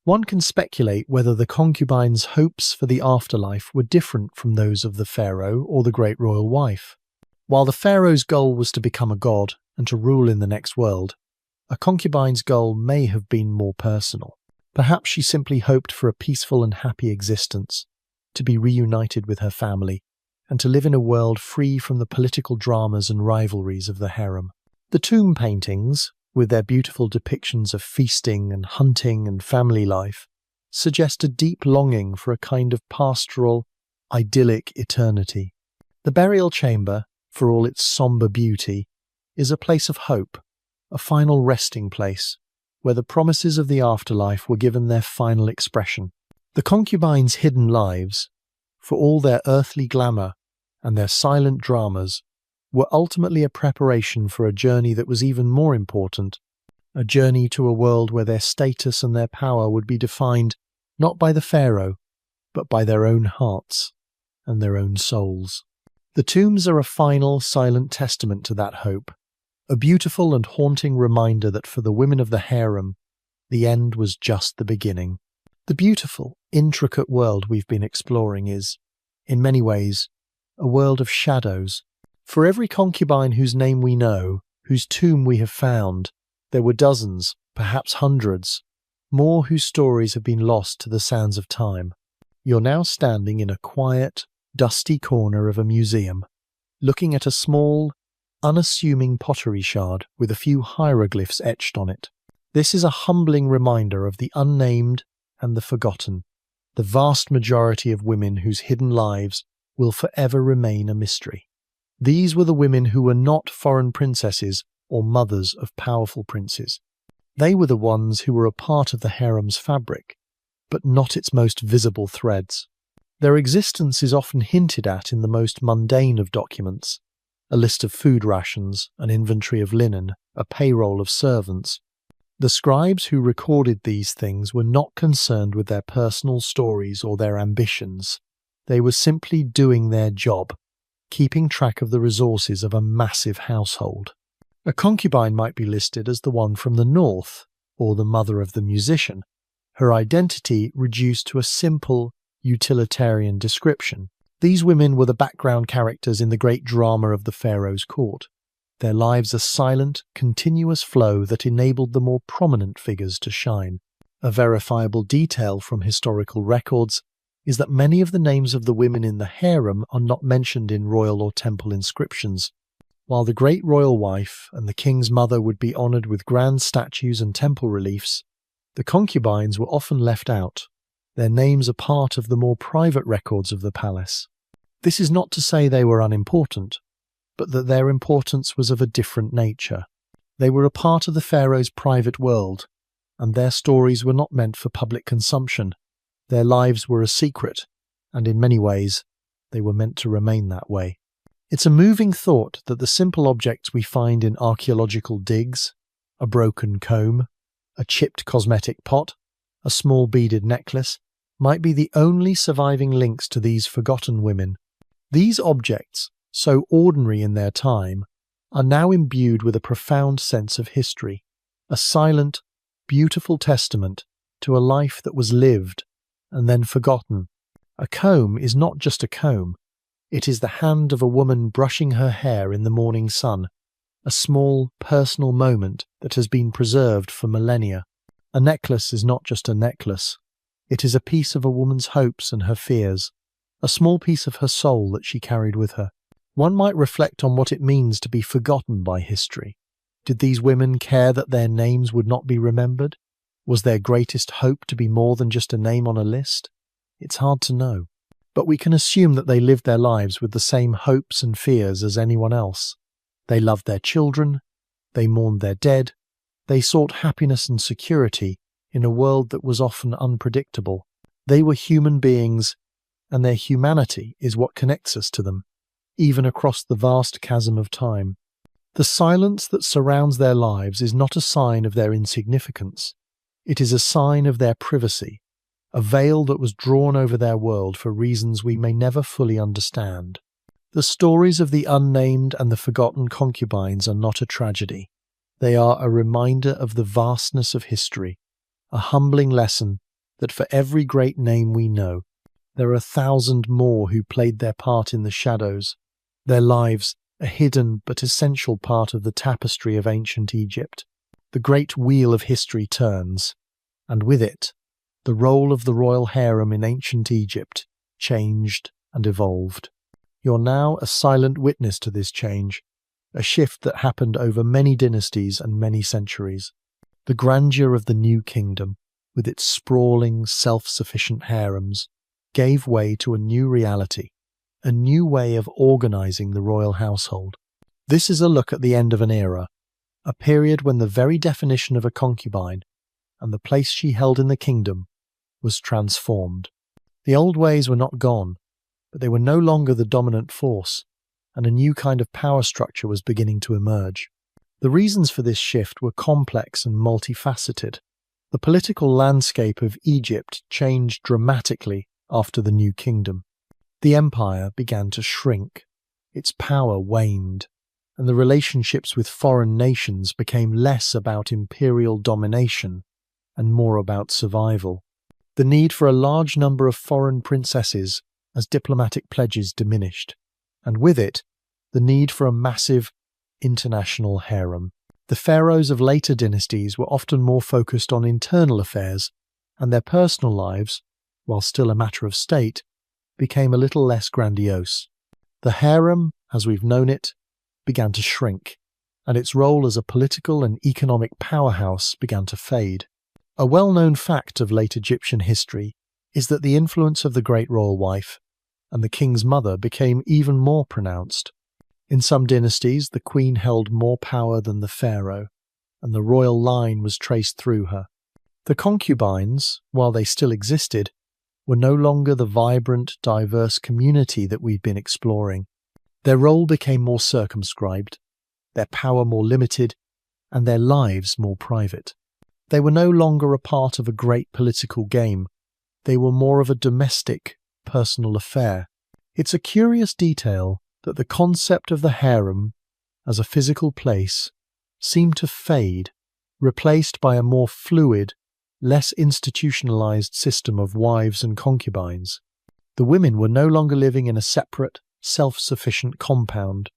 S1: One can speculate whether the concubines' hopes for the afterlife were different from those of the pharaoh or the great royal wife. While the pharaoh's goal was to become a god and to rule in the next world, a concubine's goal may have been more personal. Perhaps she simply hoped for a peaceful and happy existence, to be reunited with her family, and to live in a world free from the political dramas and rivalries of the harem. The tomb paintings, with their beautiful depictions of feasting and hunting and family life, suggest a deep longing for a kind of pastoral, idyllic eternity. The burial chamber, for all its sombre beauty, is a place of hope, a final resting place, where the promises of the afterlife were given their final expression. The concubines' hidden lives, for all their earthly glamour and their silent dramas, were ultimately a preparation for a journey that was even more important, a journey to a world where their status and their power would be defined not by the pharaoh, but by their own hearts and their own souls. The tombs are a final, silent testament to that hope, a beautiful and haunting reminder that for the women of the harem, the end was just the beginning. The beautiful, intricate world we've been exploring is, in many ways, a world of shadows. For every concubine whose name we know, whose tomb we have found, there were dozens, perhaps hundreds, more whose stories have been lost to the sands of time. You're now standing in a quiet, dusty corner of a museum, looking at a small, unassuming pottery shard with a few hieroglyphs etched on it. This is a humbling reminder of the unnamed and the forgotten, the vast majority of women whose hidden lives will forever remain a mystery. These were the women who were not foreign princesses or mothers of powerful princes. They were the ones who were a part of the harem's fabric, but not its most visible threads. Their existence is often hinted at in the most mundane of documents: a list of food rations, an inventory of linen, a payroll of servants. The scribes who recorded these things were not concerned with their personal stories or their ambitions. They were simply doing their job, keeping track of the resources of a massive household. A concubine might be listed as the one from the north, or the mother of the musician, her identity reduced to a simple, utilitarian description. These women were the background characters in the great drama of the Pharaoh's court. Their lives a silent, continuous flow that enabled the more prominent figures to shine. A verifiable detail from historical records is that many of the names of the women in the harem are not mentioned in royal or temple inscriptions. While the great royal wife and the king's mother would be honoured with grand statues and temple reliefs, the concubines were often left out. Their names are part of the more private records of the palace. This is not to say they were unimportant, but that their importance was of a different nature. They were a part of the pharaoh's private world, and their stories were not meant for public consumption. Their lives were a secret, and in many ways, they were meant to remain that way. It's a moving thought that the simple objects we find in archaeological digs, a broken comb, a chipped cosmetic pot, a small beaded necklace, might be the only surviving links to these forgotten women. These objects, so ordinary in their time, are now imbued with a profound sense of history, a silent, beautiful testament to a life that was lived and then forgotten. A comb is not just a comb. It is the hand of a woman brushing her hair in the morning sun, a small, personal moment that has been preserved for millennia. A necklace is not just a necklace. It is a piece of a woman's hopes and her fears, a small piece of her soul that she carried with her. One might reflect on what it means to be forgotten by history. Did these women care that their names would not be remembered? Was their greatest hope to be more than just a name on a list? It's hard to know. But we can assume that they lived their lives with the same hopes and fears as anyone else. They loved their children, they mourned their dead, they sought happiness and security in a world that was often unpredictable. They were human beings, and their humanity is what connects us to them, even across the vast chasm of time. The silence that surrounds their lives is not a sign of their insignificance. It is a sign of their privacy, a veil that was drawn over their world for reasons we may never fully understand. The stories of the unnamed and the forgotten concubines are not a tragedy. They are a reminder of the vastness of history, a humbling lesson that for every great name we know, there are 1,000 more who played their part in the shadows, their lives a hidden but essential part of the tapestry of ancient Egypt. The great wheel of history turns, and with it, the role of the royal harem in ancient Egypt changed and evolved. You're now a silent witness to this change, a shift that happened over many dynasties and many centuries. The grandeur of the new kingdom, with its sprawling, self-sufficient harems, gave way to a new reality, a new way of organizing the royal household. This is a look at the end of an era, a period when the very definition of a concubine and the place she held in the kingdom was transformed. The old ways were not gone, but they were no longer the dominant force, and a new kind of power structure was beginning to emerge. The reasons for this shift were complex and multifaceted. The political landscape of Egypt changed dramatically after the new kingdom. The empire began to shrink, its power waned, and the relationships with foreign nations became less about imperial domination and more about survival. The need for a large number of foreign princesses as diplomatic pledges diminished, and with it, the need for a massive international harem. The pharaohs of later dynasties were often more focused on internal affairs, and their personal lives, while still a matter of state, became a little less grandiose. The harem, as we've known it, began to shrink. and its role as a political and economic powerhouse began to fade. A well-known fact of late Egyptian history is that the influence of the great royal wife and the king's mother became even more pronounced. In some dynasties, the queen held more power than the pharaoh, and the royal line was traced through her. The concubines, while they still existed, were no longer the vibrant, diverse community that we'd been exploring. Their role became more circumscribed, their power more limited, and their lives more private. They were no longer a part of a great political game. They were more of a domestic, personal affair. It's a curious detail that the concept of the harem as a physical place seemed to fade, replaced by a more fluid, less institutionalized system of wives and concubines. The women were no longer living in a separate, self-sufficient compound,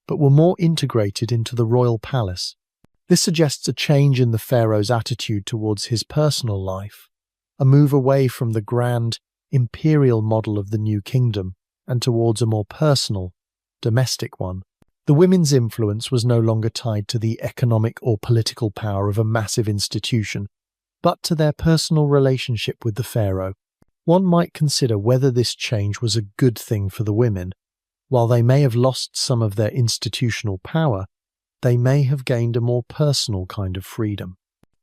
S1: but were more integrated into the royal palace. This suggests a change in the pharaoh's attitude towards his personal life, a move away from the grand, imperial model of the new kingdom and towards a more personal, domestic one. The women's influence was no longer tied to the economic or political power of a massive institution, but to their personal relationship with the pharaoh. One might consider whether this change was a good thing for the women. While they may have lost some of their institutional power, they may have gained a more personal kind of freedom.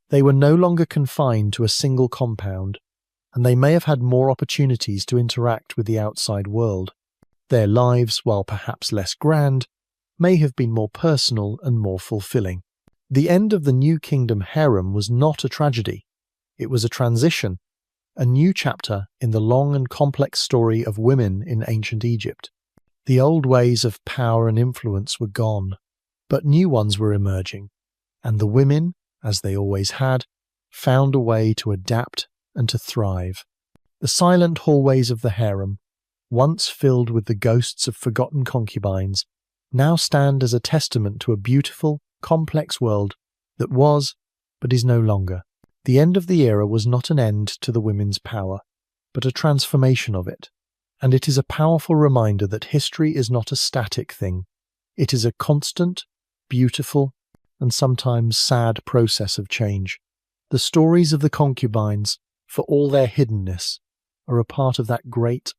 S1: They were no longer confined to a single compound, and they may have had more opportunities to interact with the outside world. Their lives, while perhaps less grand, may have been more personal and more fulfilling. The end of the New Kingdom harem was not a tragedy. It was a transition, a new chapter in the long and complex story of women in ancient Egypt. The old ways of power and influence were gone, but new ones were emerging, and the women, as they always had, found a way to adapt and to thrive. The silent hallways of the harem, once filled with the ghosts of forgotten concubines, now stand as a testament to a beautiful, complex world that was, but is no longer. The end of the era was not an end to the women's power, but a transformation of it. And it is a powerful reminder that history is not a static thing. It is a constant, beautiful, and sometimes sad process of change. The stories of the concubines, for all their hiddenness, are a part of that great,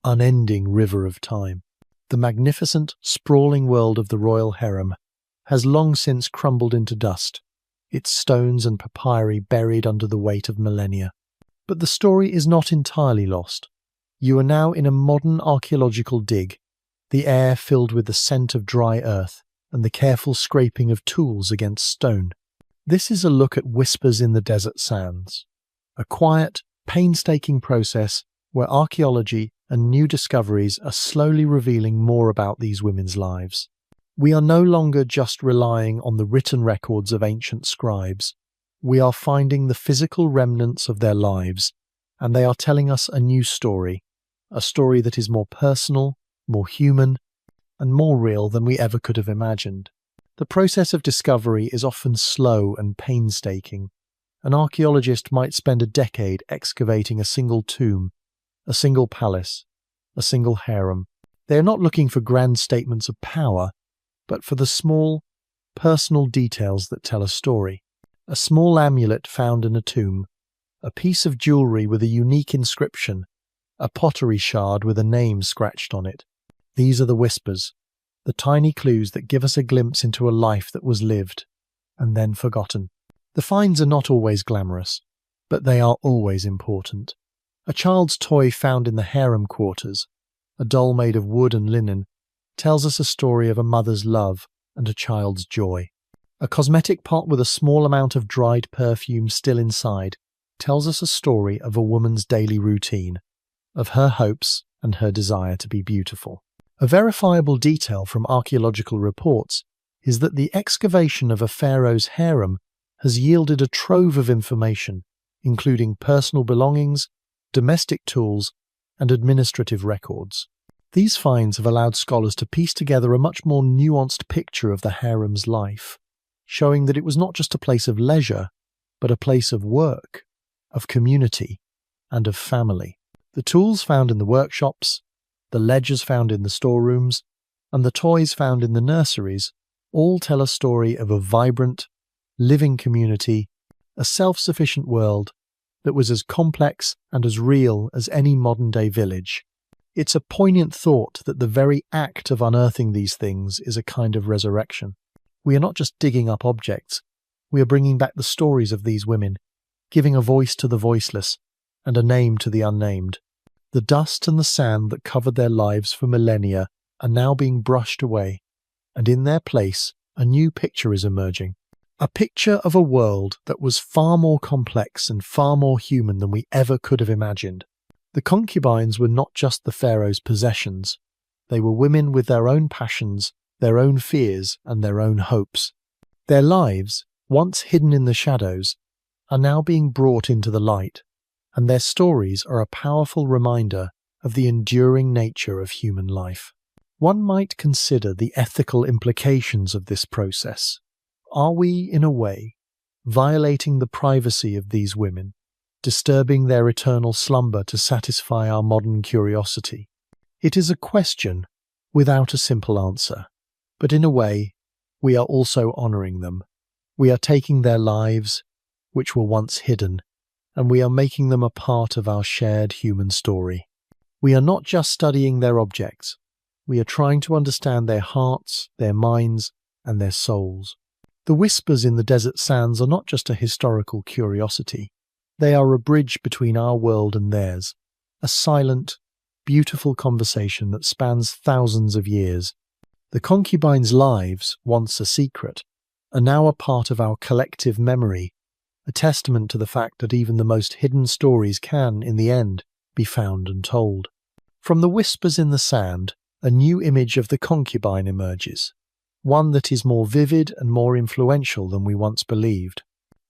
S1: unending river of time. The magnificent, sprawling world of the royal harem has long since crumbled into dust, its stones and papyri buried under the weight of millennia. But the story is not entirely lost. You are now in a modern archaeological dig, the air filled with the scent of dry earth and the careful scraping of tools against stone. This is a look at Whispers in the Desert Sands, a quiet, painstaking process where archaeology and new discoveries are slowly revealing more about these women's lives. We are no longer just relying on the written records of ancient scribes. We are finding the physical remnants of their lives, and they are telling us a new story, a story that is more personal, more human, and more real than we ever could have imagined. The process of discovery is often slow and painstaking. An archaeologist might spend a decade excavating a single tomb, a single palace, a single harem. They are not looking for grand statements of power, but for the small, personal details that tell a story. A small amulet found in a tomb, a piece of jewellery with a unique inscription, a pottery shard with a name scratched on it. These are the whispers, the tiny clues that give us a glimpse into a life that was lived and then forgotten. The finds are not always glamorous, but they are always important. A child's toy found in the harem quarters, a doll made of wood and linen, tells us a story of a mother's love and a child's joy. A cosmetic pot with a small amount of dried perfume still inside tells us a story of a woman's daily routine, of her hopes and her desire to be beautiful. A verifiable detail from archaeological reports is that the excavation of a pharaoh's harem has yielded a trove of information, including personal belongings, domestic tools, and administrative records. These finds have allowed scholars to piece together a much more nuanced picture of the harem's life, showing that it was not just a place of leisure, but a place of work, of community, and of family. The tools found in the workshops, the ledgers found in the storerooms, and the toys found in the nurseries all tell a story of a vibrant, living community, a self-sufficient world that was as complex and as real as any modern-day village. It's a poignant thought that the very act of unearthing these things is a kind of resurrection. We are not just digging up objects, we are bringing back the stories of these women, giving a voice to the voiceless and a name to the unnamed. The dust and the sand that covered their lives for millennia are now being brushed away, and in their place, a new picture is emerging. A picture of a world that was far more complex and far more human than we ever could have imagined. The concubines were not just the pharaoh's possessions. They were women with their own passions, their own fears, and their own hopes. Their lives, once hidden in the shadows, are now being brought into the light, and their stories are a powerful reminder of the enduring nature of human life. One might consider the ethical implications of this process. Are we, in a way, violating the privacy of these women, disturbing their eternal slumber to satisfy our modern curiosity? It is a question without a simple answer, but in a way, we are also honouring them. We are taking their lives, which were once hidden, and we are making them a part of our shared human story. We are not just studying their objects, we are trying to understand their hearts, their minds, and their souls. The whispers in the desert sands are not just a historical curiosity. They are a bridge between our world and theirs, a silent, beautiful conversation that spans thousands of years. The concubines' lives, once a secret, are now a part of our collective memory, a testament to the fact that even the most hidden stories can, in the end, be found and told. From the whispers in the sand, a new image of the concubine emerges, one that is more vivid and more influential than we once believed.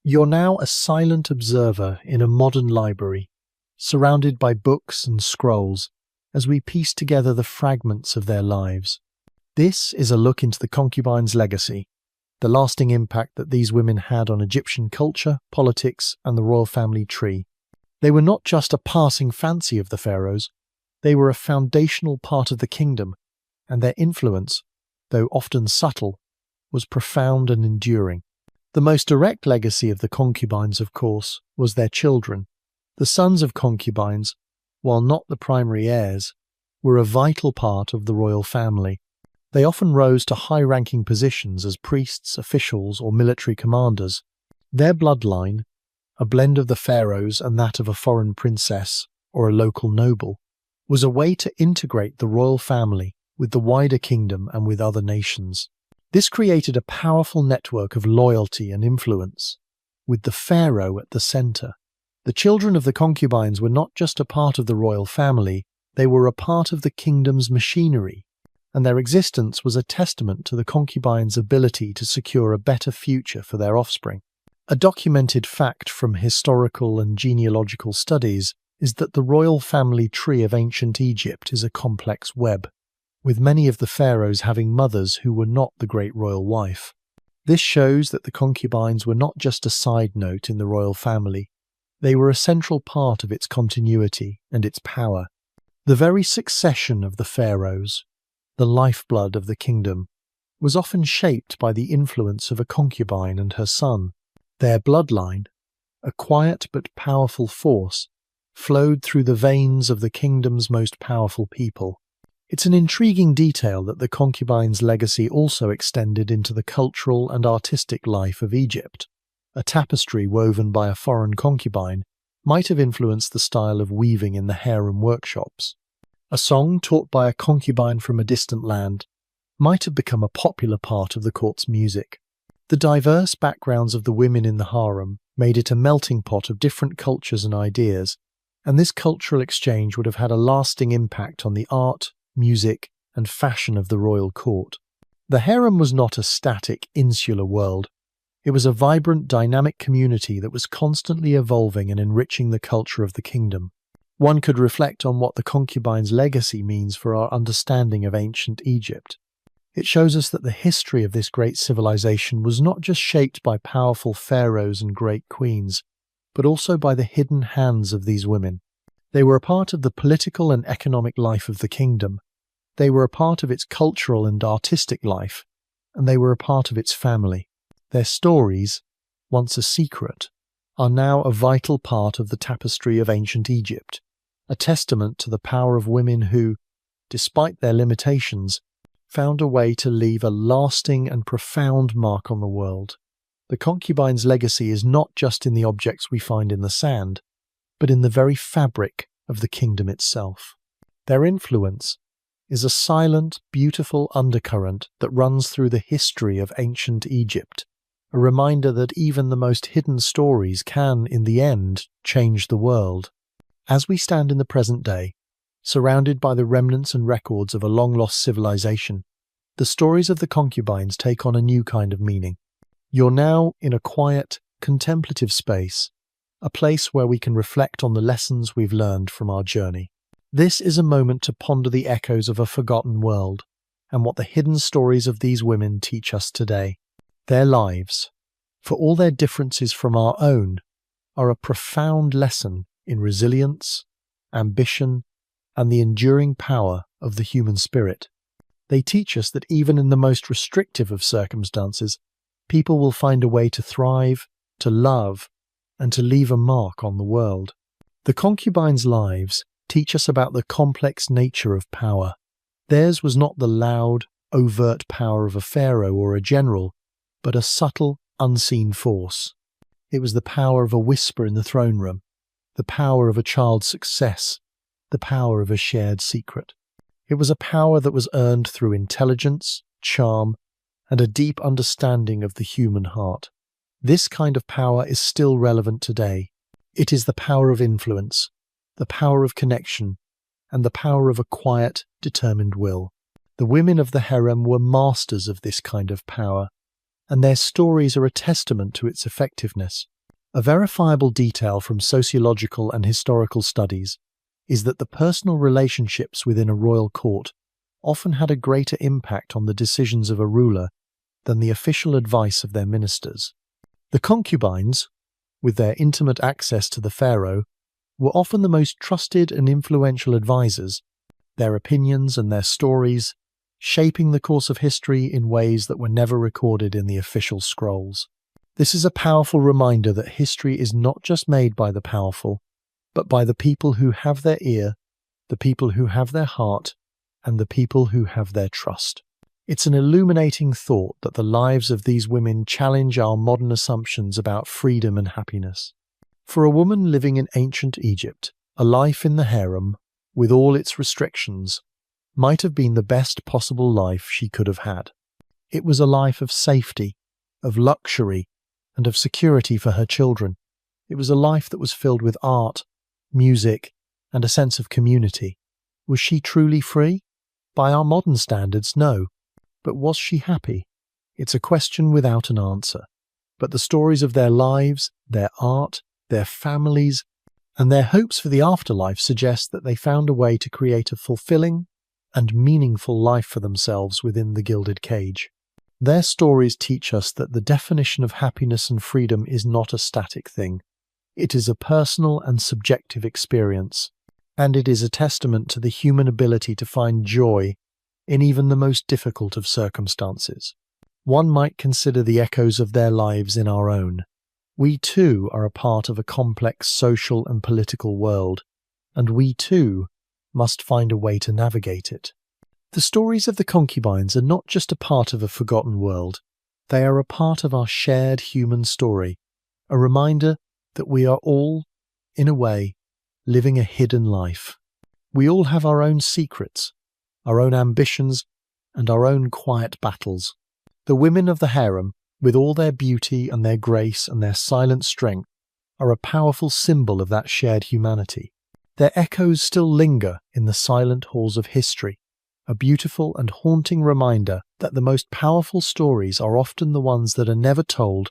S1: You're now a silent observer in a modern library, surrounded by books and scrolls, as we piece together the fragments of their lives. This is a look into the concubines' legacy, the lasting impact that these women had on Egyptian culture, politics, and the royal family tree. They were not just a passing fancy of the pharaohs, they were a foundational part of the kingdom, and their influence, though often subtle, was profound and enduring. The most direct legacy of the concubines, of course, was their children. The sons of concubines, while not the primary heirs, were a vital part of the royal family. They often rose to high-ranking positions as priests, officials, or military commanders. Their bloodline, a blend of the pharaohs and that of a foreign princess or a local noble, was a way to integrate the royal family with the wider kingdom and with other nations. This created a powerful network of loyalty and influence, with the pharaoh at the centre. The children of the concubines were not just a part of the royal family, they were a part of the kingdom's machinery, and their existence was a testament to the concubines' ability to secure a better future for their offspring. A documented fact from historical and genealogical studies is that the royal family tree of ancient Egypt is a complex web, with many of the pharaohs having mothers who were not the great royal wife. This shows that the concubines were not just a side note in the royal family, they were a central part of its continuity and its power. The very succession of the pharaohs, the lifeblood of the kingdom, was often shaped by the influence of a concubine and her son. Their bloodline, a quiet but powerful force, flowed through the veins of the kingdom's most powerful people. It's an intriguing detail that the concubines' legacy also extended into the cultural and artistic life of Egypt. A tapestry woven by a foreign concubine might have influenced the style of weaving in the harem workshops. A song taught by a concubine from a distant land might have become a popular part of the court's music. The diverse backgrounds of the women in the harem made it a melting pot of different cultures and ideas, and this cultural exchange would have had a lasting impact on the art, music, and fashion of the royal court. The harem was not a static, insular world. It was a vibrant, dynamic community that was constantly evolving and enriching the culture of the kingdom. One could reflect on what the concubines' legacy means for our understanding of ancient Egypt. It shows us that the history of this great civilization was not just shaped by powerful pharaohs and great queens, but also by the hidden hands of these women. They were a part of the political and economic life of the kingdom. They were a part of its cultural and artistic life, and they were a part of its family. Their stories, once a secret, are now a vital part of the tapestry of ancient Egypt, a testament to the power of women who, despite their limitations, found a way to leave a lasting and profound mark on the world. The concubines' legacy is not just in the objects we find in the sand, but in the very fabric of the kingdom itself. Their influence is a silent, beautiful undercurrent that runs through the history of ancient Egypt, a reminder that even the most hidden stories can, in the end, change the world. As we stand in the present day, surrounded by the remnants and records of a long-lost civilization, the stories of the concubines take on a new kind of meaning. You're now in a quiet, contemplative space, a place where we can reflect on the lessons we've learned from our journey. This is a moment to ponder the echoes of a forgotten world and what the hidden stories of these women teach us today. Their lives, for all their differences from our own, are a profound lesson in resilience, ambition, and the enduring power of the human spirit. They teach us that even in the most restrictive of circumstances, people will find a way to thrive, to love, and to leave a mark on the world. The concubines' lives teach us about the complex nature of power. Theirs was not the loud, overt power of a pharaoh or a general, but a subtle, unseen force. It was the power of a whisper in the throne room, the power of a child's success, the power of a shared secret. It was a power that was earned through intelligence, charm, and a deep understanding of the human heart. This kind of power is still relevant today. It is the power of influence, the power of connection, and the power of a quiet, determined will. The women of the harem were masters of this kind of power, and their stories are a testament to its effectiveness. A verifiable detail from sociological and historical studies is that the personal relationships within a royal court often had a greater impact on the decisions of a ruler than the official advice of their ministers. The concubines, with their intimate access to the pharaoh, were often the most trusted and influential advisors, their opinions and their stories shaping the course of history in ways that were never recorded in the official scrolls. This is a powerful reminder that history is not just made by the powerful, but by the people who have their ear, the people who have their heart, and the people who have their trust. It's an illuminating thought that the lives of these women challenge our modern assumptions about freedom and happiness. For a woman living in ancient Egypt, a life in the harem, with all its restrictions, might have been the best possible life she could have had. It was a life of safety, of luxury, and of security for her children. It was a life that was filled with art, music, and a sense of community. Was she truly free? By our modern standards, no. But was she happy? It's a question without an answer. But the stories of their lives, their art, their families, and their hopes for the afterlife suggest that they found a way to create a fulfilling and meaningful life for themselves within the gilded cage. Their stories teach us that the definition of happiness and freedom is not a static thing. It is a personal and subjective experience, and it is a testament to the human ability to find joy in even the most difficult of circumstances. One might consider the echoes of their lives in our own. We too are a part of a complex social and political world, and we too must find a way to navigate it. The stories of the concubines are not just a part of a forgotten world, they are a part of our shared human story, a reminder that we are all, in a way, living a hidden life. We all have our own secrets, our own ambitions, and our own quiet battles. The women of the harem, with all their beauty and their grace and their silent strength, are a powerful symbol of that shared humanity. Their echoes still linger in the silent halls of history, a beautiful and haunting reminder that the most powerful stories are often the ones that are never told,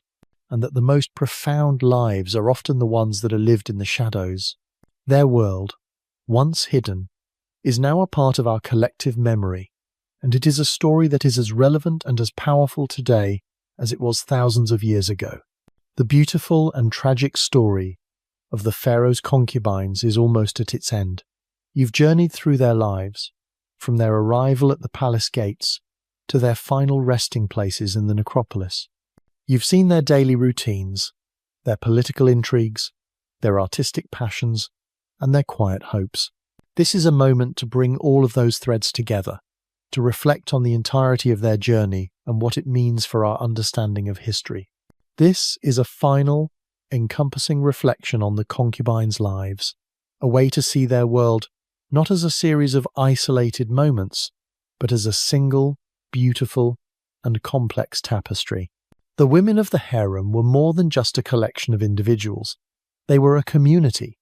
S1: and that the most profound lives are often the ones that are lived in the shadows. Their world, once hidden, is now a part of our collective memory, and it is a story that is as relevant and as powerful today as it was thousands of years ago. The beautiful and tragic story of the Pharaoh's concubines is almost at its end. You've journeyed through their lives, from their arrival at the palace gates to their final resting places in the necropolis. You've seen their daily routines, their political intrigues, their artistic passions, and their quiet hopes. This is a moment to bring all of those threads together, to reflect on the entirety of their journey and what it means for our understanding of history. This is a final, encompassing reflection on the concubines' lives, a way to see their world not as a series of isolated moments, but as a single, beautiful, and complex tapestry. The women of the harem were more than just a collection of individuals. They were a community,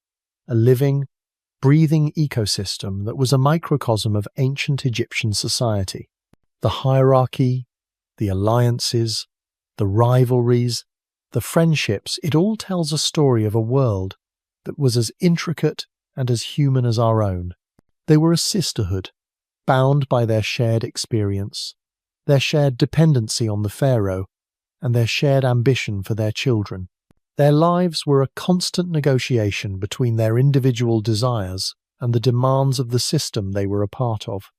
S1: a living, breathing ecosystem that was a microcosm of ancient Egyptian society. The hierarchy, the alliances, the rivalries, the friendships, it all tells a story of a world that was as intricate and as human as our own. They were a sisterhood, bound by their shared experience, their shared dependency on the pharaoh, and their shared ambition for their children. Their lives were a constant negotiation between their individual desires and the demands of the system they were a part of.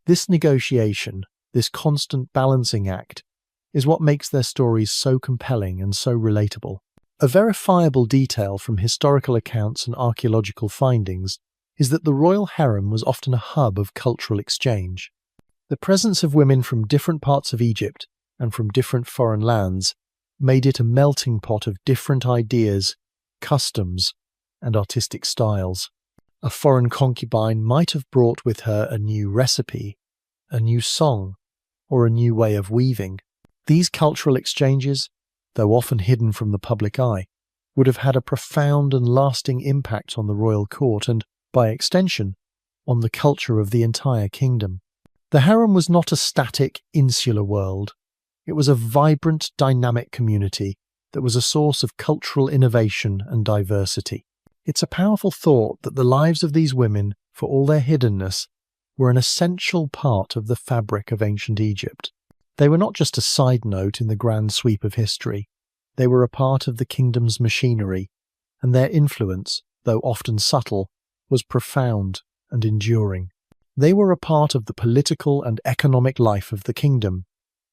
S1: This negotiation, this constant balancing act, is what makes their stories so compelling and so relatable. A verifiable detail from historical accounts and archaeological findings is that the royal harem was often a hub of cultural exchange. The presence of women from different parts of Egypt and from different foreign lands made it a melting pot of different ideas, customs, and artistic styles. A foreign concubine might have brought with her a new recipe, a new song, or a new way of weaving. These cultural exchanges, though often hidden from the public eye, would have had a profound and lasting impact on the royal court and, by extension, on the culture of the entire kingdom. The harem was not a static, insular world. It was a vibrant, dynamic community that was a source of cultural innovation and diversity. It's a powerful thought that the lives of these women, for all their hiddenness, were an essential part of the fabric of ancient Egypt. They were not just a side note in the grand sweep of history. They were a part of the kingdom's machinery, and their influence, though often subtle, was profound and enduring. They were a part of the political and economic life of the kingdom.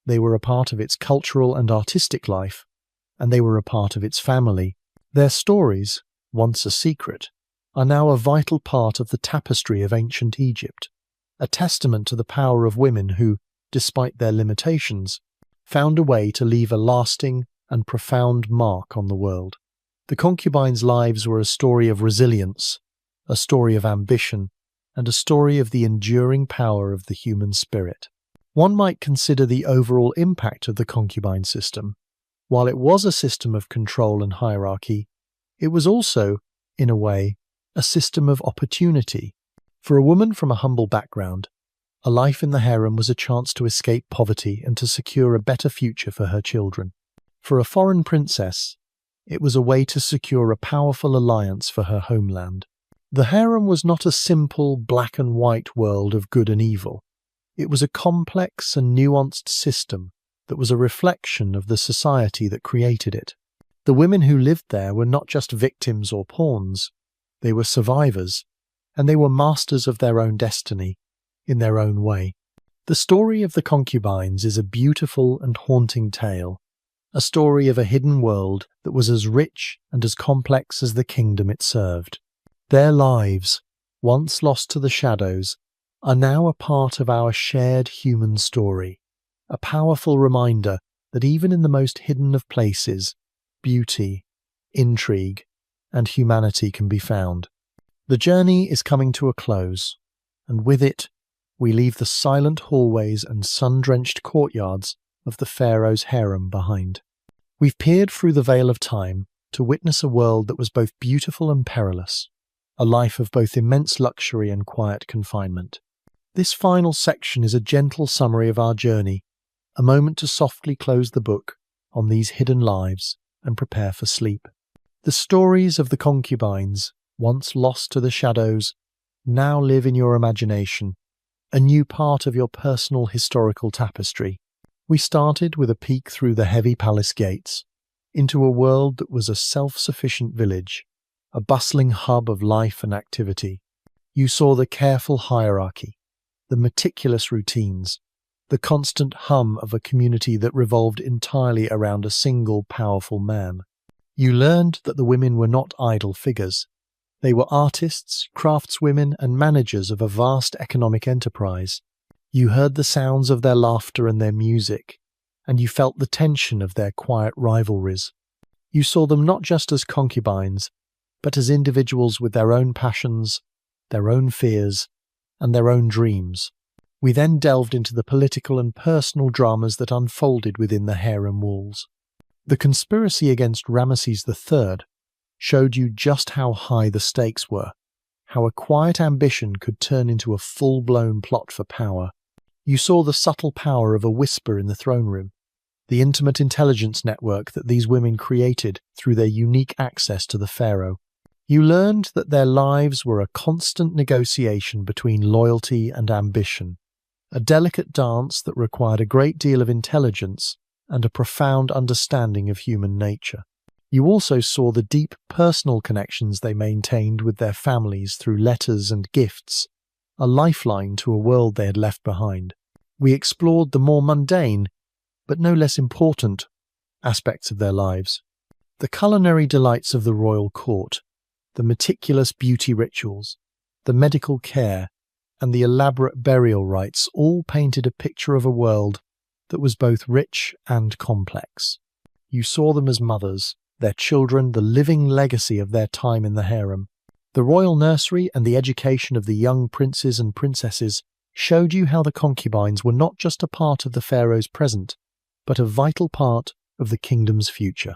S1: They were a part of its cultural and artistic life, and they were a part of its family. Their stories, once a secret, are now a vital part of the tapestry of ancient Egypt, a testament to the power of women who, despite their limitations, found a way to leave a lasting and profound mark on the world. The concubines' lives were a story of resilience, a story of ambition, and a story of the enduring power of the human spirit. One might consider the overall impact of the concubine system. While it was a system of control and hierarchy, it was also, in a way, a system of opportunity. For a woman from a humble background, a life in the harem was a chance to escape poverty and to secure a better future for her children. For a foreign princess, it was a way to secure a powerful alliance for her homeland. The harem was not a simple black and white world of good and evil. It was a complex and nuanced system that was a reflection of the society that created it. The women who lived there were not just victims or pawns. They were survivors, and they were masters of their own destiny, in their own way. The story of the concubines is a beautiful and haunting tale, a story of a hidden world that was as rich and as complex as the kingdom it served. Their lives, once lost to the shadows, are now a part of our shared human story, a powerful reminder that even in the most hidden of places, beauty, intrigue, and humanity can be found. The journey is coming to a close, and with it, we leave the silent hallways and sun-drenched courtyards of the Pharaoh's harem behind. We've peered through the veil of time to witness a world that was both beautiful and perilous, a life of both immense luxury and quiet confinement. This final section is a gentle summary of our journey, a moment to softly close the book on these hidden lives and prepare for sleep. The stories of the concubines, once lost to the shadows, now live in your imagination, a new part of your personal historical tapestry. We started with a peek through the heavy palace gates, into a world that was a self-sufficient village, a bustling hub of life and activity. You saw the careful hierarchy, the meticulous routines, the constant hum of a community that revolved entirely around a single powerful man. You learned that the women were not idle figures. They were artists, craftswomen, and managers of a vast economic enterprise. You heard the sounds of their laughter and their music, and you felt the tension of their quiet rivalries. You saw them not just as concubines, but as individuals with their own passions, their own fears, and their own dreams. We then delved into the political and personal dramas that unfolded within the harem walls. The conspiracy against Ramesses III showed you just how high the stakes were, how a quiet ambition could turn into a full-blown plot for power. You saw the subtle power of a whisper in the throne room, the intimate intelligence network that these women created through their unique access to the pharaoh. You learned that their lives were a constant negotiation between loyalty and ambition, a delicate dance that required a great deal of intelligence and a profound understanding of human nature. You also saw the deep personal connections they maintained with their families through letters and gifts, a lifeline to a world they had left behind. We explored the more mundane, but no less important, aspects of their lives. The culinary delights of the royal court, the meticulous beauty rituals, the medical care, and the elaborate burial rites all painted a picture of a world that was both rich and complex. You saw them as mothers, their children the living legacy of their time in the harem. The royal nursery and the education of the young princes and princesses showed you how the concubines were not just a part of the pharaoh's present, but a vital part of the kingdom's future.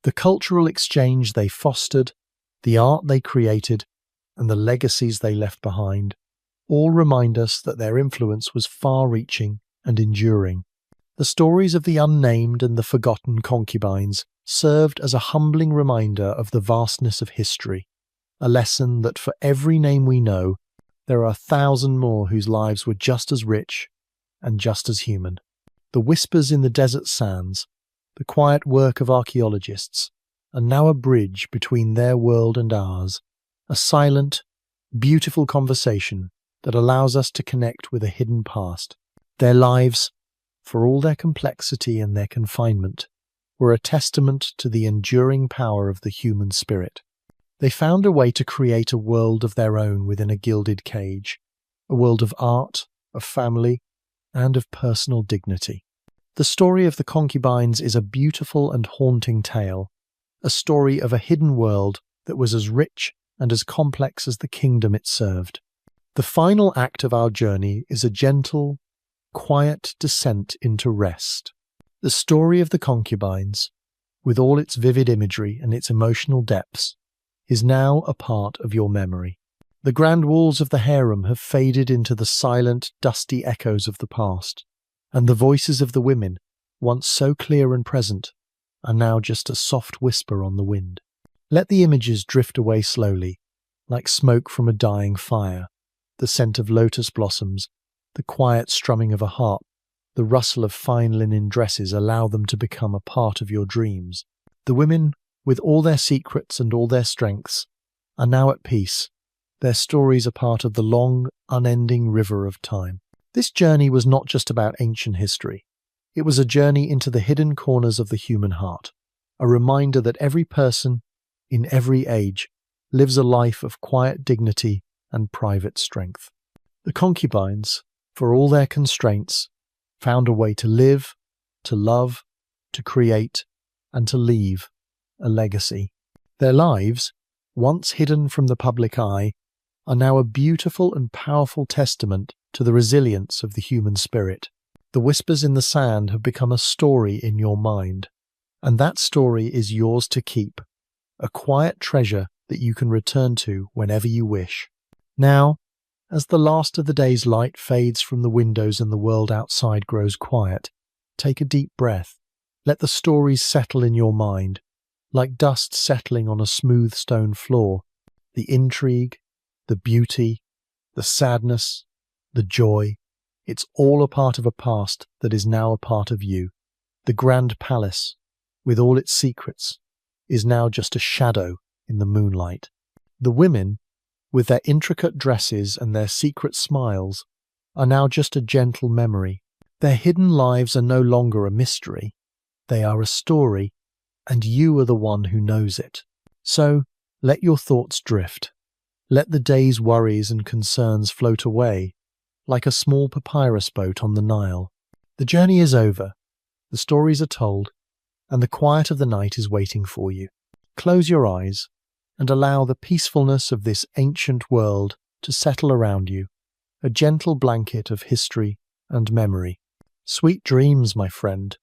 S1: The cultural exchange they fostered, the art they created, and the legacies they left behind all remind us that their influence was far-reaching and enduring. The stories of the unnamed and the forgotten concubines served as a humbling reminder of the vastness of history, a lesson that for every name we know, there are 1,000 more whose lives were just as rich and just as human. The whispers in the desert sands, the quiet work of archaeologists, are now a bridge between their world and ours, a silent, beautiful conversation that allows us to connect with a hidden past. Their lives, for all their complexity and their confinement, were a testament to the enduring power of the human spirit. They found a way to create a world of their own within a gilded cage, a world of art, of family, and of personal dignity. The story of the concubines is a beautiful and haunting tale, a story of a hidden world that was as rich and as complex as the kingdom it served. The final act of our journey is a gentle, quiet descent into rest. The story of the concubines, with all its vivid imagery and its emotional depths, is now a part of your memory. The grand walls of the harem have faded into the silent, dusty echoes of the past, and the voices of the women, once so clear and present, are now just a soft whisper on the wind. Let the images drift away slowly, like smoke from a dying fire. The scent of lotus blossoms, the quiet strumming of a harp, the rustle of fine linen dresses allow them to become a part of your dreams. The women, with all their secrets and all their strengths, are now at peace. Their stories are part of the long, unending river of time. This journey was not just about ancient history. It was a journey into the hidden corners of the human heart, a reminder that every person, in every age, lives a life of quiet dignity and private strength. The concubines, for all their constraints, found a way to live, to love, to create, and to leave a legacy. Their lives, once hidden from the public eye, are now a beautiful and powerful testament to the resilience of the human spirit. The whispers in the sand have become a story in your mind, and that story is yours to keep, a quiet treasure that you can return to whenever you wish. Now, as the last of the day's light fades from the windows and the world outside grows quiet, take a deep breath. Let the stories settle in your mind, like dust settling on a smooth stone floor. The intrigue, the beauty, the sadness, the joy, it's all a part of a past that is now a part of you. The grand palace, with all its secrets, is now just a shadow in the moonlight. The women, with their intricate dresses and their secret smiles, are now just a gentle memory. Their hidden lives are no longer a mystery. They are a story, and you are the one who knows it. So, let your thoughts drift. Let the day's worries and concerns float away, like a small papyrus boat on the Nile. The journey is over, the stories are told, and the quiet of the night is waiting for you. Close your eyes and allow the peacefulness of this ancient world to settle around you, a gentle blanket of history and memory. Sweet dreams, my friend.